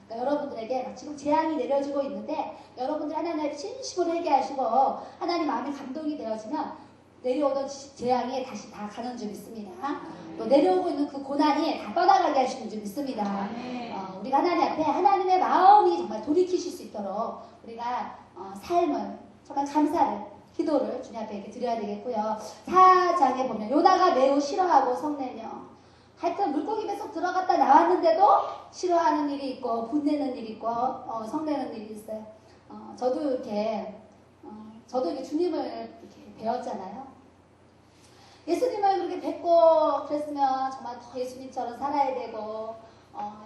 그러니까 여러분들에게 지금 재앙이 내려지고 있는데 여러분들 하나님의 진심으로 회개하시고 하나님 마음에 감동이 되어지면 내려오던 재앙이 다시 다 가는 줄 믿습니다. 또 내려오고 있는 그 고난이 다 떠나가게 하시는 줄 믿습니다. 우리가 하나님 앞에 하나님의 마음이 정말 돌이키실 수 있도록 우리가 삶을 정말 감사를 기도를 주님 앞에 이렇게 드려야 되겠고요. 4장에 보면 요나가 매우 싫어하고 성내며 하여튼 물고기 뱃속 들어갔다 나왔는데도 싫어하는 일이 있고 분내는 일이 있고 성내는 일이 있어요. 저도 이렇게 주님을 이렇게 배웠잖아요. 예수님을 그렇게 뵙고 그랬으면 정말 더 예수님처럼 살아야 되고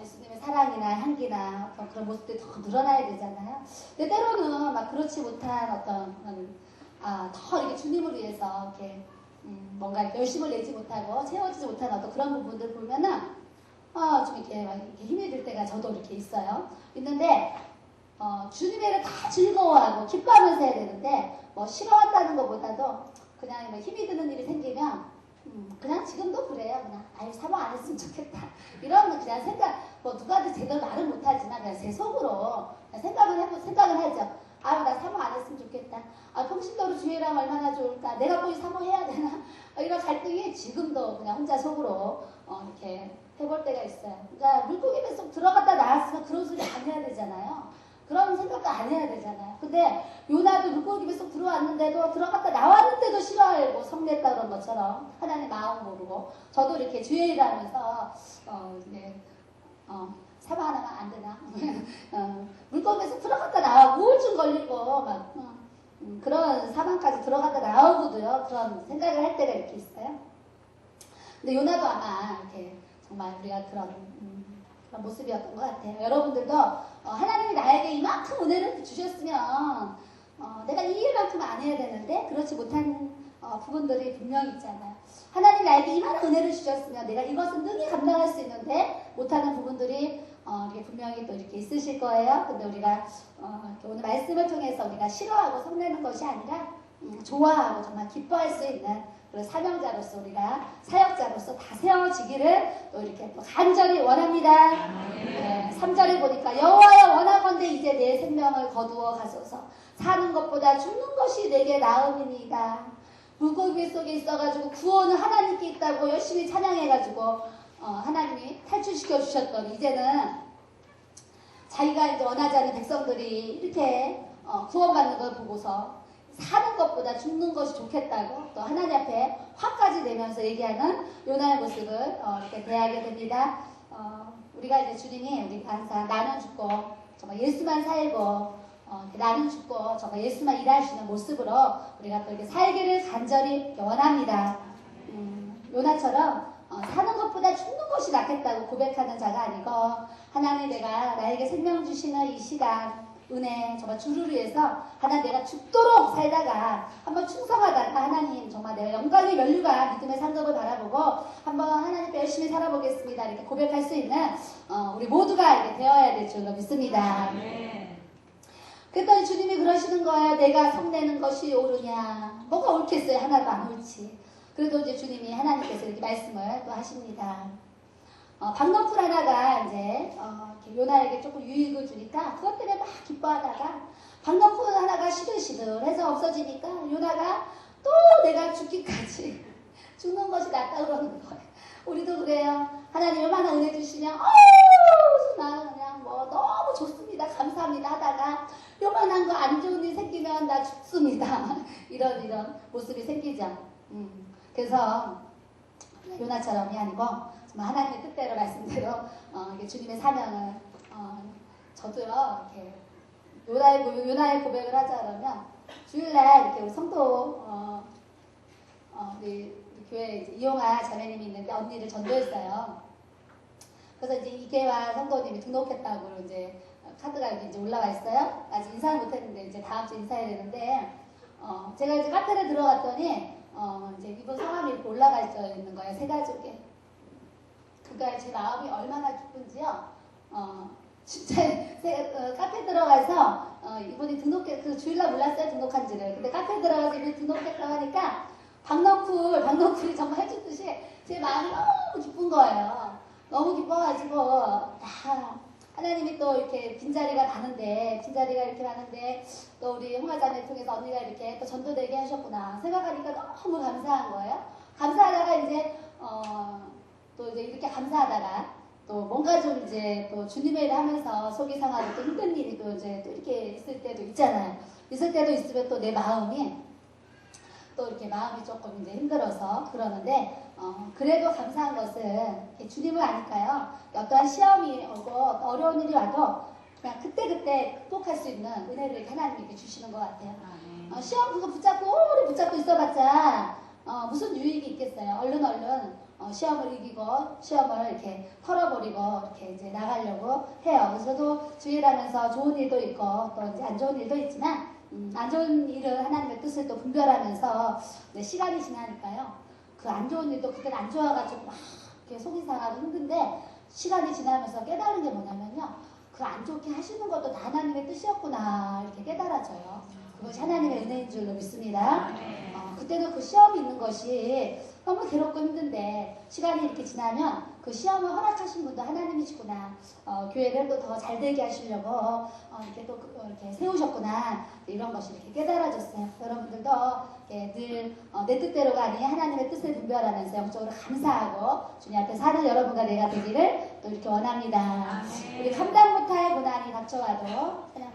예수님의 사랑이나 향기나 어떤 그런 모습들이 더 늘어나야 되잖아요. 근데 때로는 막 그렇지 못한 더 이렇게 주님을 위해서 이렇게 뭔가 이렇게 열심을 내지 못하고 채워지지 못한 어떤 그런 부분들 보면은 좀 이렇게 힘이 들 때가 저도 이렇게 있어요. 있는데 주님의 일을 다 즐거워하고 기뻐하면서 해야 되는데 뭐 싫어한다는 것보다도 그냥 뭐 힘이 드는 일이 생기면 그냥 지금도 그래요. 그냥 사모 안 했으면 좋겠다. 이런 그냥 생각 뭐 누구한테 제대로 말은 못하지만 그냥 제 속으로 생각을 하죠. 나 사모 안 했으면 좋겠다. 평신도로 주일하면 얼마나 좋을까. 내가 꼭 사모해야 되나. 이런 갈등이 지금도 그냥 혼자 속으로 이렇게 해볼 때가 있어요. 그러니까 물고기 뱃속 들어갔다 나왔으면 그런 소리 안 해야 되잖아요. 그런 생각도 안 해야 되잖아요. 근데 요나도 물고기 뱃속 들어왔는데도 들어갔다 나왔는데도 싫어하고 성냈다 그런 것처럼 하나님 마음 모르고 저도 이렇게 주의 일을 하면서 사모 하나만 안 되나? 물고기에서 들어갔다 나와 우울증 걸리고 막 그런 사망까지 들어갔다 나오고도요. 그런 생각을 할 때가 이렇게 있어요. 근데 요나도 아마 이렇게 정말 우리가 그런 모습이었던 것 같아요. 여러분들도 하나님이 나에게 이만큼 은혜를 주셨으면 내가 이 일만큼 안 해야 되는데 그렇지 못한 부분들이 분명히 있잖아요. 하나님 나에게 이만한 은혜를 주셨으면 내가 이것은 능히 감당할 수 있는데 못하는 부분들이 이게 분명히 또 이렇게 있으실 거예요. 근데 우리가 오늘 말씀을 통해서 우리가 싫어하고 성내는 것이 아니라 좋아하고 정말 기뻐할 수 있는 그런 사명자로서 우리가 사역자로서 다 세워지기를 또 이렇게 또 간절히 원합니다. 네, 3절에 보니까 여호와여 원하건대 이제 내 생명을 거두어 가소서. 사는 것보다 죽는 것이 내게 나음이니이다. 물고기 속에 있어가지고 구원은 하나님께 있다고 열심히 찬양해가지고 하나님이 탈출시켜 주셨더니 이제는 자기가 이제 원하지 않는 백성들이 이렇게 구원받는 걸 보고서 사는 것보다 죽는 것이 좋겠다고 또 하나님 앞에 화까지 내면서 얘기하는 요나의 모습을 이렇게 대하게 됩니다. 우리가 이제 주님이 우리가 항상 나는 죽고 정말 예수만 살고 나는 죽고 정말 예수만 일하시는 모습으로 우리가 또 이렇게 살기를 간절히 원합니다. 요나처럼 사는 것보다 죽는 것이 낫겠다고 고백하는 자가 아니고 하나님 나에게 생명 주시는 이 시간 은혜 정말 주를 위해서 하나님 내가 죽도록 살다가 한번 충성하다가 하나님 정말 내가 영광의 면류관 믿음의 상급을 바라보고 한번 하나님께 열심히 살아보겠습니다. 이렇게 고백할 수 있는 우리 모두가 이렇게 되어야 될 줄로 믿습니다. 그랬더니 주님이 그러시는 거예요. 내가 성내는 것이 옳으냐. 뭐가 옳겠어요. 하나도 안 옳지. 그래도 이제 주님이 하나님께서 이렇게 말씀을 또 하십니다. 박너풀 하나가 이제 이렇게 요나에게 조금 유익을 주니까 그것 때문에 막 기뻐하다가 박너풀 하나가 시들시들해서 없어지니까 요나가 또 내가 죽기까지 죽는 것이 낫다 그러는 거예요. 우리도 그래요. 하나님 얼마나 은혜 주시면 나는 그냥 뭐 너무 좋습니다. 감사합니다 하다가 요만한 거 안 좋은 일 생기면 나 죽습니다. 이런 모습이 생기죠. 그래서 요나처럼이 아니고 정말 하나님의 뜻대로 말씀대로 이게 주님의 사명을 저도요 이렇게 요나의 고백을 하자 그러면 주일날 이렇게 우리 성도 우리 교회 이제 이용아 자매님이 있는데 언니를 전도했어요. 그래서 이제 이계와 성도님이 등록했다고 이제 카드가 이제 올라와 있어요. 아직 인사를 못했는데 이제 다음 주 인사해야 되는데 제가 이제 카페를 들어갔더니 이제 이분 성함이 이렇게 올라가 있는 거예요. 세 가족에. 그러니까 제 마음이 얼마나 기쁜지요. 진짜 카페 들어가서 이분이 그 주일날 몰랐어요 등록한지를. 근데 카페 들어가서 이분이 등록했다고 하니까 박너풀이 정말 해줬듯이 제 마음이 너무 기쁜 거예요. 너무 기뻐가지고 하나님이 또 이렇게 빈자리가 이렇게 많은데 또 우리 홍화자매 통해서 언니가 이렇게 또 전도되게 하셨구나 생각하니까 너무 감사한 거예요. 감사하다가 이제 또 이제 이렇게 감사하다가 또 뭔가 좀 이제 또 주님의 일을 하면서 속이 상하고 또 힘든 일이 또 이제 또 이렇게 있을 때도 있잖아요. 있을 때도 있으면 또 내 마음이 또 이렇게 마음이 조금 이제 힘들어서 그러는데 그래도 감사한 것은 주님을 아니까요. 어떠한 시험이 오고 어려운 일이 와도 그냥 그때 극복할 수 있는 은혜를 하나님이 이렇게 주시는 것 같아요. 시험 그거 오래 붙잡고 있어봤자 무슨 유익이 있겠어요. 얼른 시험을 이기고 시험을 이렇게 털어버리고 이렇게 이제 나가려고 해요. 그래서 저도 주일하면서 좋은 일도 있고 또 이제 안 좋은 일도 있지만 안 좋은 일은 하나님의 뜻을 또 분별하면서 시간이 지나니까요. 그 안 좋은 일도 그때는 안 좋아가지고 막 이렇게 속이 상하고 힘든데 시간이 지나면서 깨달은 게 뭐냐면요. 그 안 좋게 하시는 것도 다 하나님의 뜻이었구나 이렇게 깨달아져요. 그것이 하나님의 은혜인 줄로 믿습니다. 그때는 그 시험이 있는 것이 너무 괴롭고 힘든데 시간이 이렇게 지나면 그 시험을 허락하신 분도 하나님이시구나. 교회를 또 더 잘 되게 하시려고 이렇게 또 이렇게 세우셨구나. 이런 것이 이렇게 깨달아졌어요. 여러분들도 늘 내 뜻대로가 아닌 하나님의 뜻을 분별하면서 영적으로 감사하고 주님 앞에 사는 여러분과 내가 되기를 또 이렇게 원합니다. 우리 감당 못할 고난이 닥쳐와도 그냥